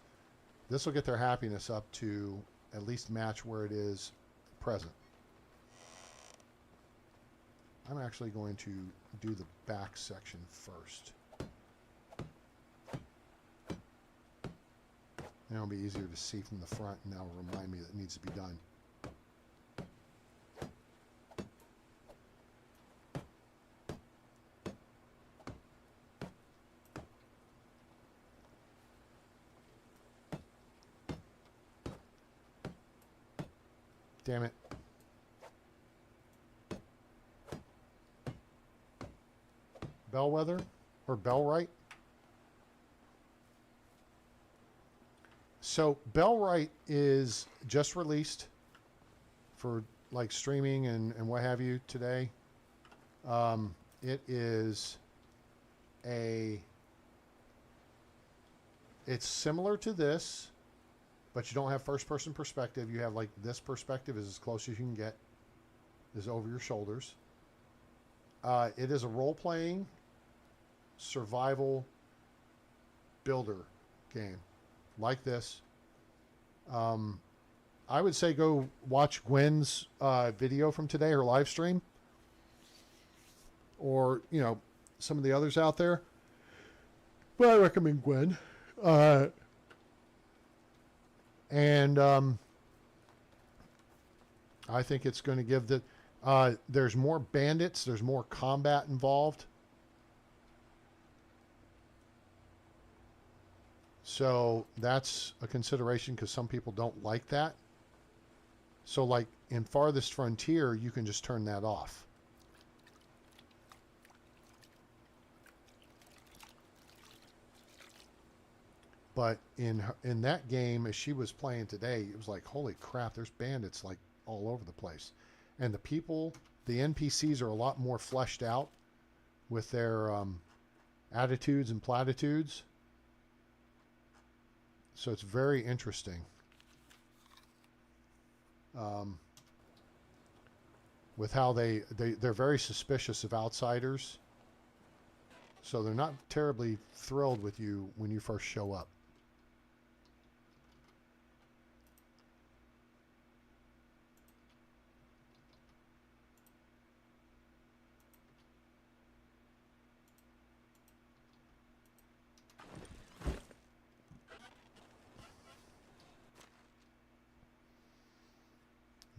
This will get their happiness up to at least match where it is present. I'm actually going to do the back section first. And it'll be easier to see from the front, and that'll remind me that it needs to be done. Damn it. Bellwether or Bellwright? So Bellwright is just released for like streaming and what have you today. It is it's similar to this, but you don't have first person perspective. You have like this perspective is as close as you can get, is over your shoulders. It is a role-playing survival builder game like this. I would say go watch Gwen's video from today, her live stream, or some of the others out there. But I recommend Gwen. And I think it's going to give the there's more bandits, there's more combat involved. So that's a consideration because some people don't like that. So like in Farthest Frontier, you can just turn that off. But in that game, as she was playing today, it was like, holy crap, there's bandits like all over the place. And the people, the NPCs are a lot more fleshed out with their attitudes and platitudes. So it's very interesting. With how they're very suspicious of outsiders. So they're not terribly thrilled with you when you first show up.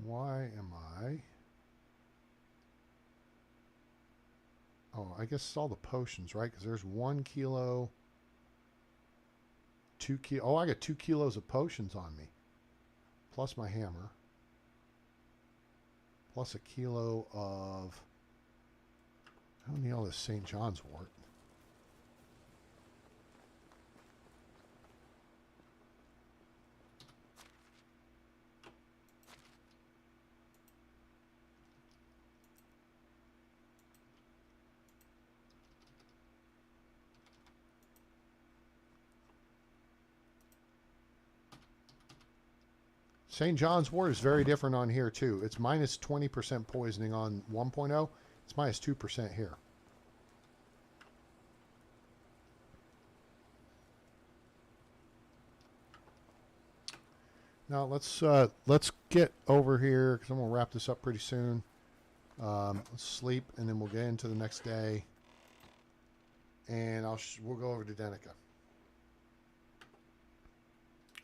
Why am I? Oh, I guess it's all the potions, right? Because there's 1 kilo, 2 kilo. Oh, I got 2 kilos of potions on me. Plus my hammer. Plus a kilo of... I don't need all this St. John's wort. St. John's wort is very different on here too. It's minus 20% poisoning on 1.0. It's minus 2% here. Now let's get over here because I'm gonna wrap this up pretty soon. Let's sleep and then we'll get into the next day. And we'll go over to Denica.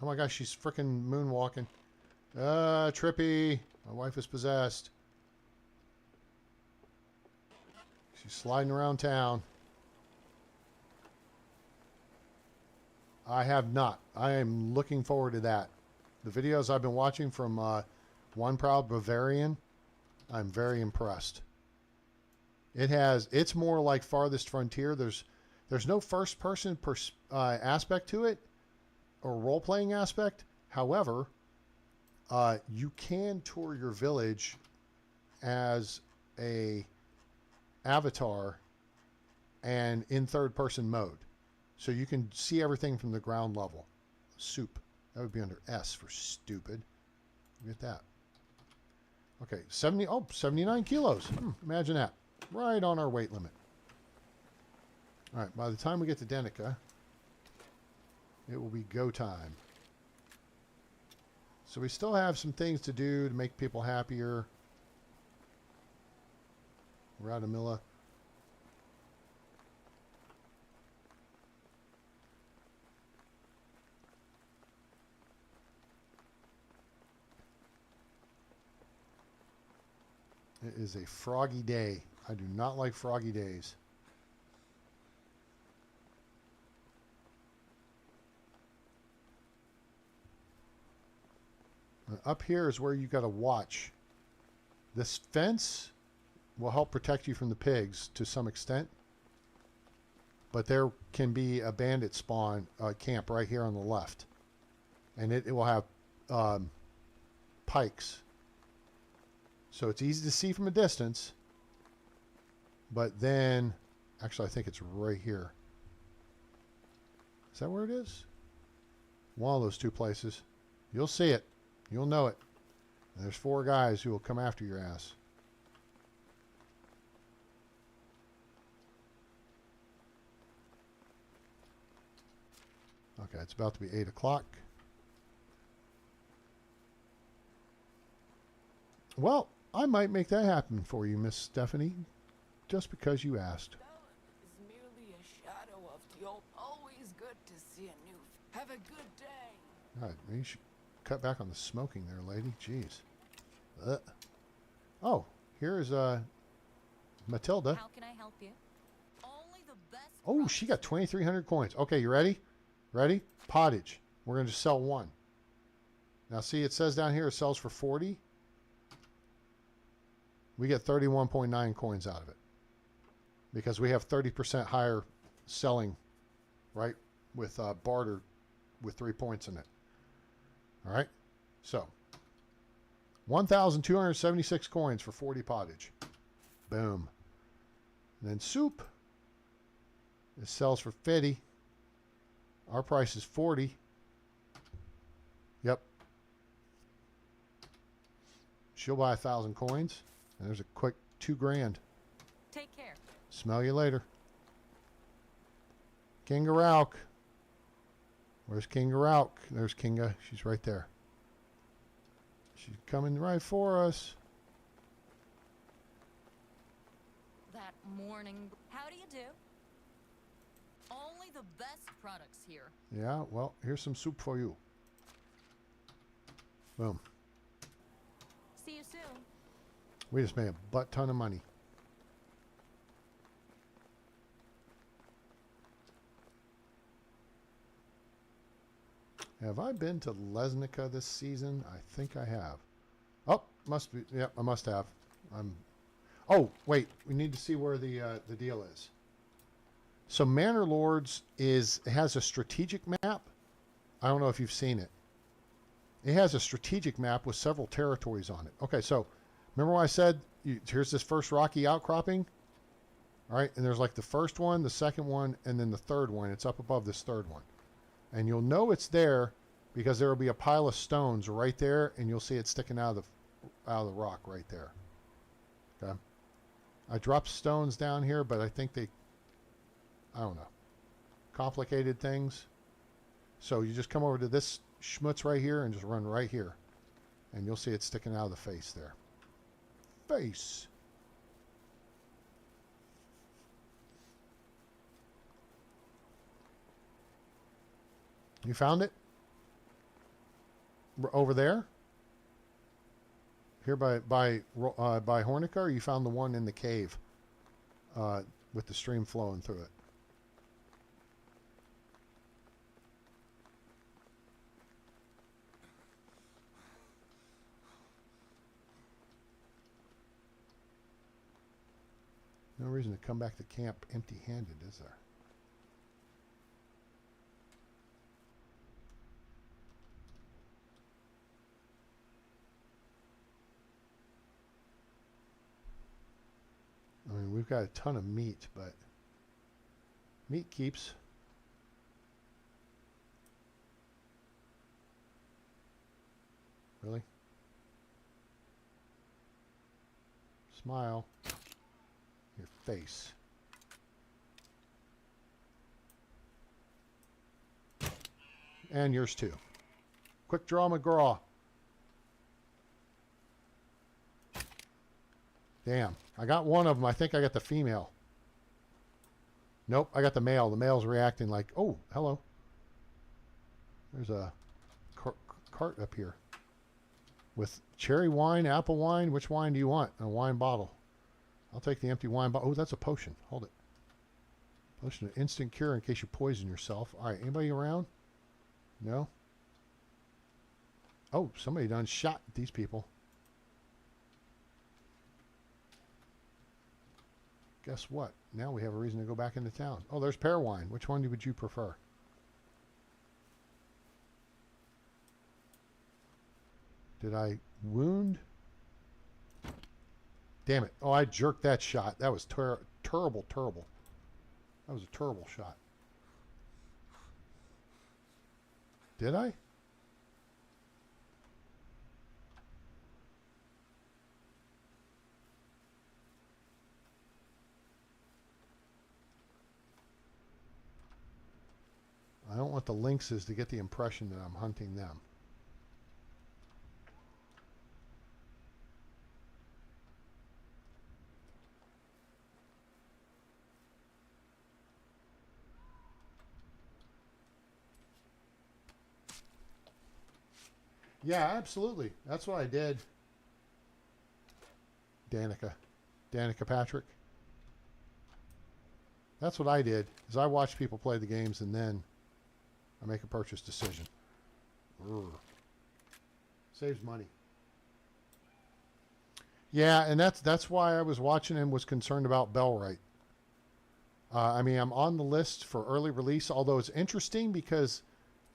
Oh my gosh, she's freaking moonwalking. Trippy. My wife is possessed. She's sliding around town. I have not. I am looking forward to that. The videos I've been watching from One Proud Bavarian, I'm very impressed. It's more like Farthest Frontier. There's no first person aspect to it or role playing aspect. However, you can tour your village as a avatar and in third person mode. So you can see everything from the ground level. Soup. That would be under S for stupid. Look at that. Okay, 79 kilos. Imagine that. Right on our weight limit. All right, by the time we get to Denica, it will be go time. So we still have some things to do to make people happier. Radamilla. It is a froggy day. I do not like froggy days. Up here is where you got to watch. This fence will help protect you from the pigs to some extent. But there can be a bandit spawn camp right here on the left. And it will have pikes. So it's easy to see from a distance. But then, actually I think it's right here. Is that where it is? One of those two places. You'll see it. You'll know it. And there's 4 guys who will come after your ass. Okay, it's about to be 8 o'clock. Well, I might make that happen for you, Miss Stephanie, just because you asked. Is merely a shadow of the old. Always good to see a new. Have a good day. God, maybe you should cut back on the smoking there, lady. Jeez. Oh, here's Matilda. How can I help you? Only the best. Oh, she got 2,300 coins. Okay, you ready? Ready? Pottage. We're going to just sell 1. Now, see, it says down here it sells for 40. We get 31.9 coins out of it because we have 30% higher selling, right, with barter with 3 points in it. All right, so 1,276 coins for 40 pottage. Boom. And then soup. It sells for 50. Our price is 40. Yep. She'll buy 1,000 coins. And there's a quick 2 grand. Take care. Smell you later. Kinga Rauk. Where's Kinga Rauk? There's Kinga. She's right there. She's coming right for us. That morning. How do you do? Only the best products here. Yeah, well, here's some soup for you. Boom. See you soon. We just made a butt ton of money. Have I been to Lesnica this season? I think I have. Oh, must be. Yep, I must have. Oh, wait. We need to see where the deal is. So Manor Lords has a strategic map. I don't know if you've seen it. It has a strategic map with several territories on it. Okay, so remember what I said? Here's this first rocky outcropping. All right, and there's like the first one, the second one, and then the third one. It's up above this third one. And you'll know it's there because there will be a pile of stones right there, and you'll see it sticking out of the rock right there. Okay. I dropped stones down here, but I think I don't know, complicated things. So you just come over to this schmutz right here and just run right here, and you'll see it sticking out of the face there. Face. You found it? Over there? Here by Hornica, or you found the one in the cave with the stream flowing through it? No reason to come back to camp empty-handed, is there? I mean, we've got a ton of meat, but meat keeps. Really? Smile. Your face. And yours too. Quick draw McGraw. Damn. I got one of them. I think I got the female. Nope, I got the male. The male's reacting like, oh, hello. There's a cart up here with cherry wine, apple wine. Which wine do you want? A wine bottle. I'll take the empty wine bottle. Oh, that's a potion. Hold it. Potion of instant cure in case you poison yourself. All right, anybody around? No? Oh, somebody done shot these people. Guess what? Now we have a reason to go back into town. Oh, there's pear wine. Which one would you prefer? Did I wound? Damn it. Oh, I jerked that shot. That was terrible, terrible. That was a terrible shot. Did I? I don't want the lynxes to get the impression that I'm hunting them. Yeah, absolutely. That's what I did. Danica Patrick. That's what I did, is I watched people play the games and then I make a purchase decision. Urgh. Saves money. Yeah, and that's why I was watching and was concerned about Bellwright. I mean, I'm on the list for early release, although it's interesting because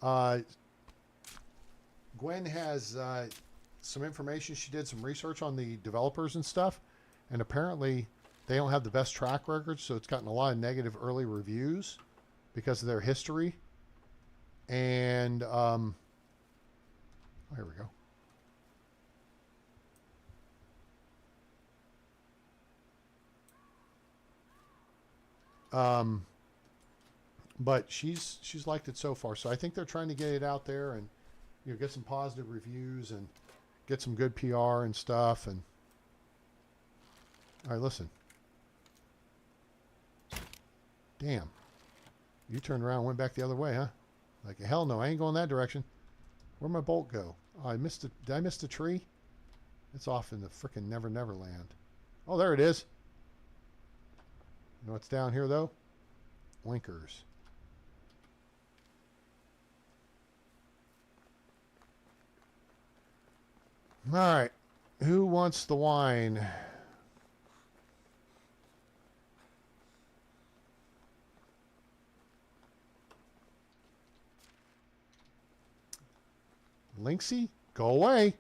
Gwen has some information. She did some research on the developers and stuff, and apparently they don't have the best track record, so it's gotten a lot of negative early reviews because of their history. And oh, here we go. But she's liked it so far, so I think they're trying to get it out there and get some positive reviews and get some good PR and stuff. And all right, listen. Damn, you turned around and went back the other way, huh? Like, hell no, I ain't going that direction. Where'd my bolt go? Oh, did I miss the tree? It's off in the frickin' Never Never Land. Oh, there it is. You know what's down here, though? Blinkers. All right. Who wants the wine? Lynxie, go away.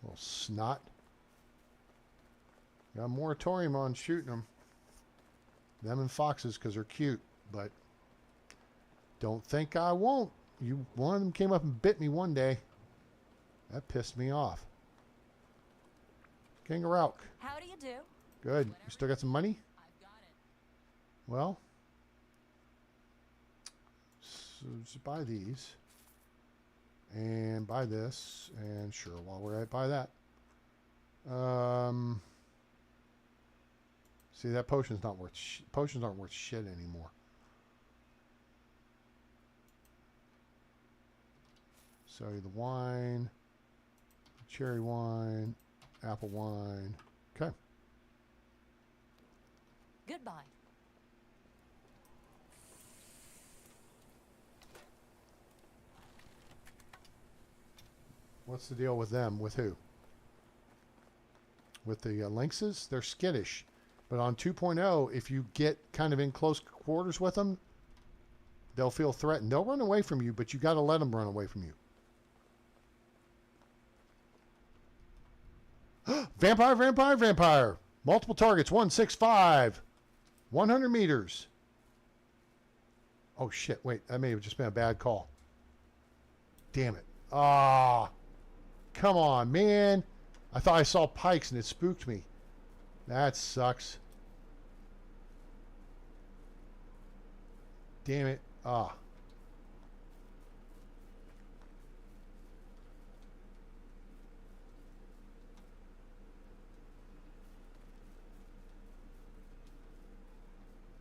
Little snot. Got a moratorium on shooting them. Them and foxes because they're cute, but don't think I won't. One of them came up and bit me one day. That pissed me off. Kangaroo. How do you do? Good. You still got some money? I've got it. Well, so just buy these. And buy this. And sure, while we're at, buy that. See, that potion's not worth potions aren't worth shit anymore. So the wine, cherry wine, apple wine. Okay. Goodbye. What's the deal with them? With who? With the lynxes? They're skittish. But on 2.0, if you get kind of in close quarters with them, they'll feel threatened. They'll run away from you, but you got to let them run away from you. Vampire, vampire, vampire. Multiple targets. 165. 100 meters. Oh, shit. Wait, that may have just been a bad call. Damn it. Ah. Come on, man. I thought I saw pikes and it spooked me. That sucks. Damn it. Ah.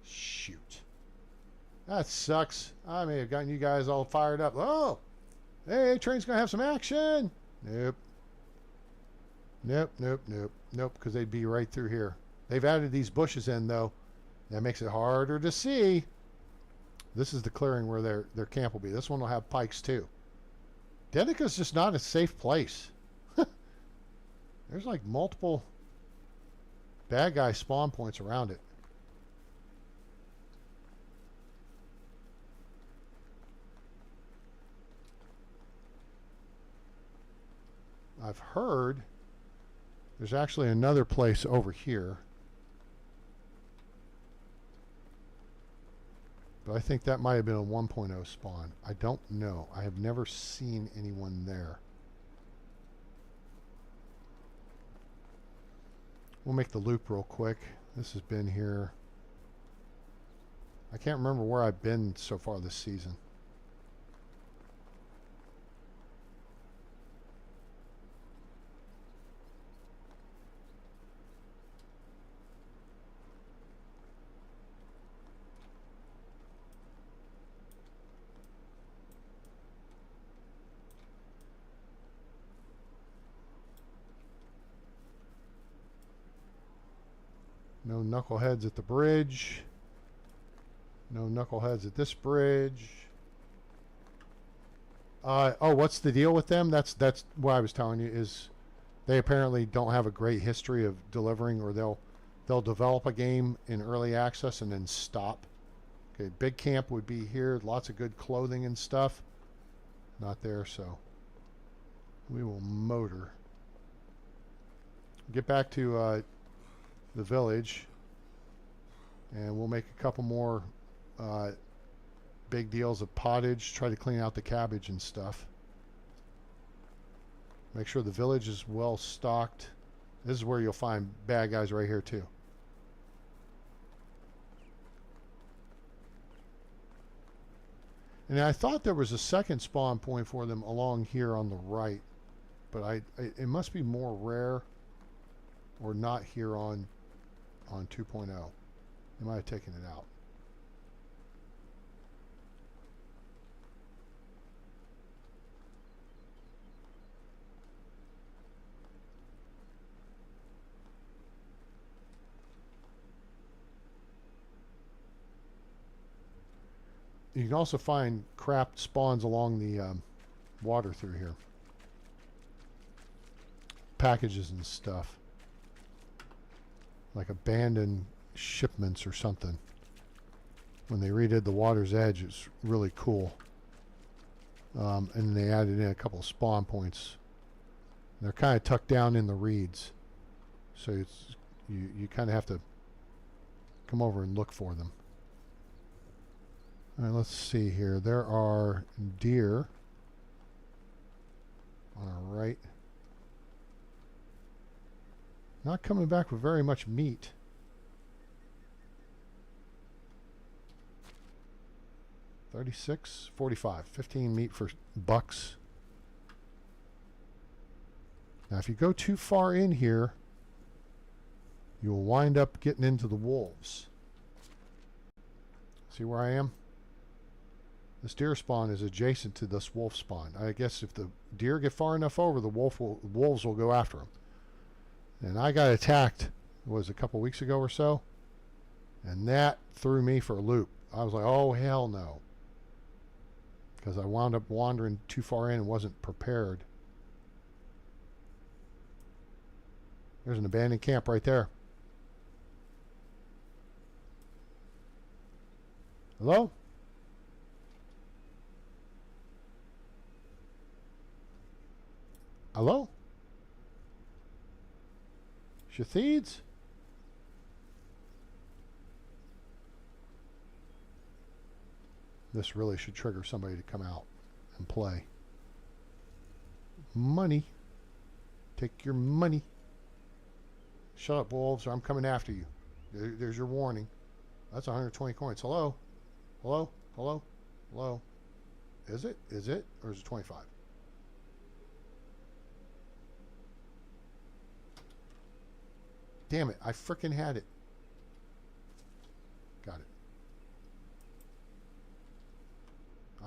Shoot. That sucks. I may have gotten you guys all fired up. Oh, hey, train's going to have some action. Nope. Nope, nope, nope, nope, because they'd be right through here. They've added these bushes in, though. That makes it harder to see. This is the clearing where their camp will be. This one will have pikes, too. Dedica's just not a safe place. There's like multiple bad guy spawn points around it. I've heard there's actually another place over here. But I think that might have been a 1.0 spawn. I don't know. I have never seen anyone there. We'll make the loop real quick. This has been here. I can't remember where I've been so far this season. No knuckleheads at the bridge. No knuckleheads at this bridge. Oh, what's the deal with them? That's what I was telling you is they apparently don't have a great history of delivering, or they'll develop a game in early access and then stop. Okay, big camp would be here. Lots of good clothing and stuff. Not there, so we will motor. Get back to the village, and we'll make a couple more big deals of pottage, try to clean out the cabbage and stuff. Make sure the village is well stocked. This is where you'll find bad guys right here too. And I thought there was a second spawn point for them along here on the right, but it must be more rare or not here on 2.0. They might have taken it out. You can also find crap spawns along the water through here. Packages and stuff. Like abandoned shipments or something. When they redid the Water's Edge, it's really cool. And they added in a couple of spawn points. They're kind of tucked down in the reeds, so it's you kind of have to come over and look for them. All right, let's see here. There are deer on our right. Not coming back with very much meat. 36, 45, 15 meat for bucks. Now, if you go too far in here, you will wind up getting into the wolves. See where I am? This deer spawn is adjacent to this wolf spawn. I guess if the deer get far enough over, the wolves will go after them. And I got attacked, was a couple weeks ago or so, and that threw me for a loop. I was like, oh, hell no. Because I wound up wandering too far in and wasn't prepared. There's an abandoned camp right there. Hello? Hello? Shatheeds? This really should trigger somebody to come out and play. Money. Take your money. Shut up, wolves, or I'm coming after you. There's your warning. That's 120 coins. Hello? Hello? Hello? Hello? Is it? Is it? Or is it 25? Damn it. I frickin' had it. Got it.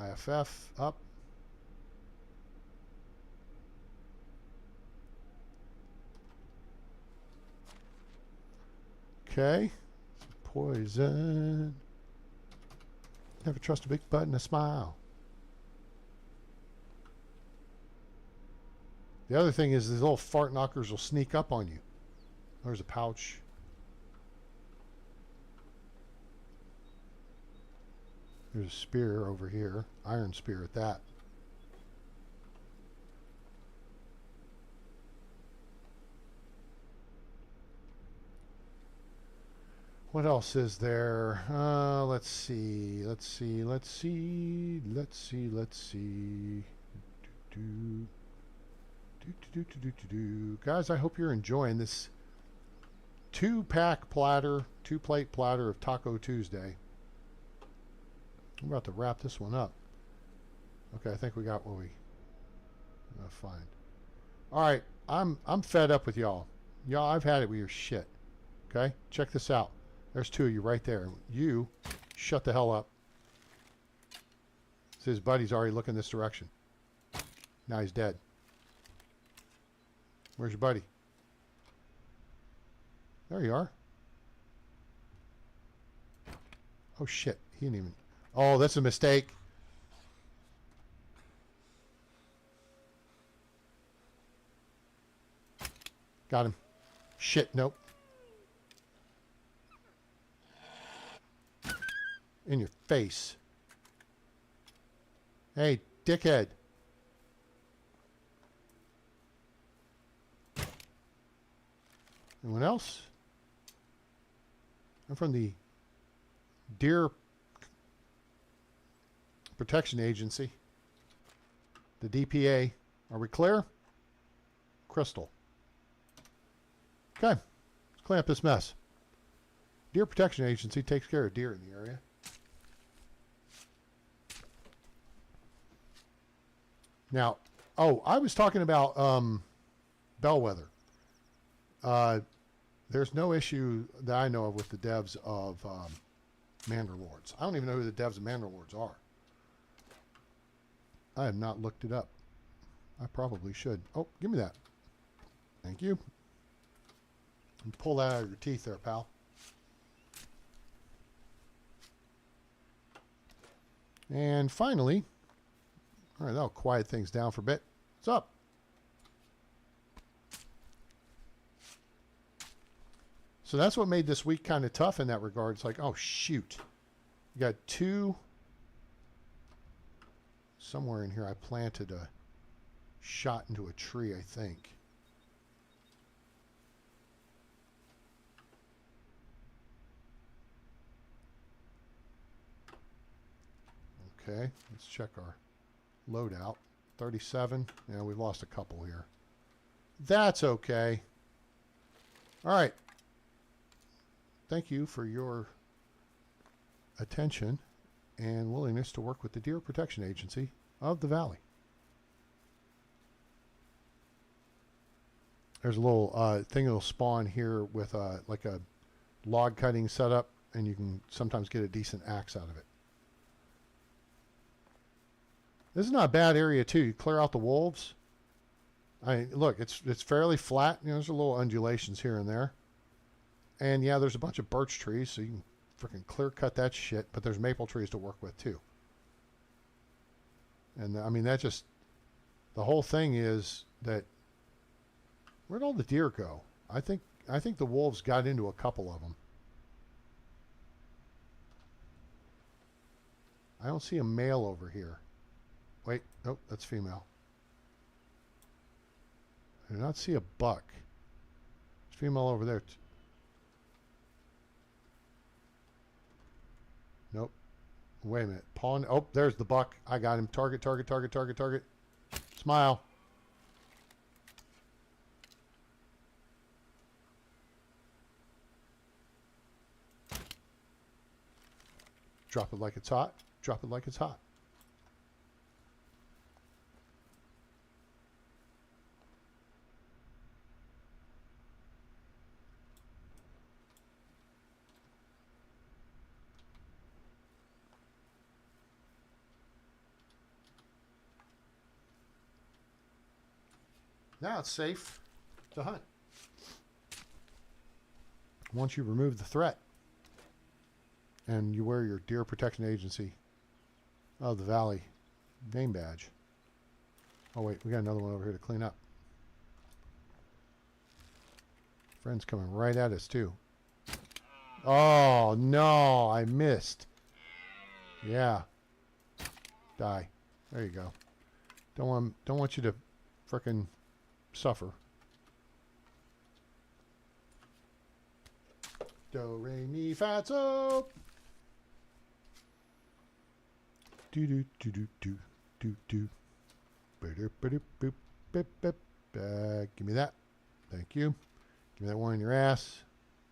IFF up. Okay. Poison. Never trust a big butt and a smile. The other thing is these little fart knockers will sneak up on you. There's a pouch. There's a spear over here. Iron spear at that. What else is there? Let's see. Let's see. Let's see. Let's see. Let's see. Guys, I hope you're enjoying this two-plate platter of Taco Tuesday. I'm about to wrap this one up. Okay, I think we got what we find. All right, I'm fed up with y'all. Y'all, I've had it with your shit. Okay, check this out. There's two of you right there. You shut the hell up. So his buddy's already looking this direction. Now he's dead. Where's your buddy? There you are. Oh shit, he didn't even... Oh, that's a mistake. Got him. Shit, nope. In your face. Hey, dickhead. Anyone else? I'm from the Deer Protection Agency. The DPA. Are we clear? Crystal. Okay. Let's clean up this mess. Deer Protection Agency takes care of deer in the area. Now, oh, I was talking about Bellwether. There's no issue that I know of with the devs of Manderlords. I don't even know who the devs of Manderlords are. I have not looked it up. I probably should. Oh, give me that. Thank you. And pull that out of your teeth there, pal. And finally, all right, that'll quiet things down for a bit. What's up? So that's what made this week kind of tough in that regard. It's like, oh, shoot. You got two. Somewhere in here I planted a shot into a tree, I think. Okay, let's check our loadout. 37. Yeah, we've lost a couple here. That's okay. All right. Thank you for your attention and willingness to work with the Deer Protection Agency of the Valley. There's a little thing that'll spawn here with like a log cutting setup, and you can sometimes get a decent axe out of it. This is not a bad area too. You clear out the wolves. Look, it's fairly flat. You know, there's a little undulations here and there. And yeah, there's a bunch of birch trees, so you can freaking clear cut that shit. But there's maple trees to work with too. And I mean, that just, the whole thing is that, where'd all the deer go? I think the wolves got into a couple of them. I don't see a male over here. Wait, nope, that's female. I do not see a buck. There's female over there. Nope. Wait a minute. Pawn. Oh, there's the buck. I got him. Target, target, target, target, target. Smile. Drop it like it's hot. Drop it like it's hot. Now it's safe to hunt. Once you remove the threat and you wear your Deer Protection Agency of the Valley name badge. Oh wait, we got another one over here to clean up. Friend's coming right at us too. Oh no, I missed. Yeah. Die. There you go. Don't want you to frickin' suffer. Do, re, mi, fa, so. Do, do, do, do, do, do, do. Ba-do, ba-do, boop, bip, bip. Give me that. Thank you. Give me that one in your ass.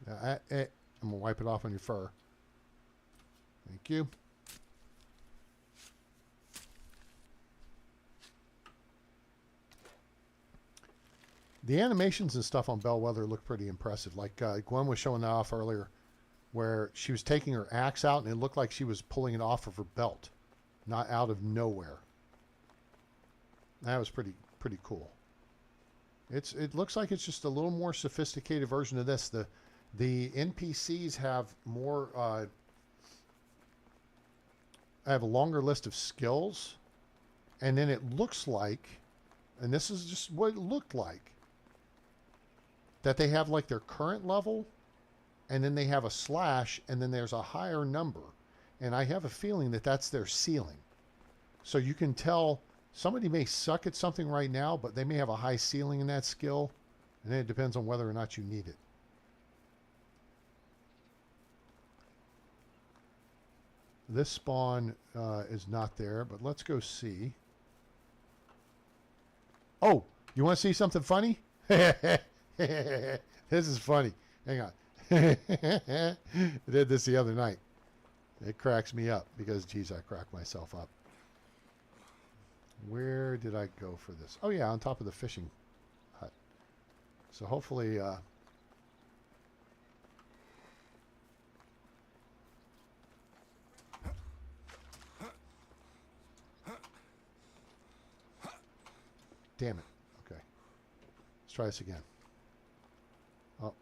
I'm going to wipe it off on your fur. Thank you. The animations and stuff on Bellwether look pretty impressive. Like Gwen was showing that off earlier, where she was taking her axe out and it looked like she was pulling it off of her belt, not out of nowhere. That was pretty cool. It looks like it's just a little more sophisticated version of this. The NPCs have more. I have a longer list of skills, and then it looks like, and this is just what it looked like, that they have like their current level, and then they have a slash, and then there's a higher number. And I have a feeling that that's their ceiling. So you can tell somebody may suck at something right now, but they may have a high ceiling in that skill, and then it depends on whether or not you need it. This spawn is not there, but let's go see. Oh, you want to see something funny? This is funny. Hang on. I did this the other night. It cracks me up because, geez, I crack myself up. Where did I go for this? Oh, yeah, on top of the fishing hut. So hopefully... Damn it. Okay. Let's try this again. Oh.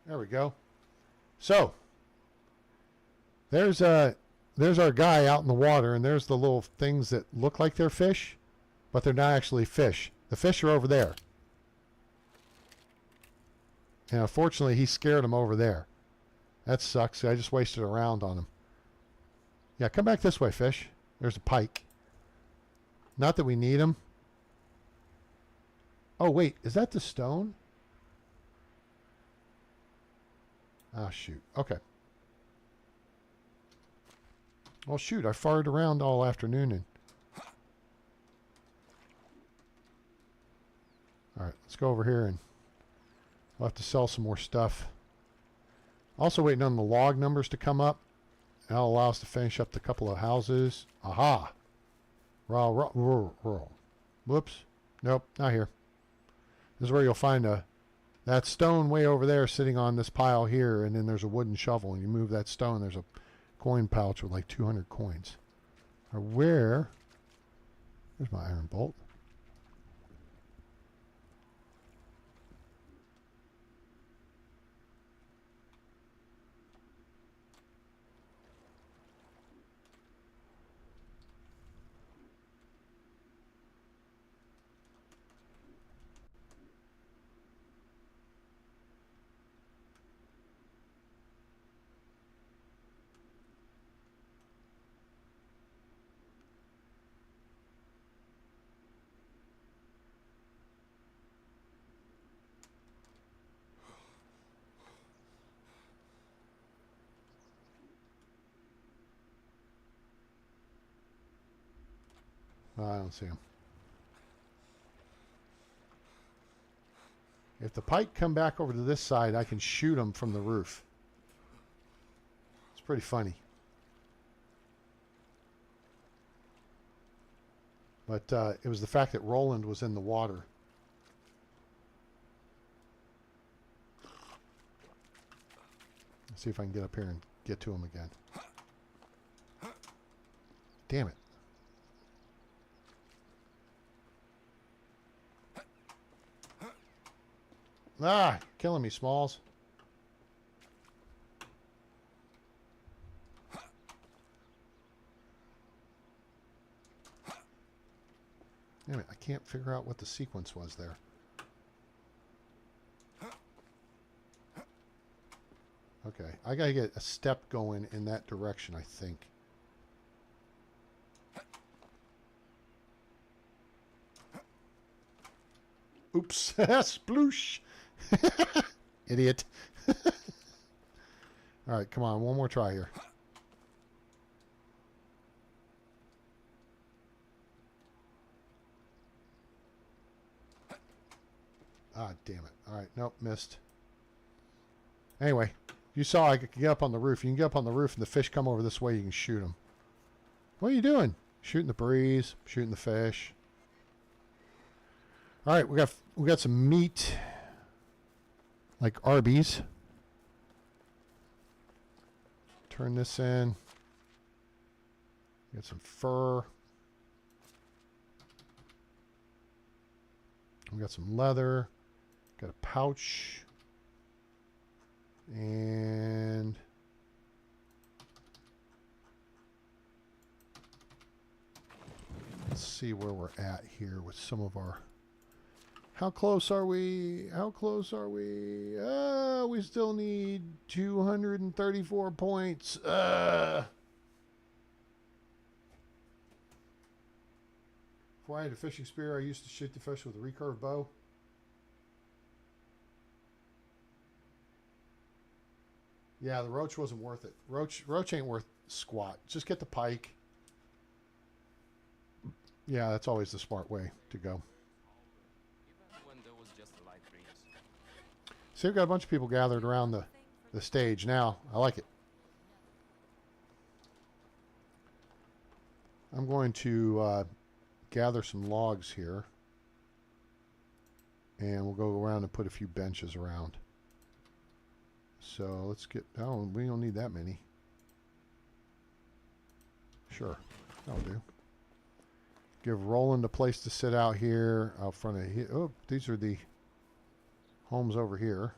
There we go. So, there's our guy out in the water, and there's the little things that look like they're fish, but they're not actually fish. The fish are over there. And unfortunately, he scared them over there. That sucks. I just wasted a round on him. Yeah, come back this way, fish. There's a pike. Not that we need him. Oh, wait. Is that the stone? Ah, shoot. Okay. Well, shoot. I farted around all afternoon and... All right, let's go over here and we'll have to sell some more stuff. Also waiting on the log numbers to come up. That'll allow us to finish up the couple of houses. Aha! Whoops. Nope, not here. This is where you'll find that stone way over there sitting on this pile here, and then there's a wooden shovel, and you move that stone, there's a coin pouch with like 200 coins. Or where? There's my iron bolt. Oh, I don't see him. If the pike come back over to this side, I can shoot him from the roof. It's pretty funny. But it was the fact that Roland was in the water. Let's see if I can get up here and get to him again. Damn it. Ah, killing me, Smalls. Damn it, I can't figure out what the sequence was there. Okay, I gotta get a step going in that direction, I think. Oops, sploosh. Idiot. All right, come on, one more try here. Ah, damn it. All right, nope, missed. Anyway, you saw I could get up on the roof. You can get up on the roof and the fish come over this way, you can shoot them. What are you doing? Shooting the breeze, shooting the fish. All right, we got some meat, like Arby's. Turn this in. Get some fur. We got some leather. Got a pouch. And let's see where we're at here with some of our... How close are we? How close are we? We still need 234 points. Before I had a fishing spear, I used to shoot the fish with a recurve bow. Yeah, the roach wasn't worth it. Roach ain't worth squat. Just get the pike. Yeah, that's always the smart way to go. See, we've got a bunch of people gathered around the stage now. I like it. I'm going to gather some logs here. And we'll go around and put a few benches around. So let's get... Oh, we don't need that many. Sure, that'll do. Give Roland a place to sit out here out front of here. Oh, these are the homes over here.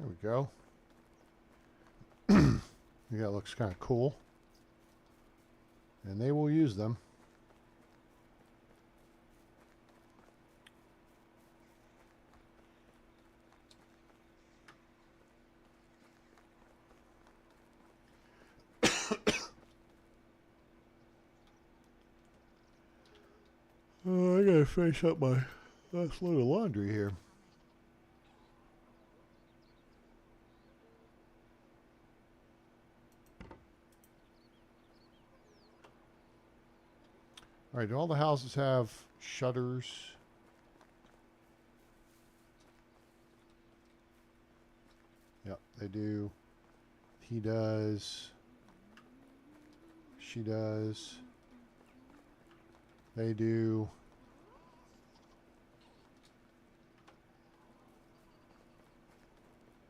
There we go. Yeah, it looks kind of cool. And they will use them. I gotta finish up my last load of laundry here. All right, do all the houses have shutters? Yep, they do. He does. She does. They do.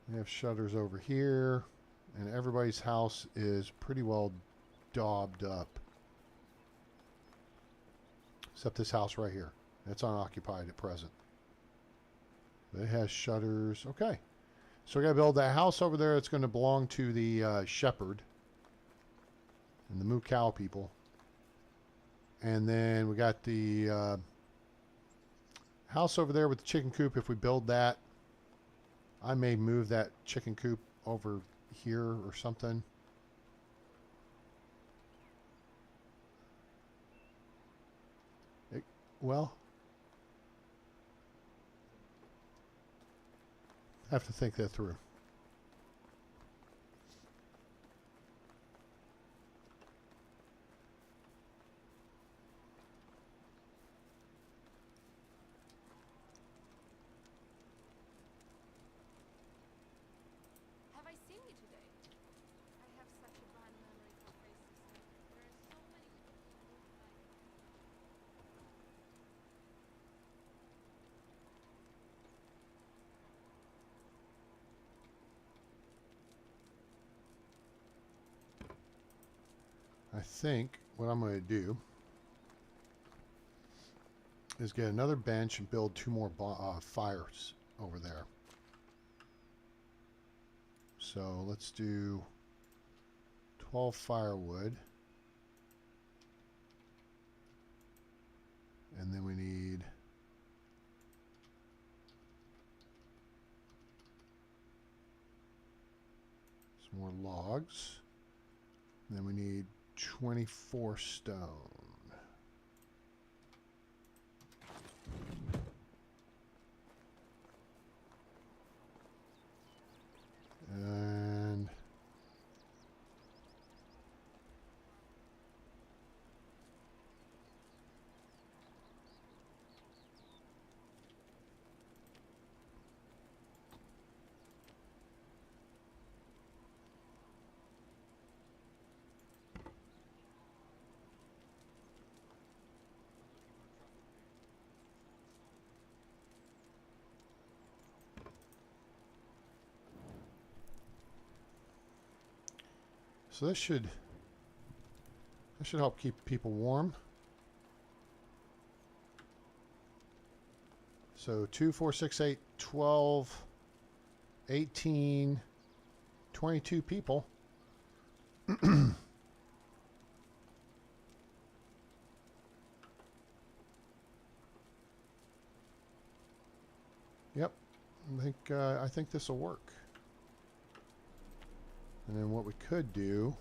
They have shutters over here, and everybody's house is pretty well daubed up. Except this house right here. It's unoccupied at present. It has shutters. Okay. So we got to build that house over there. It's going to belong to the shepherd and the moo cow people. And then we got the house over there with the chicken coop. If we build that, I may move that chicken coop over here or something. Well, I have to think that through. Have I seen you today? I have such a bad memory for faces. There are so many people who look like. I think what I'm going to do is get another bench and build 2 more fires over there. So let's do 12 firewood. And then we need some more logs. And then we need 24 stone. And so this should help keep people warm. So 2, 4, 6, 8, 12, 18, 22 people. Yep, I think this will work. And then what we could do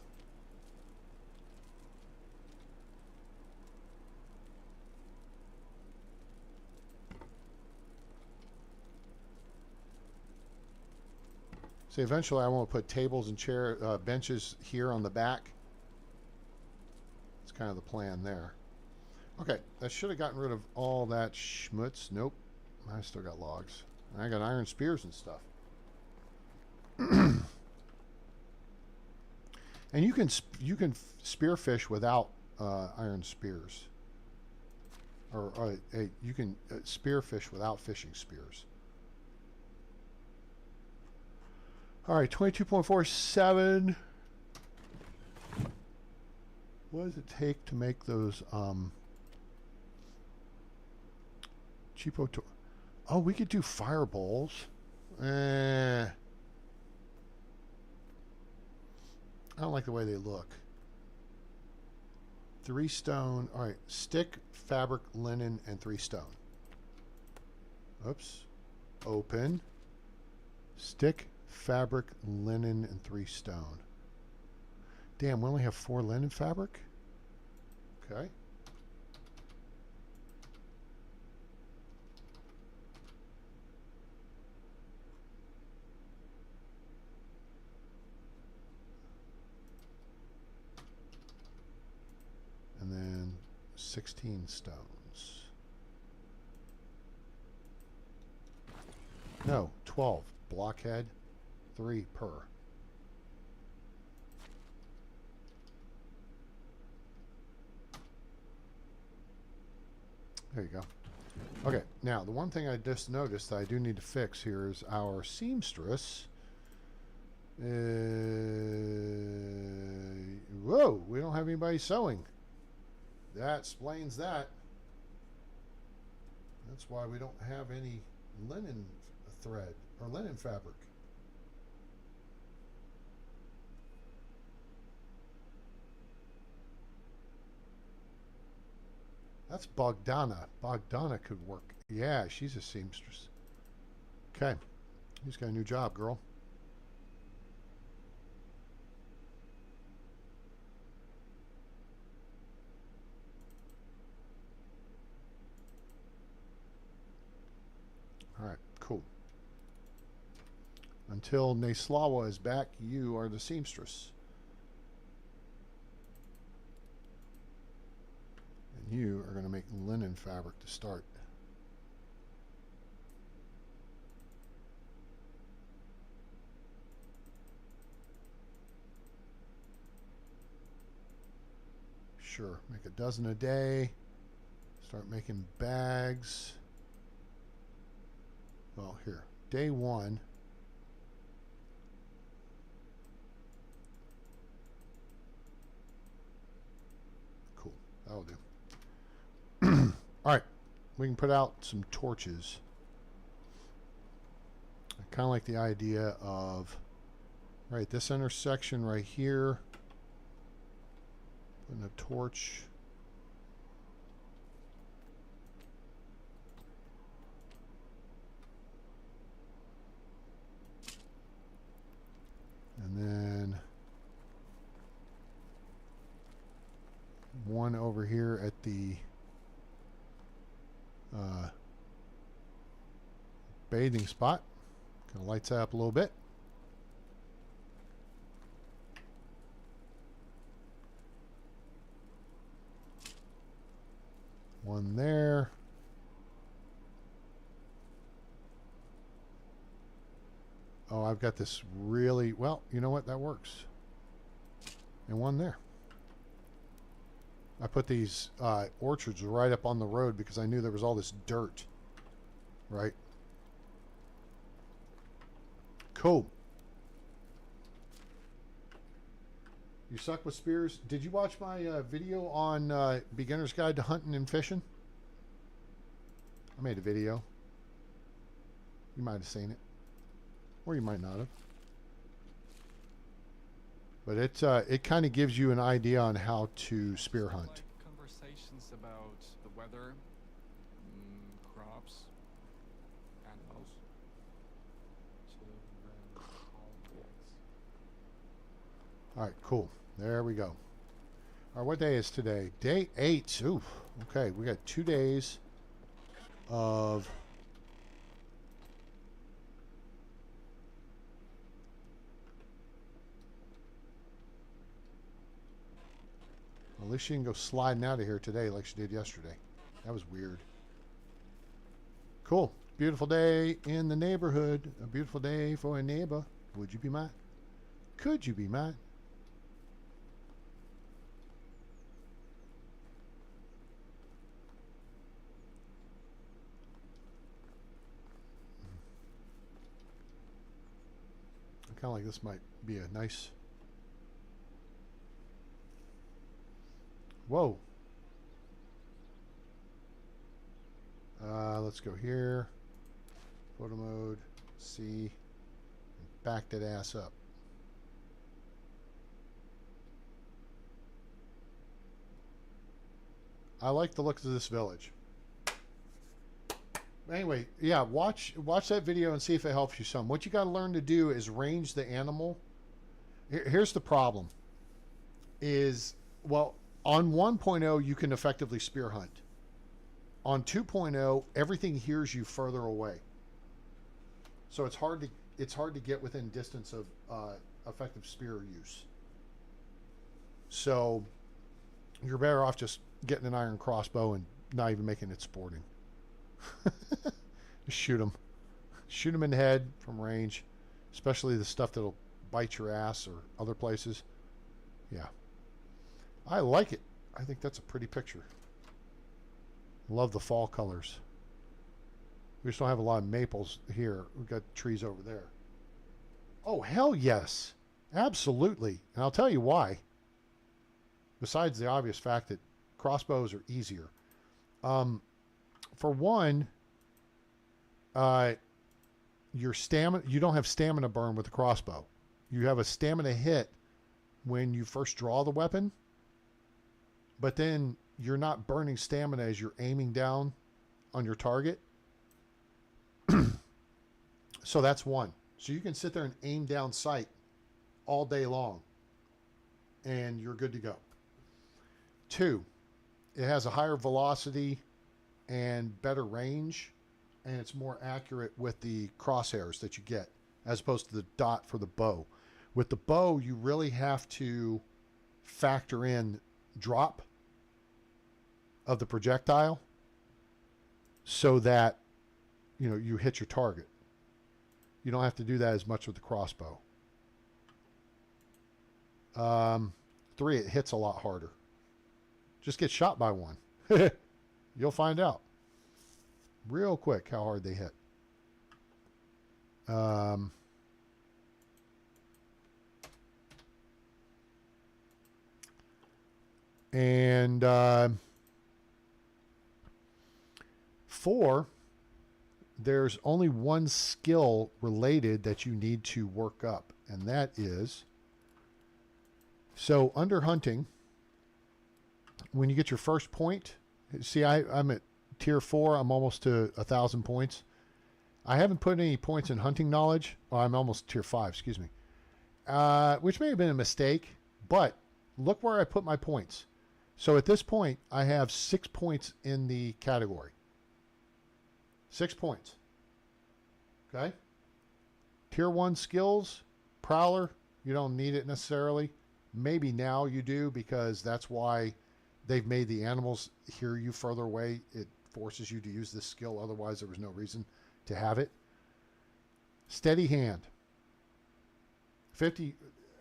see, eventually I want to put tables and benches here on the back. That's kind of the plan there. Okay, I should have gotten rid of all that schmutz. Nope, I still got logs. And I got iron spears and stuff. And you can spearfish without iron spears, or you can spearfish without fishing spears. All right, 22.47. What does it take to make those cheapo? Oh, we could do fire bowls. I don't like the way they look. 3 stone. All right. Stick, fabric, linen, and 3 stone. Oops. Open. Stick, fabric, linen, and 3 stone. Damn, we only have 4 linen fabric? Okay. And then 16 stones. No, 12. Blockhead, 3 per. There you go. Okay, now the one thing I just noticed that I do need to fix here is our seamstress. Whoa, we don't have anybody sewing. That explains that. That's why we don't have any linen thread or linen fabric. That's Bogdana. Bogdana could work. Yeah, she's a seamstress. Okay. He's got a new job, girl. All right, cool. Until Neslawa is back, you are the seamstress. And you are going to make linen fabric to start. Sure, make a dozen a day. Start making bags. Well, here, day 1. Cool, that'll do. All right, we can put out some torches. I kind of like the idea of, right, this intersection right here, putting a torch. And then one over here at the bathing spot. Gonna light that up a little bit. One there. Oh, I've got this really, well, you know what? That works. And one there. I put these orchards right up on the road because I knew there was all this dirt. Right? Cool. You suck with spears. Did you watch my video on Beginner's Guide to Hunting and Fishing? I made a video. You might have seen it. Or you might not have. But it kind of gives you an idea on how to spear hunt. Like conversations about the weather, crops, animals, children, politics. All right, cool. There we go. All right, what day is today? Day 8. Ooh, okay. We got 2 days of at least she can go sliding out of here today like she did yesterday. That was weird. Cool. Beautiful day in the neighborhood. A beautiful day for a neighbor. Would you be mine? Could you be mine? I kind of like this might be a nice... Whoa. Let's go here. Photo mode. C. And back that ass up. I like the look of this village. Anyway, yeah, watch that video and see if it helps you some. What you got to learn to do is range the animal. Here's the problem. Is, well, on 1.0 you can effectively spear hunt. On 2.0 everything hears you further away. So it's hard to get within distance of effective spear use. So you're better off just getting an iron crossbow and not even making it sporting. Just shoot them. Shoot them in the head from range, especially the stuff that'll bite your ass or other places. Yeah. I like it. I think that's a pretty picture. Love the fall colors. We just don't have a lot of maples here. We've got trees over there. Oh, hell yes. Absolutely. And I'll tell you why. Besides the obvious fact that crossbows are easier. For one, your stamina, you don't have stamina burn with the crossbow. You have a stamina hit when you first draw the weapon, but then you're not burning stamina as you're aiming down on your target. So that's one. So you can sit there and aim down sight all day long and you're good to go. Two, it has a higher velocity and better range, and it's more accurate with the crosshairs that you get as opposed to the dot for the bow. With the bow, you really have to factor in drop of the projectile so that you hit your target. You don't have to do that as much with the crossbow. 3, it hits a lot harder. Just get shot by one. You'll find out real quick how hard they hit. And 4, there's only one skill related that you need to work up, and that is, so under hunting, when you get your first point, see, I'm at tier 4. I'm almost to 1,000 points. I haven't put any points in hunting knowledge. Well, I'm almost tier 5, excuse me. Which may have been a mistake, but look where I put my points. So at this point, I have 6 points in the category. 6 points. Okay? Tier 1 skills, Prowler, you don't need it necessarily. Maybe now you do, because that's why they've made the animals hear you further away. It forces you to use this skill. Otherwise, there was no reason to have it. Steady hand. 50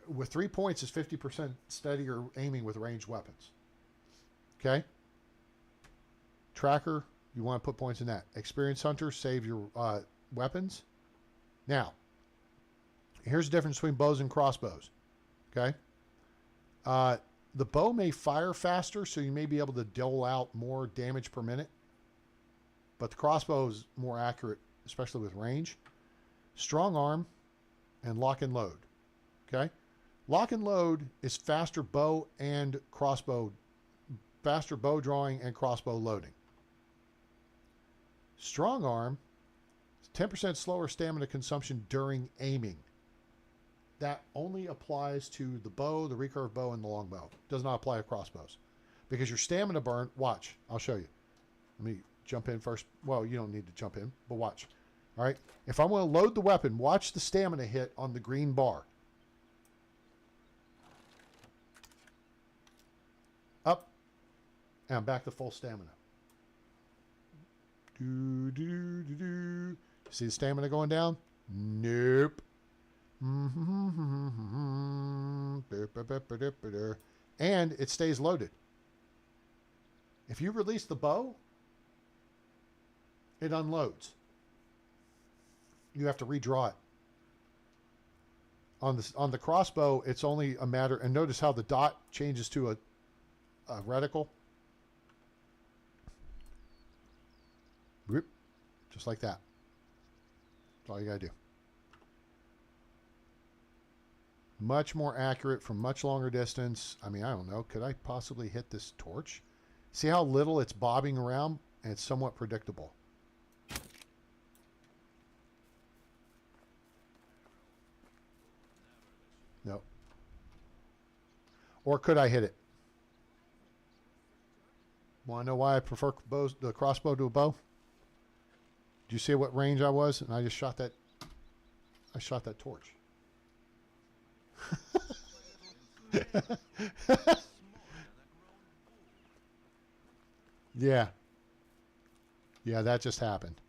with 3 points is 50% steadier aiming with ranged weapons. Okay? Tracker, you want to put points in that. Experienced hunter, save your weapons. Now, here's the difference between bows and crossbows. Okay? The bow may fire faster, so you may be able to dole out more damage per minute. But the crossbow is more accurate, especially with range. Strong arm and lock and load. Okay? Lock and load is faster bow and crossbow, faster bow drawing and crossbow loading. Strong arm is 10% slower stamina consumption during aiming. That only applies to the bow, the recurve bow, and the longbow. Does not apply to crossbows. Because your stamina burn, watch, I'll show you. Let me jump in first. Well, you don't need to jump in, but watch. All right. If I'm going to load the weapon, watch the stamina hit on the green bar. Up. And I'm back to full stamina. Do, do, do, do. See the stamina going down? Nope. And it stays loaded. If you release the bow, it unloads. You have to redraw it. On the crossbow, it's only a matter, and notice how the dot changes to a reticle. Whoop. Just like that. That's all you gotta do. Much more accurate from much longer distance. I mean, I don't know. Could I possibly hit this torch See how little it's bobbing around? And it's somewhat predictable. Nope. Or could I hit it? Want to know why I prefer the crossbow to a bow? Do you see what range I was? And I just shot that. I shot that torch. Yeah. Yeah, that just happened.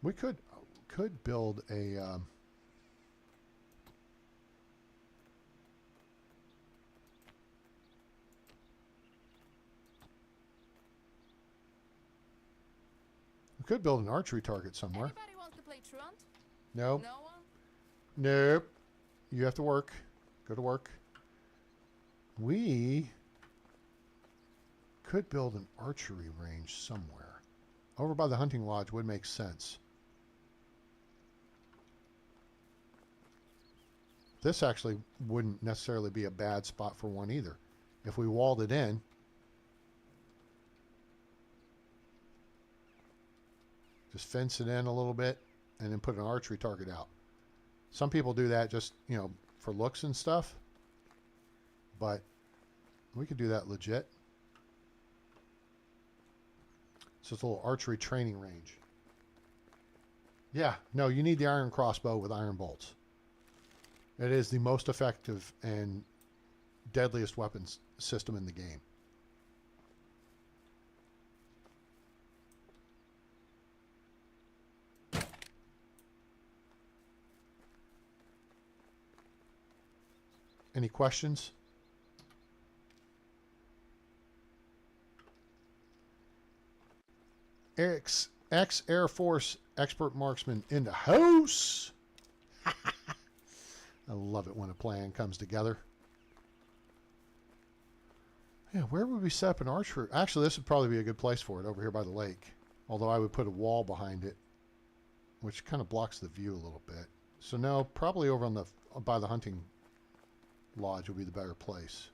We could build a we could build an archery target somewhere. Anybody wants to play truant? No. No one? Nope. You have to work. Go to work. We could build an archery range somewhere. Over by the hunting lodge would make sense. This actually wouldn't necessarily be a bad spot for one either. If we walled it in, just fence it in a little bit and then put an archery target out. Some people do that just, you know, for looks and stuff. But we could do that legit. So it's a little archery training range. Yeah, no, you need the iron crossbow with iron bolts. It is the most effective and deadliest weapons system in the game. Any questions? Ex-Air Force expert marksman in the house. I love it when a plan comes together. Yeah, where would we set up an archery? Actually, this would probably be a good place for it, over here by the lake. Although I would put a wall behind it, which kind of blocks the view a little bit. So no, probably over on the by the hunting lodge would be the better place.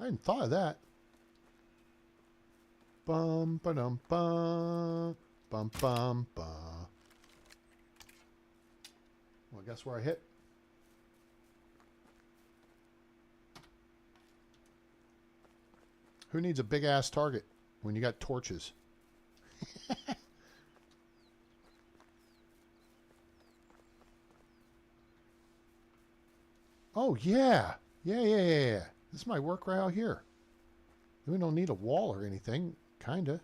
I hadn't thought of that. Bum ba dum bum bum bum bum. Well, guess where I hit? Who needs a big ass target when you got torches? Oh yeah. Yeah. This might work right out here. We don't need a wall or anything. Kinda.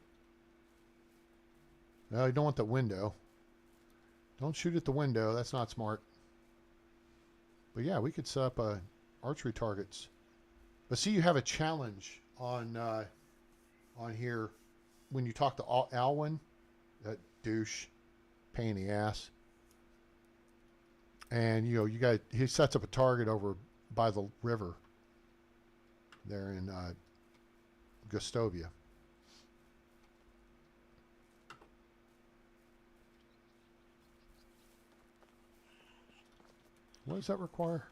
No, you don't want the window. Don't shoot at the window. That's not smart. But yeah, we could set up archery targets. But see, you have a challenge on here when you talk to Alwyn, that douche, pain in the ass. And you know, he sets up a target over by the river there in Gustovia. What does that require?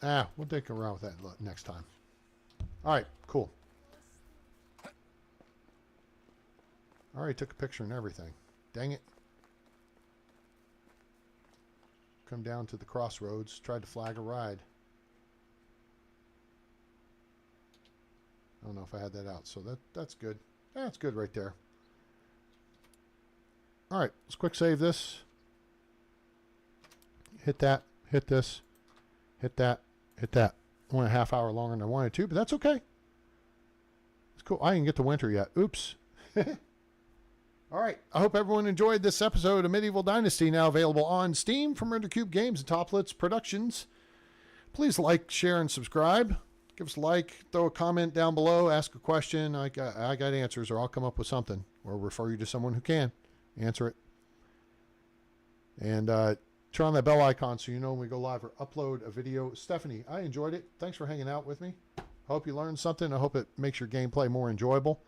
We'll dig around with that next time. All right, cool. I already took a picture and everything. Dang it. Come down to the crossroads, tried to flag a ride. I don't know if I had that out, so that's good. That's good right there. All right, let's quick save this. Hit that, hit this, hit that, hit that. I went a half hour longer than I wanted to, but that's okay. It's cool. I didn't get to winter yet. Oops. All right. I hope everyone enjoyed this episode of Medieval Dynasty, now available on Steam from Rendercube Games and Toplitz Productions. Please like, share, and subscribe. Give us a like, throw a comment down below, ask a question. I got answers, or I'll come up with something, or refer you to someone who can answer it. And turn on that bell icon so you know when we go live or upload a video. Stephanie, I enjoyed it. Thanks for hanging out with me. Hope you learned something. I hope it makes your gameplay more enjoyable.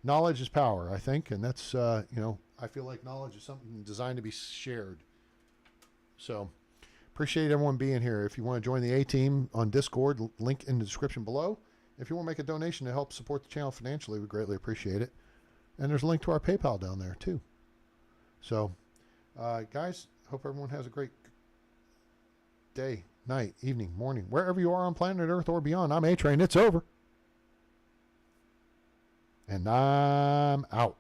Knowledge is power, I think, and that's you know, I feel like knowledge is something designed to be shared. So Appreciate everyone being here. If you want to join the A-Team on Discord, link in the description below. If you want to make a donation to help support the channel financially, we greatly appreciate it. And there's a link to our PayPal down there, too. So, guys, hope everyone has a great day, night, evening, morning, wherever you are on planet Earth or beyond. I'm A-Train. It's over. And I'm out.